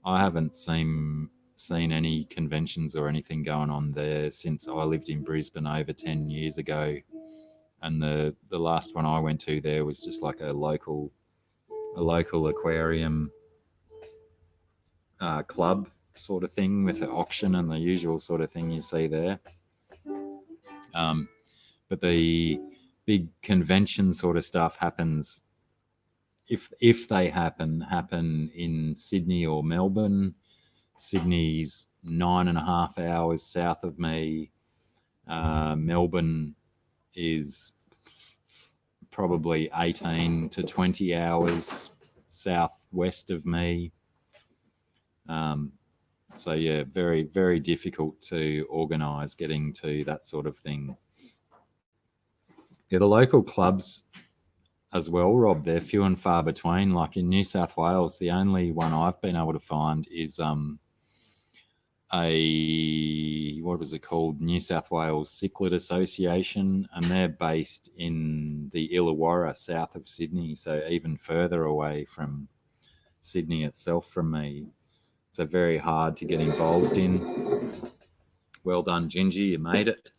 I haven't seen any conventions or anything going on there since I lived in Brisbane over 10 years ago. And the last one I went to there was just like a local aquarium club sort of thing with an auction and the usual sort of thing you see there. But the big convention sort of stuff happens, if they happen in Sydney or Melbourne. Sydney's 9.5 hours south of me. Melbourne is probably 18 to 20 hours southwest of me. So yeah, very, very difficult to organise getting to that sort of thing. Yeah, the local clubs as well, Rob, they're few and far between. Like in New South Wales, the only one I've been able to find is what was it called? New South Wales Cichlid Association, and they're based in the Illawarra, south of Sydney, so even further away from Sydney itself from me. So very hard to get involved in. Well done, Ginger, you made it.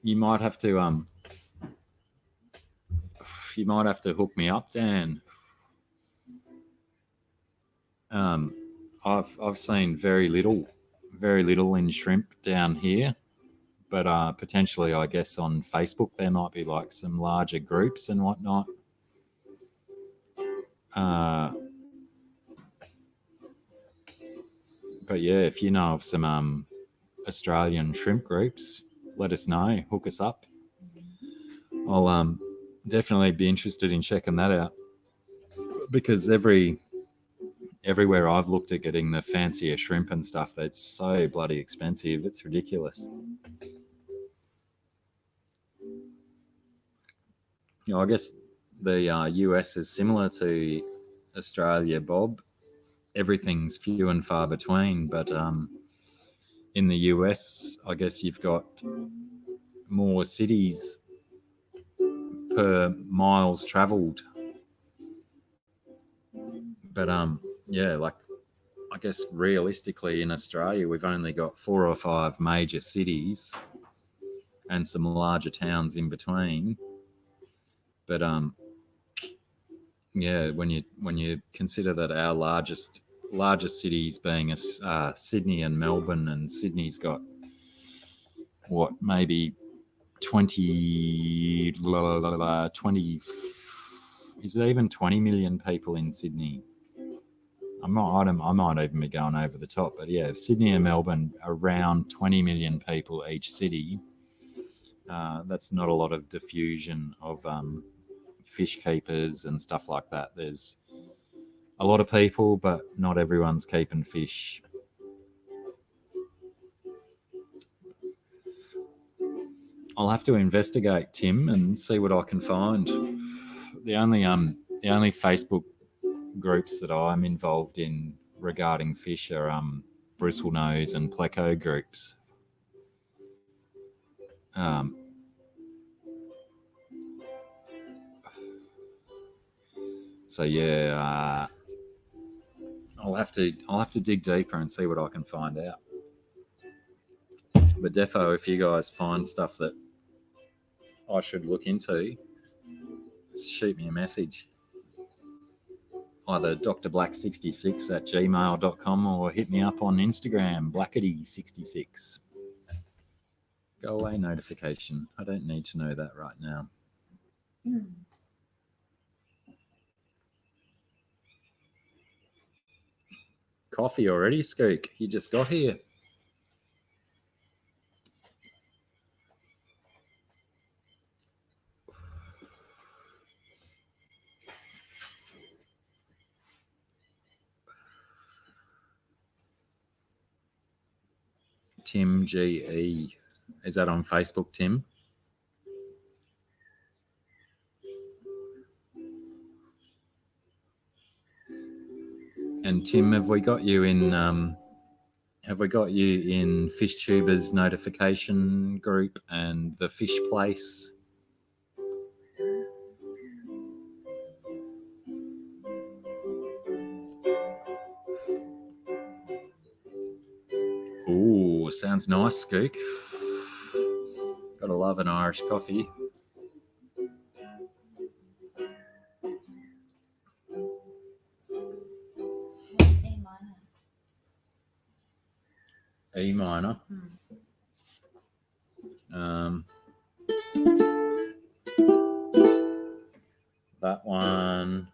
You might have to hook me up, Dan. I've seen very little in shrimp down here, but potentially, I guess on Facebook there might be like some larger groups and whatnot. But yeah, if you know of some Australian shrimp groups, let us know. Hook us up. I'll definitely be interested in checking that out, because everywhere I've looked at getting the fancier shrimp and stuff, that's so bloody expensive. It's ridiculous. I guess the US is similar to Australia, Bob. Everything's few and far between, but in the US, I guess you've got more cities per miles traveled. But yeah, like I guess realistically in Australia, we've only got 4 or 5 major cities and some larger towns in between. But yeah, when you consider that our largest cities being Sydney and Melbourne, and Sydney's got what, maybe 20, 20, is it even 20 million people in Sydney? I might even be going over the top, but yeah, Sydney and Melbourne, around 20 million people each city. That's not a lot of diffusion of fish keepers and stuff like that. There's a lot of people, but not everyone's keeping fish. I'll have to investigate, Tim, and see what I can find. The only Facebook groups that I'm involved in regarding fish are bristlenose and pleco groups. So yeah, I'll have to dig deeper and see what I can find out. But defo, if you guys find stuff that I should look into, shoot me a message. Either drblack66@gmail.com or hit me up on Instagram, Blackity66. Go away notification. I don't need to know that right now. Coffee already, Skook? You just got here. Tim GE. Is that on Facebook, Tim? And Tim, have we got you in Fish Tubers notification group and the Fish Place? Ooh, sounds nice, Skook. Gotta love an Irish coffee. E minor. That one,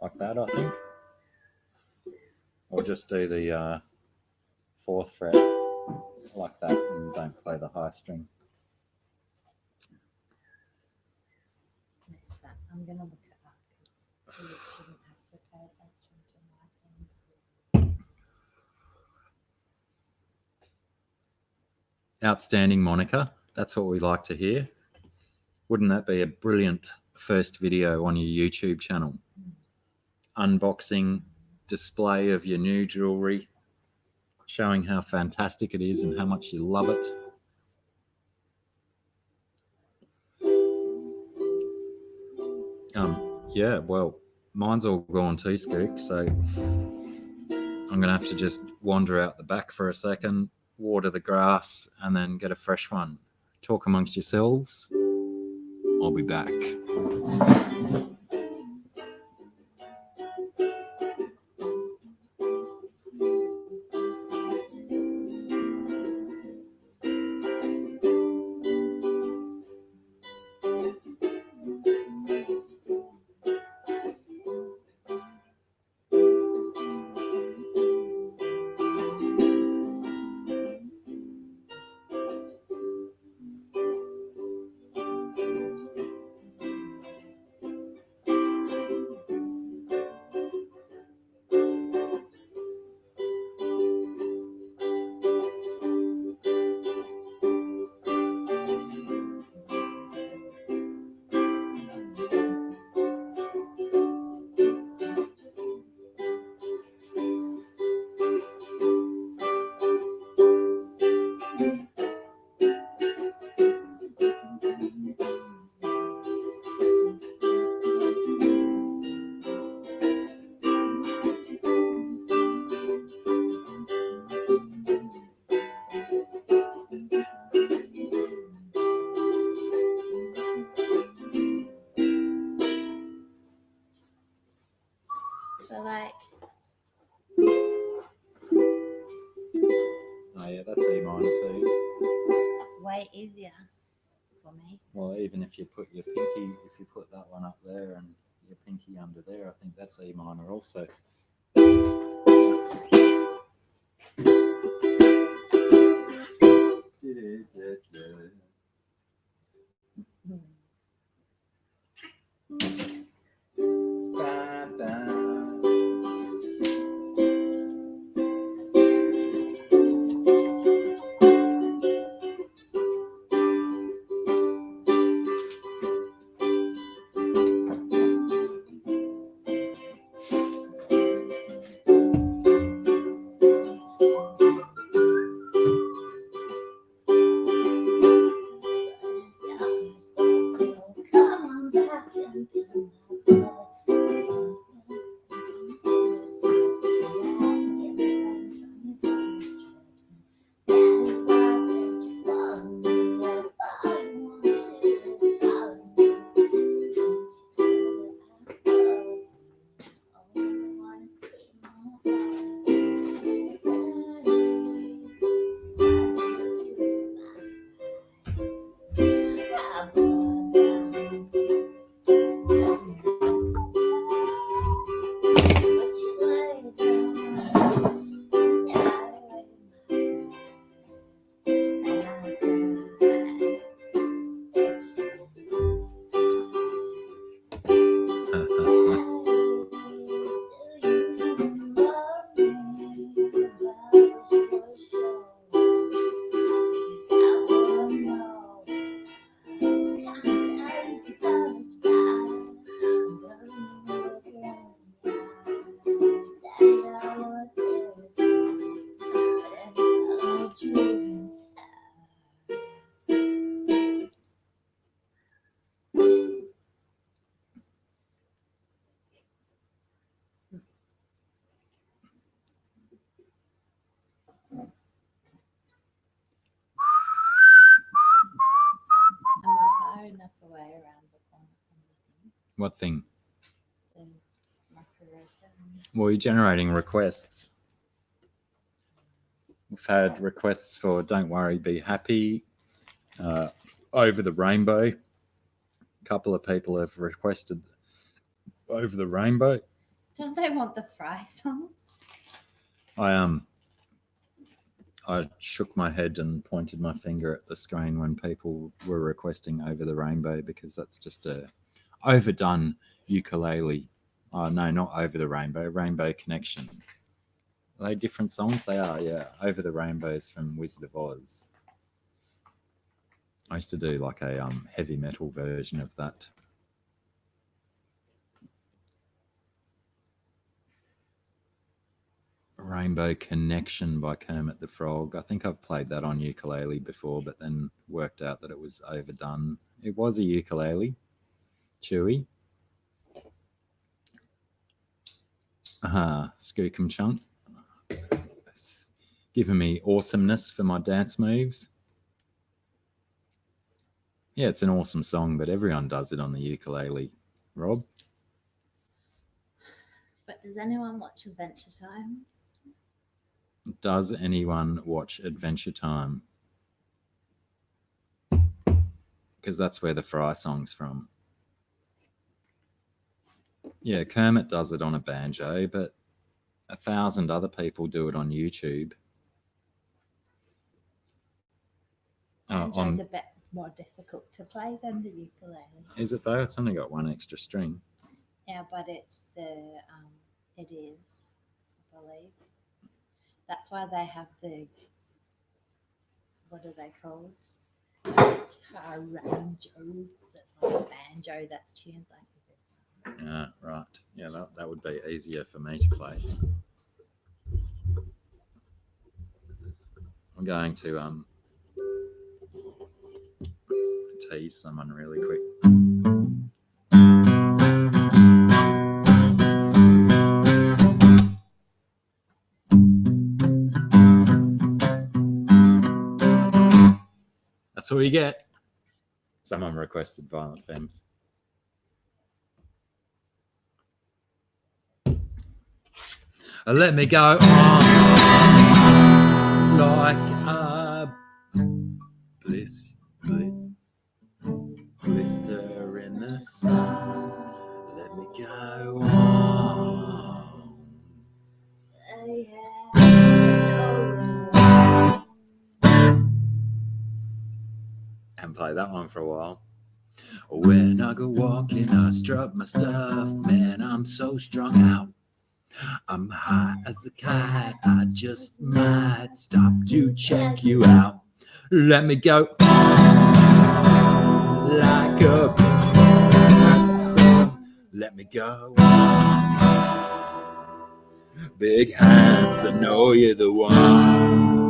like that, I think. Or just do the 4th fret like that and don't play the high string. Missed that. I'm going to look at that because you shouldn't have to pay attention to my things. Outstanding, Monica. That's what we like to hear. Wouldn't that be a brilliant first video on your YouTube channel? Unboxing, display of your new jewelry, showing how fantastic it is and how much you love it. Yeah, well, mine's all gone too, Skook, so I'm going to have to just wander out the back for a second, water the grass, and then get a fresh one. Talk amongst yourselves. I'll be back. So like, Oh yeah, that's E minor too. way easier for me. Well, even if you put your pinky, if you put that one up there and your pinky under there, I think that's E minor also. Come on back and be my blood. Am I far enough away around the corner from the thing? What thing? The microphone. Well, you're generating requests. We've had requests for Don't Worry, Be Happy, Over the Rainbow. A couple of people have requested Over the Rainbow. Don't they want the Fry song? I shook my head and pointed my finger at the screen when people were requesting Over the Rainbow because that's just a overdone ukulele. Oh, no, not Over the Rainbow, Rainbow Connection. Are they different songs? They are, yeah. Over the Rainbows from Wizard of Oz. I used to do like a heavy metal version of that. Rainbow Connection by Kermit the Frog. I think I've played that on ukulele before, but then worked out that it was overdone. It was a ukulele. Chewy. Skookum Chunk. Giving me awesomeness for my dance moves. Yeah, it's an awesome song, but everyone does it on the ukulele. Rob? But does anyone watch Adventure Time? Does anyone watch Adventure Time? Because that's where the Fry song's from. Yeah, Kermit does it on a banjo, but 1,000 other people do it on YouTube. Banjo's a bit more difficult to play than the ukulele. Is it though? It's only got one extra string. Yeah, but it's it is, I believe. That's why they have the, what are they called? Taranjos. That's like a banjo that's tuned like this. Yeah, right. Yeah, that would be easier for me to play. I'm going to tease someone really quick. That's all you get. Someone requested Violent Femmes. Let me go on like a blister in the sun. Let me go on. And play that one for a while. When I go walking, I strut my stuff. Man, I'm so strung out. I'm high as a kite. I just might stop to check you out. Let me go like a blister. Let me go. Big hands, I know you're the one.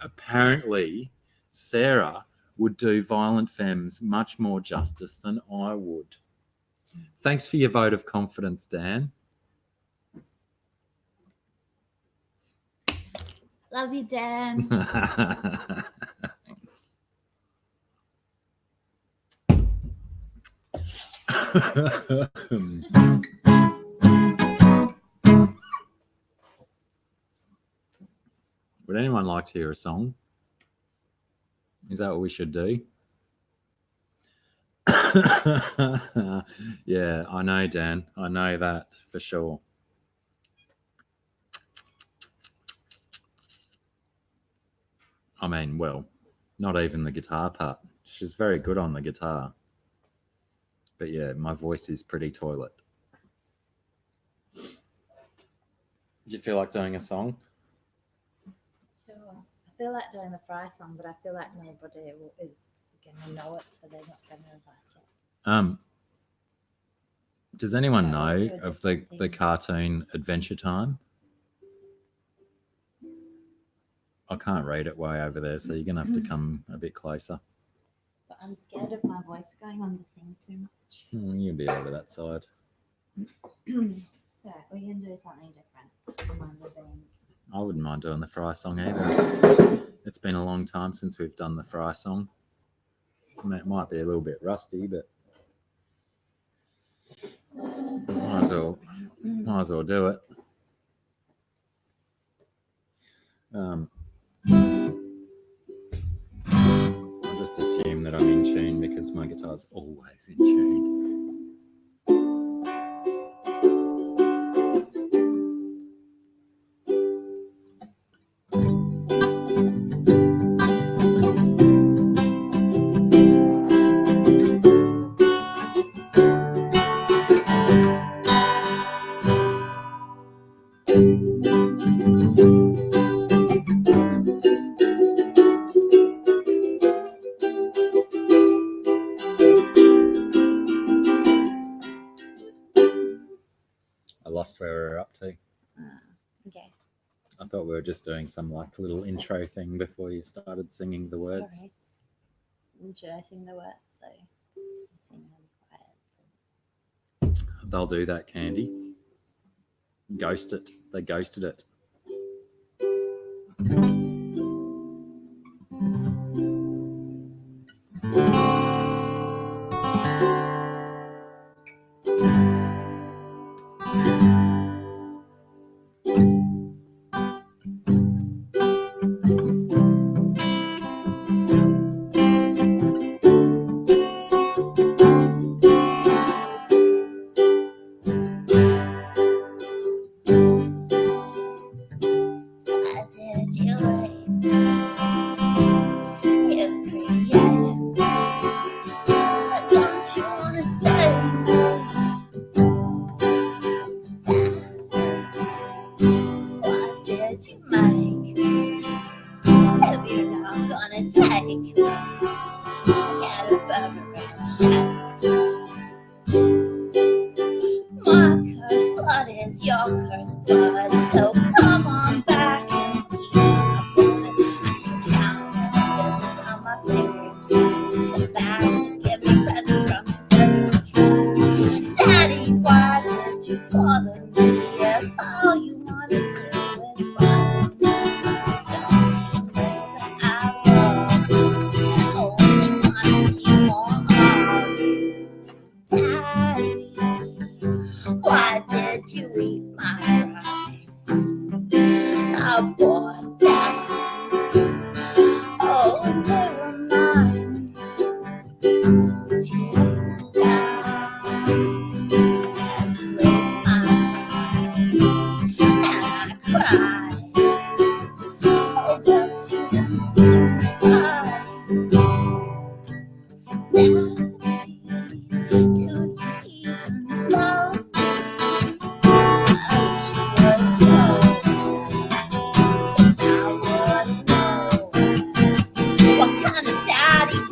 Apparently, Sarah would do Violent Femmes much more justice than I would. Thanks for your vote of confidence, Dan. Love you, Dan. Would anyone like to hear a song? Is that what we should do? Yeah, I know, Dan. I know that for sure. I mean, well, not even the guitar part. She's very good on the guitar. But yeah, my voice is pretty toilet. Do you feel like doing a song? Sure. I feel like doing the Fry song, but I feel like nobody is going to know it, so they're not going to like it. Does anyone know of the cartoon Adventure Time? I can't read it way over there, so you're going to have to come a bit closer. But I'm scared of my voice going on the thing too much. You'll be over that side. So we can do something different. I wouldn't mind doing the Fry song either. It's been a long time since we've done the Fry song. I mean, it might be a little bit rusty, but might as well do it. I just assume that I'm in tune because my guitar's always in tune. Where we're up to. Okay. I thought we were just doing some like little intro thing before you started singing the words. Sorry. Should I sing the words? So sing them quiet. They'll do that, Candy. Ghost it. They ghosted it.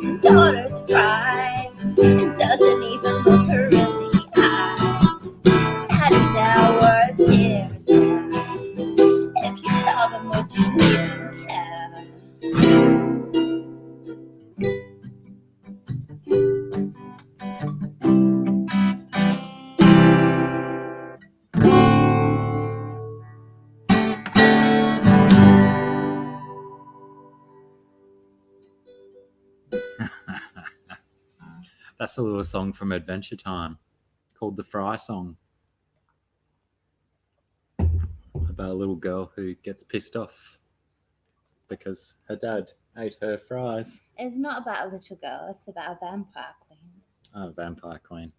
his daughter's fries and doesn't even look her in the eyes. Daddy, there were tears there. If you saw them, would you even care? That's a little song from Adventure Time called the Fry Song, about a little girl who gets pissed off because her dad ate her fries. It's not about a little girl, it's about a vampire queen. Oh, Vampire Queen.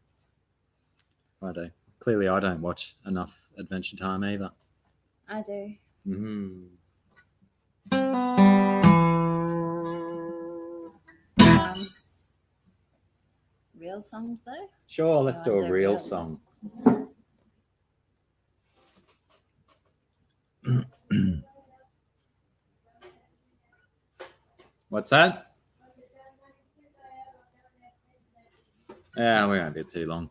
Righto. Clearly, I don't watch enough Adventure Time either. I do. Mm-hmm. Real songs though? Sure, let's do a real real song. What's that? Yeah, we won't be too long.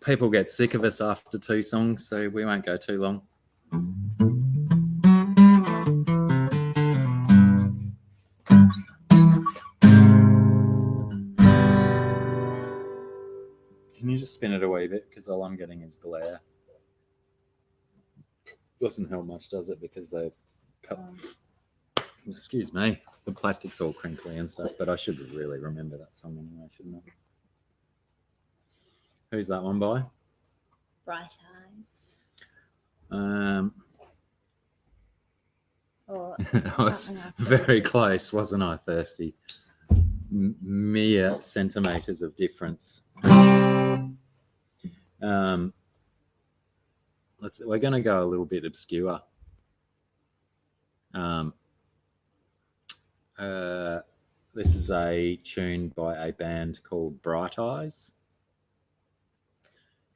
People get sick of us after 2 songs, so we won't go too long. Can you just spin it a wee bit? Because all I'm getting is glare. Doesn't help much, does it? Because they... Excuse me. The plastic's all crinkly and stuff, but I should really remember that song anyway, shouldn't I? Who's that one by? Bright Eyes. Or I was something else. very close, wasn't I, Thirsty? Mere centimetres of difference. We're going to go a little bit obscure. This is a tune by a band called Bright Eyes.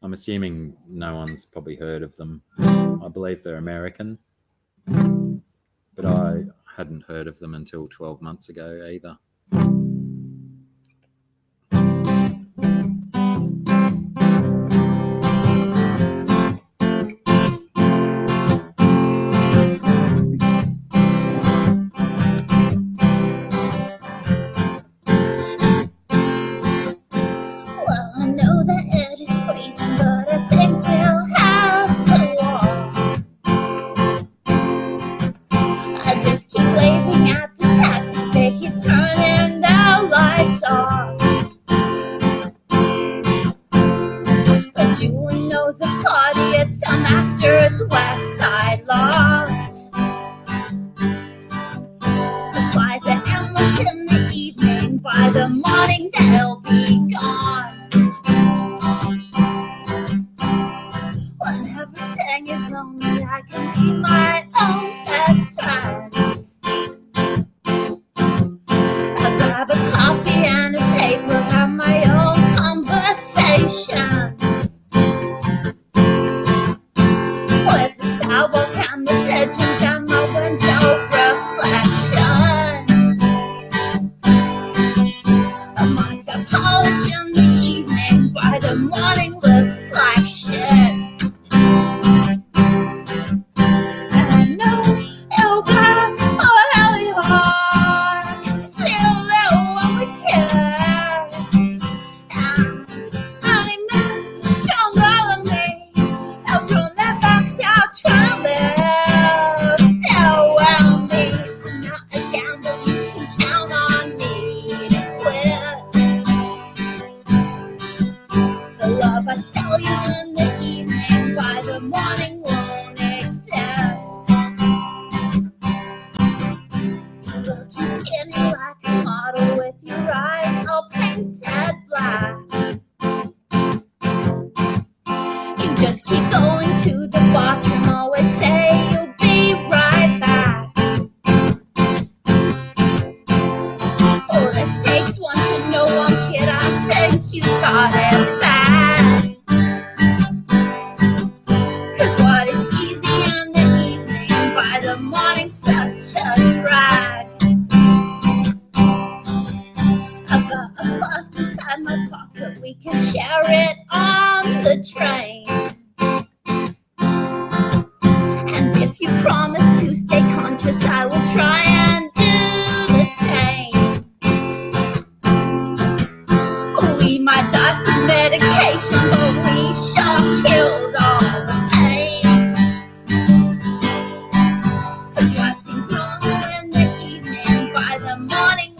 I'm assuming no one's probably heard of them. I believe they're American, but I hadn't heard of them until 12 months ago either. Apology.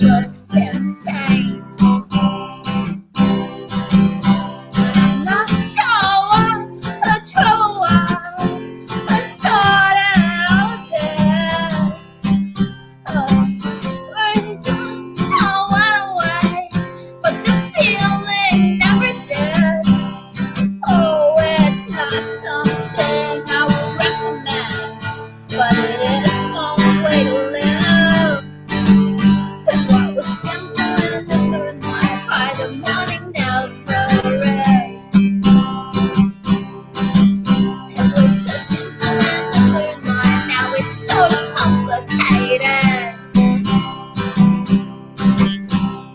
looks insane. I'm not sure what the trouble was that started all this. Reasons all went away, but the feeling never did. Oh, it's not something I would recommend, but it is one way to live. 'Cause what was simple in the moonlight by the morning never is. It was so simple in the moonlight, now it's so complicated.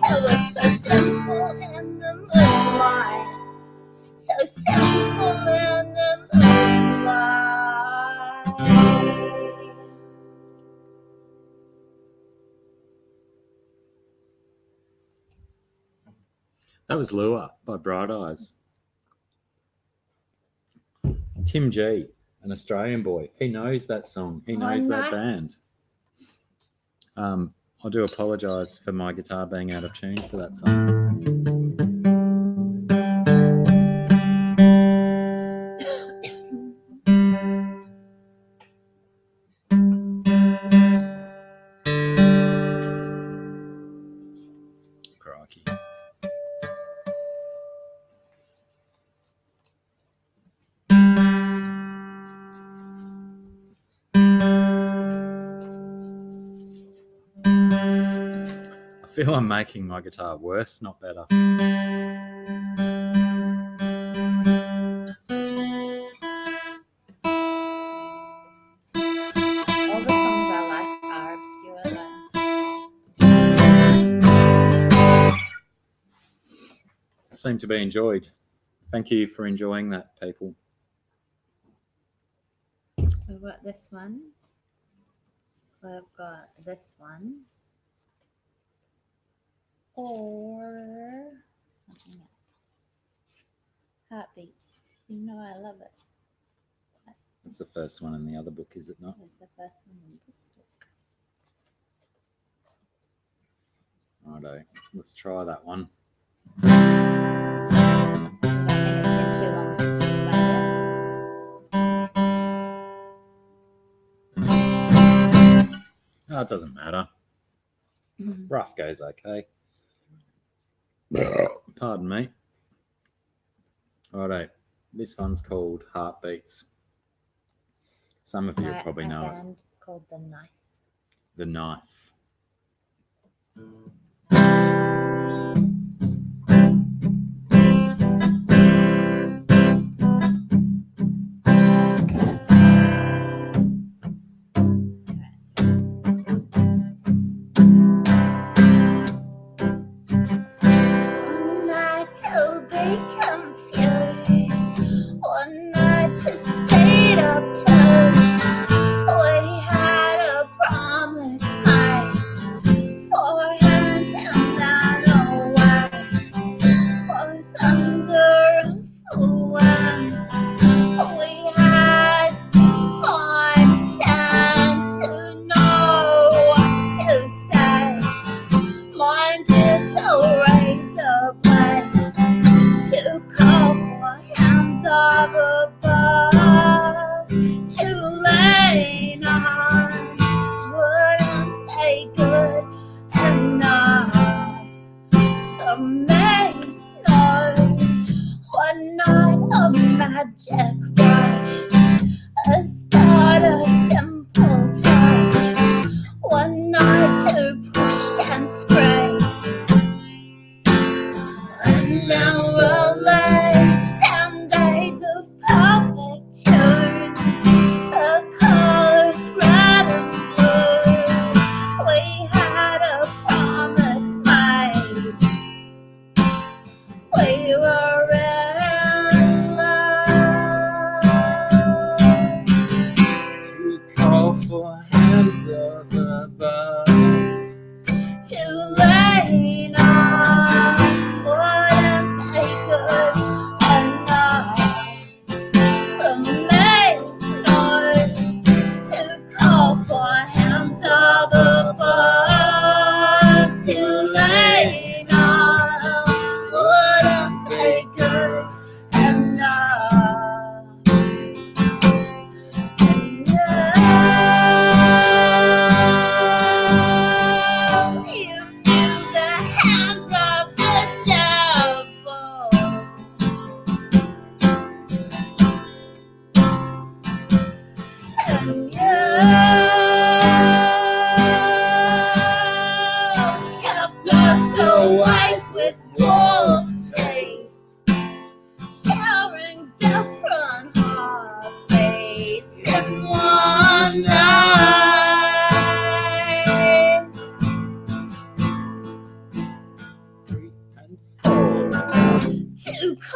It was so simple in the moonlight, so simple in the moonlight. That was Lure by Bright Eyes. Tim G, an Australian boy, he knows that song. He knows that nice. band. I do apologise for my guitar being out of tune for that song. Crikey. I feel I'm making my guitar worse, not better. All the songs I like are obscure though. Seem to be enjoyed. Thank you for enjoying that, people. We've got this one. We've got this one. Or something else. Heartbeats. You know I love it. That's the first one in the other book, is it not? It's the first one in this book. Righto. Let's try that one. I think it's been too long since we played it. Oh, it doesn't matter. Rough goes okay. Pardon me. Righto. This one's called Heartbeats. Some of you probably know it. Band called The Knife. The Knife. One night to be confused, one night to speed up to. We had a promise made, 4 hands and not away. For thunder influence, we had to find sense to know what to say. Mind is a razor blade to call for hands of above to lean on. Wouldn't be good enough for me, no. One night of magic rush, a sort of simple touch. One night to push and scrape, and then we'll lace 10 days of perfect tunes, the colors red and blue. We had a promise made, we were in love.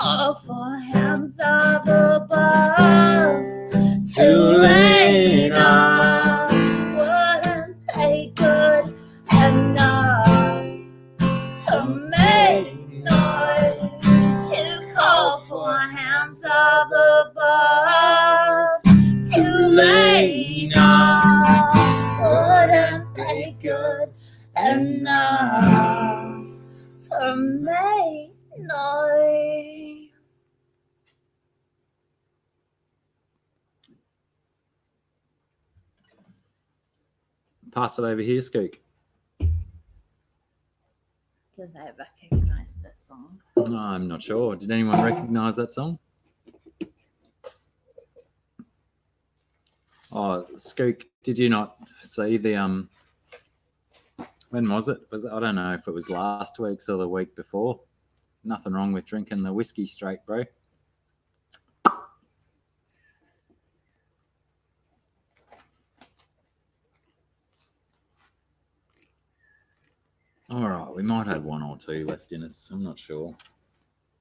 call for hands up above To lean on. Wouldn't they good enough for me? No, to call for hands up above to lean on. Wouldn't they good enough for me? No. Pass it over here, Skook. Do they recognise this song? No, I'm not sure. Did anyone recognise that song? Oh, Skook, did you not see the when was it? I don't know if it was last week's or the week before. Nothing wrong with drinking the whiskey straight, bro. All right, we might have one or two left in us. I'm not sure.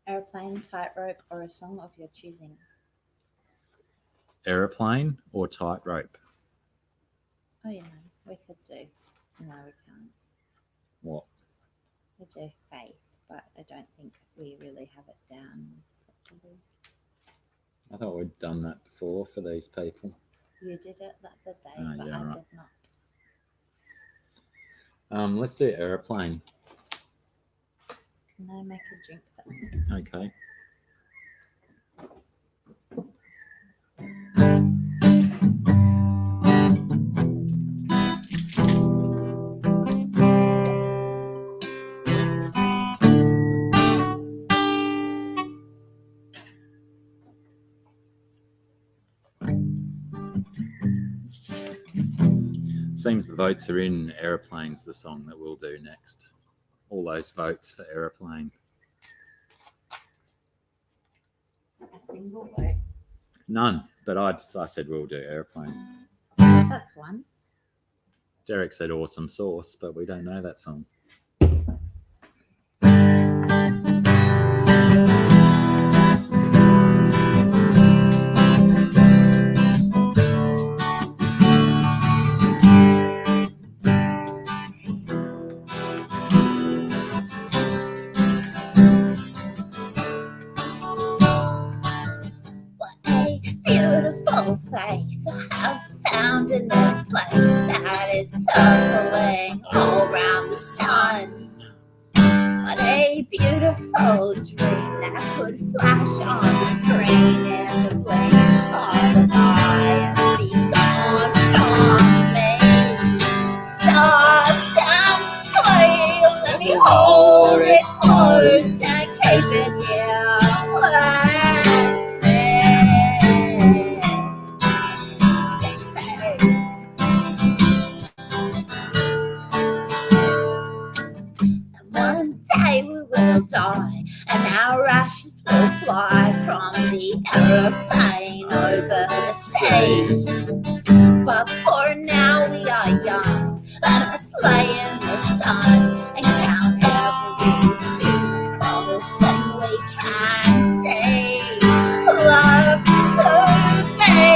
Airplane, tightrope, or a song of your choosing? Aeroplane or tightrope? Oh, yeah, we could do. No, we can't. What? We do faith, but I don't think we really have it down properly. I thought we'd done that before for these people. You did it that the day, Oh, but yeah, I right. did not. Let's do aeroplane. Can I make a drink first? Okay. Seems the votes are in Aeroplane's the song that we'll do next. All those votes for Aeroplane. A single vote. None, but I said we'll do Aeroplane. That's one. Derek said Awesome Sauce, but we don't know that song. Beautiful face I have found in this place that is circling all around the sun. What a beautiful dream that could flash on the screen in the blink of an eye and be gone from me. Soft and sweet, let me hold it close and keep it here with me. One day we will die, and our ashes will fly from the aeroplane over the sea. But for now we are young, let us lay in the sun and count every beautiful thing we can see. Love to me,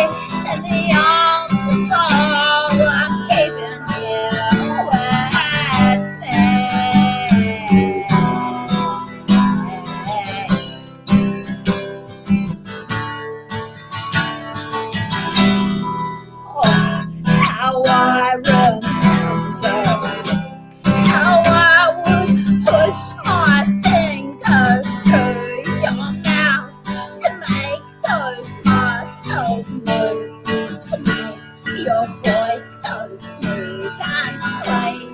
and the arms of all I'm keeping here with me. How I remember how I would push my fingers through your mouth to make those muscles move, to make your voice so smooth and sweet.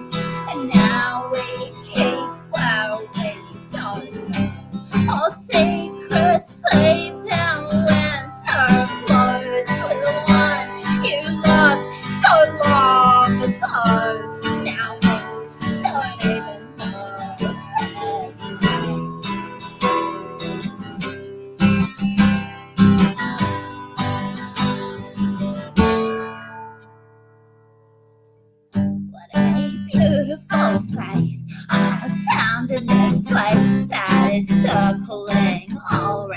And now we keep where we don't know, all secrets sleep and winter clothes with one you loved so long ago. Now we don't even know it's right. What a beautiful face I have found in this place that is circling all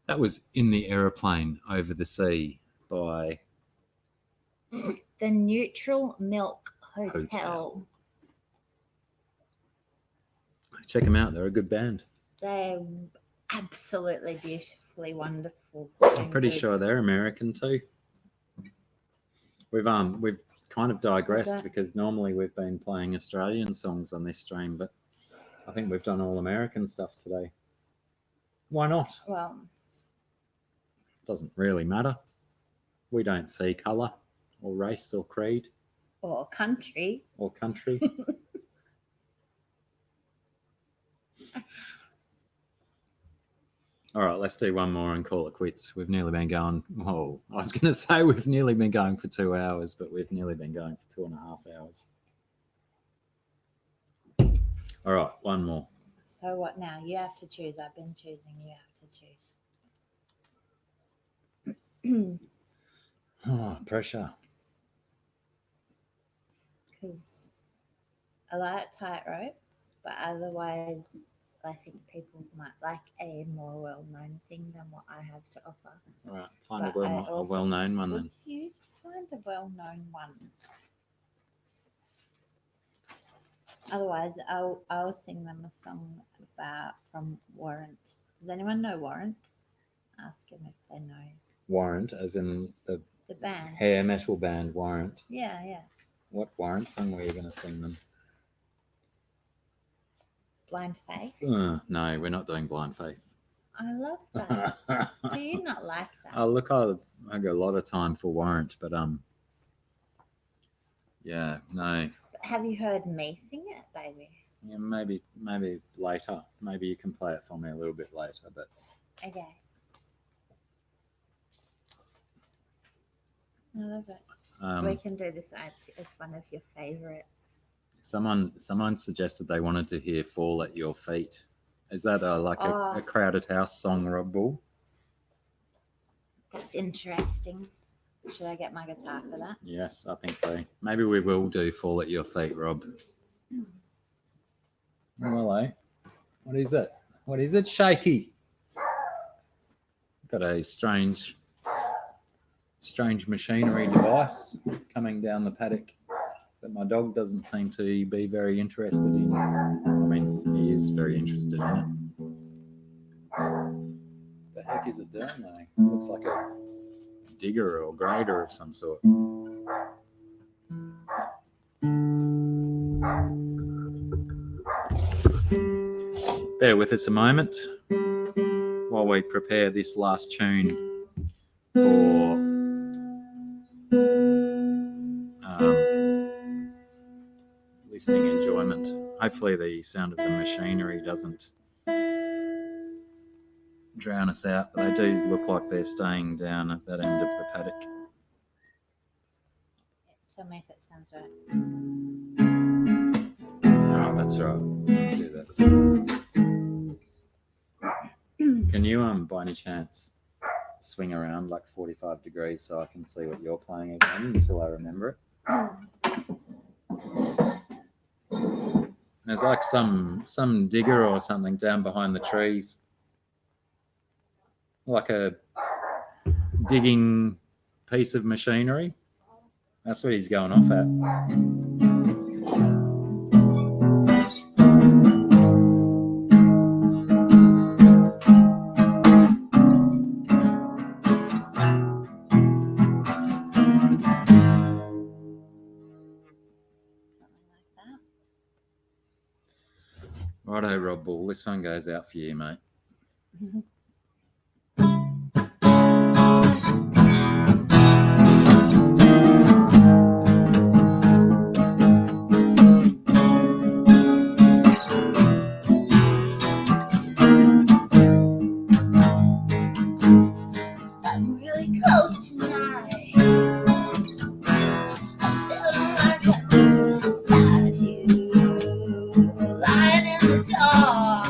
That was In the Aeroplane Over the Sea by The Neutral Milk Hotel. Hotel. Check them out. They're a good band. They're absolutely beautifully wonderful. I'm pretty sure they're American too. We've kind of digressed because normally we've been playing Australian songs on this stream, but I think we've done all American stuff today. Why not? Well, doesn't really matter. We don't see colour or race or creed or country. Or country. All right, let's do one more and call it quits. We've nearly been going. Oh, I was going to say we've nearly been going for 2 hours, but we've nearly been going for 2.5 hours. All right, one more. So what now? You have to choose. I've been choosing. You have to choose. Oh, pressure. Because I like tightrope, but otherwise I think people might like a more well-known thing than what I have to offer. All right, find a well-known one then. Would you find a well-known one? Otherwise, I'll sing them a song from Warrant. Does anyone know Warrant? Ask them if they know. Warrant, as in the band. hair metal band Warrant. Yeah, yeah. What Warrant song were you going to sing them? Blind Faith? No, we're not doing Blind Faith. I love that. Do you not like that? Oh, look, I got a lot of time for Warrant, but yeah, no. Have you heard me sing it, baby? Yeah, maybe later. Maybe you can play it for me a little bit later, but okay. I love it. We can do this as one of your favorites. Someone suggested they wanted to hear "Fall at Your Feet." Is that a Crowded House song, Rob Bull? That's interesting. Should I get my guitar for that? Yes, I think so. Maybe we will do "Fall at Your Feet," Rob. Oh, hello. What is it? What is it, Shaky? Got a strange machinery device coming down the paddock that my dog doesn't seem to be very interested in. I mean, he is very interested in it. What the heck is it doing though? It looks like a digger or grader of some sort. Bear with us a moment while we prepare this last tune for listening enjoyment. Hopefully the sound of the machinery doesn't drown us out, but they do look like they're staying down at that end of the paddock. Tell me if it sounds right. Oh, that's right. I'll do that. Can you, by any chance, swing around like 45 degrees so I can see what you're playing again until I remember it? There's like some digger or something down behind the trees. Like a digging piece of machinery. That's what he's going off at. Righto, Rob Bull. This one goes out for you, mate. I'm really close tonight. I feel like I'm inside you, lying in the dark.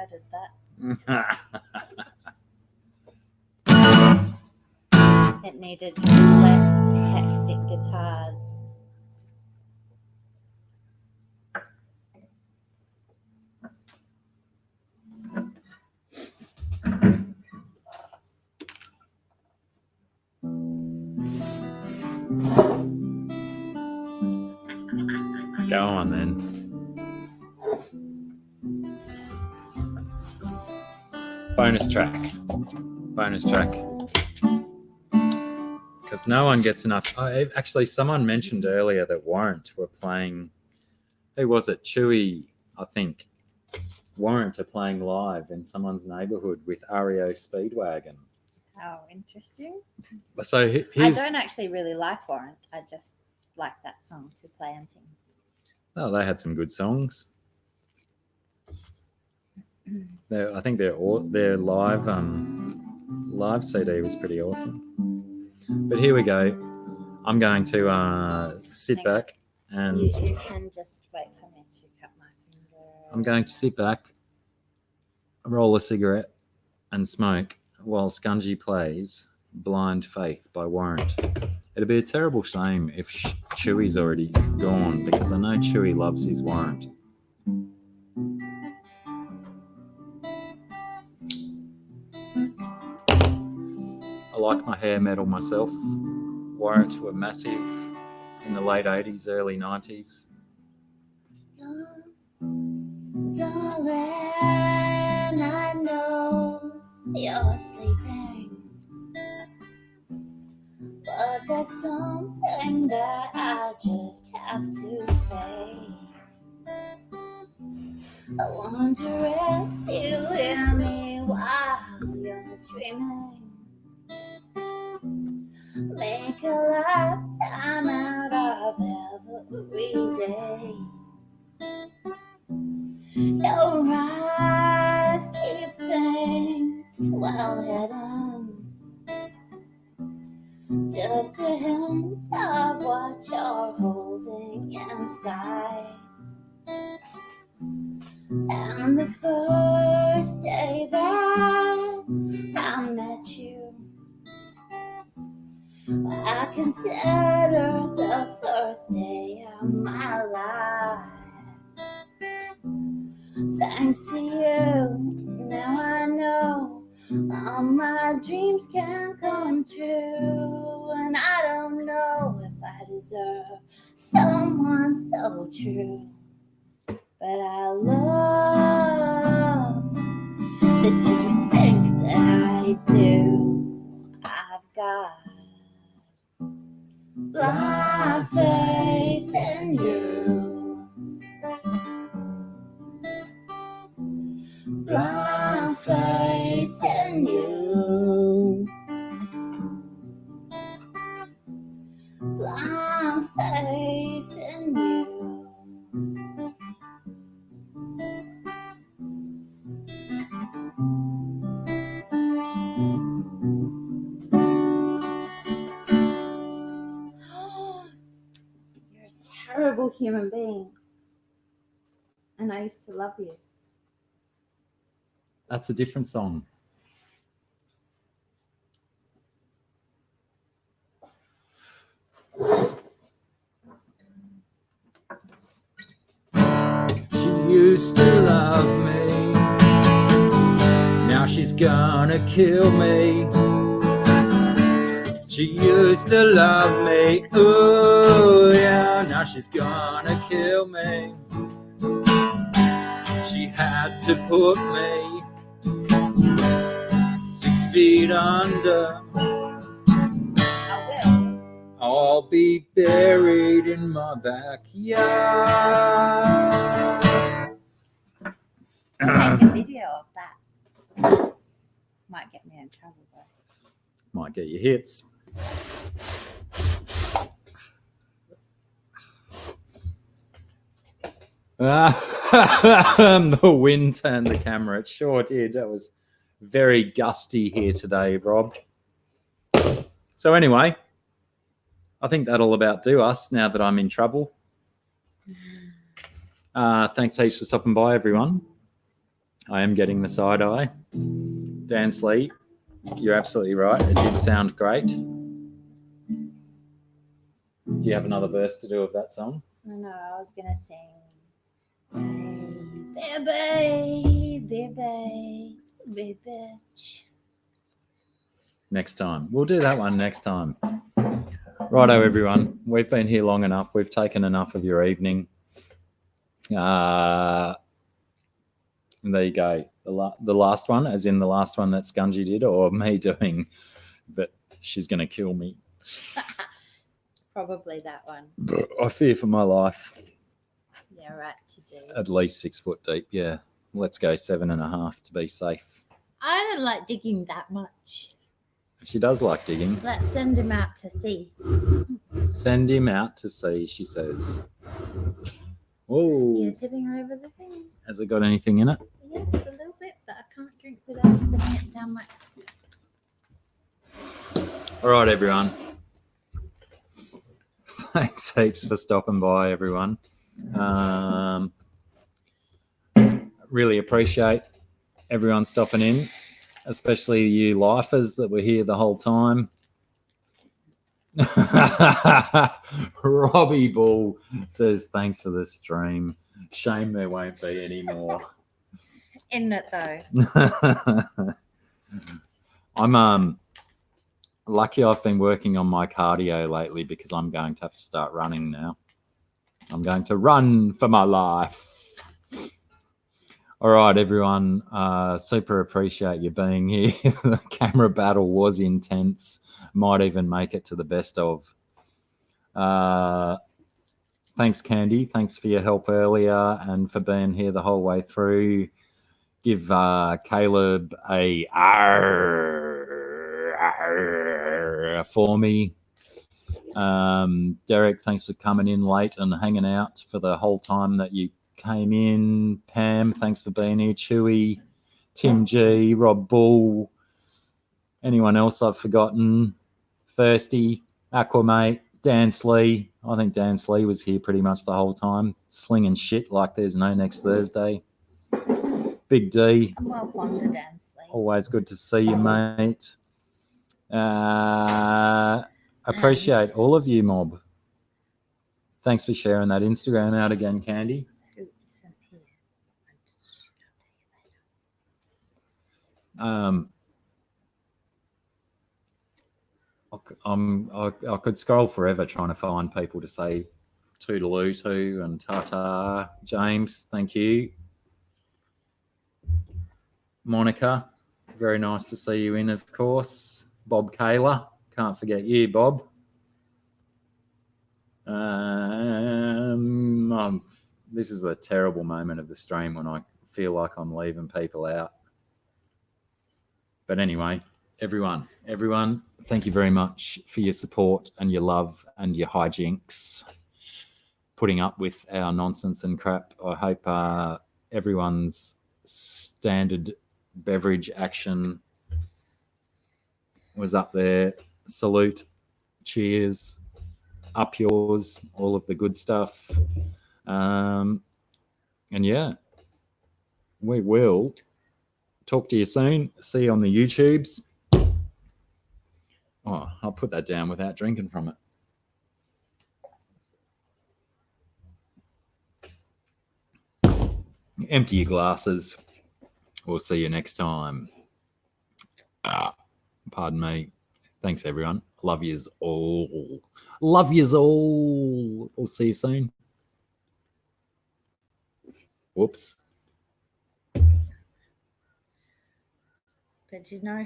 added that. It needed less hectic guitars. Go on then. Bonus track. Because no one gets enough. Actually, someone mentioned earlier that Warrant were playing. Who was it? Chewy, I think. Warrant are playing live in someone's neighbourhood with REO Speedwagon. How interesting. So I here's. don't actually really like Warrant. I just like that song to play and sing. Oh, they had some good songs. I think their live CD was pretty awesome. But here we go. I'm going to sit back and You can just wait for me to cut my finger. I'm going to sit back, roll a cigarette, and smoke while Scungy plays "Blind Faith" by Warrant. It'd be a terrible shame if Chewy's already gone, because I know Chewy loves his Warrant. I like my hair metal myself. Warrant were massive in the late 80s, early 90s. Darling, I know you're sleeping, but there's something that I just have to say. I wonder if you hear me while you're dreaming. Make a lifetime out of every day. Your eyes keep things well hidden. Just a hint of what you're holding inside. And the first day that I met you, I consider the first day of my life. Thanks to you, now I know all my dreams can come true. And I don't know if I deserve someone so true, but I love that you think that I do. I've got blind faith in you. Blind faith in you. Blind faith in you. You're a terrible human being, and I used to love you. That's a different song. She used to love me. Now she's gonna kill me. She used to love me. Oh yeah, now she's gonna kill me. She had to put me 6 feet under. I'll be buried in my backyard. Make a video of that. Might get me in trouble though. Might get you hits. The wind turned the camera. It sure did. That was very gusty here today, Rob. So anyway, I think that'll about do us now that I'm in trouble. Thanks heaps for stopping by, everyone. I am getting the side eye. Dan Slee, you're absolutely right. It did sound great. Do you have another verse to do of that song? No, I was gonna sing. Baby, baby, beverage. Next time. We'll do that one next time. Righto, everyone. We've been here long enough. We've taken enough of your evening. There you go. The last one, as in the last one that Scungy did, or me doing, but she's going to kill me. Probably that one. I fear for my life. Yeah, right, to do. At least 6 foot deep, yeah. Let's go 7.5 to be safe. I don't like digging that much. She does like digging. Let's send him out to sea. Send him out to sea, she says. Oh, You're tipping over the thing. has it got anything in it? Yes, a little bit, but I can't drink without spilling it down my... All right, everyone. Thanks heaps for stopping by, everyone. Really appreciate everyone stopping in, especially you lifers that were here the whole time. Robbie Bull says thanks for the stream. Shame there won't be any more. Isn't it though? I'm lucky I've been working on my cardio lately because I'm going to have to start running now. I'm going to run for my life. All right, everyone. Super appreciate you being here. The camera battle was intense. Might even make it to the best of. Thanks, Candy. Thanks for your help earlier and for being here the whole way through. Give Caleb a for me. Derek, thanks for coming in late and hanging out for the whole time that you came in. Pam, thanks for being here. Chewy, Tim G, Rob Bull, anyone else I've forgotten? Thirsty, Aquamate, Dan Slee. I think Dan Slee was here pretty much the whole time, slinging shit like there's no next Thursday. Big D. I'm well fond of Dan Slee. Always good to see you, mate. Appreciate all of you, mob. Thanks for sharing that Instagram out again, Candy. Who isn't here? I could scroll forever trying to find people to say toodaloo to and ta-ta. James, thank you. Monica, very nice to see you in, of course. Bob Kayla, can't forget you, Bob. This is the terrible moment of the stream when I feel like I'm leaving people out. But anyway, everyone, thank you very much for your support and your love and your hijinks, putting up with our nonsense and crap. I hope everyone's standard beverage action was up there. Salute, cheers, up yours, all of the good stuff. And yeah, we will talk to you soon. See you on the YouTubes. Oh, I'll put that down without drinking from it. Empty your glasses. We'll see you next time. Pardon me. Thanks, everyone. Love yous all. Love yous all. We'll see you soon. Whoops. But you know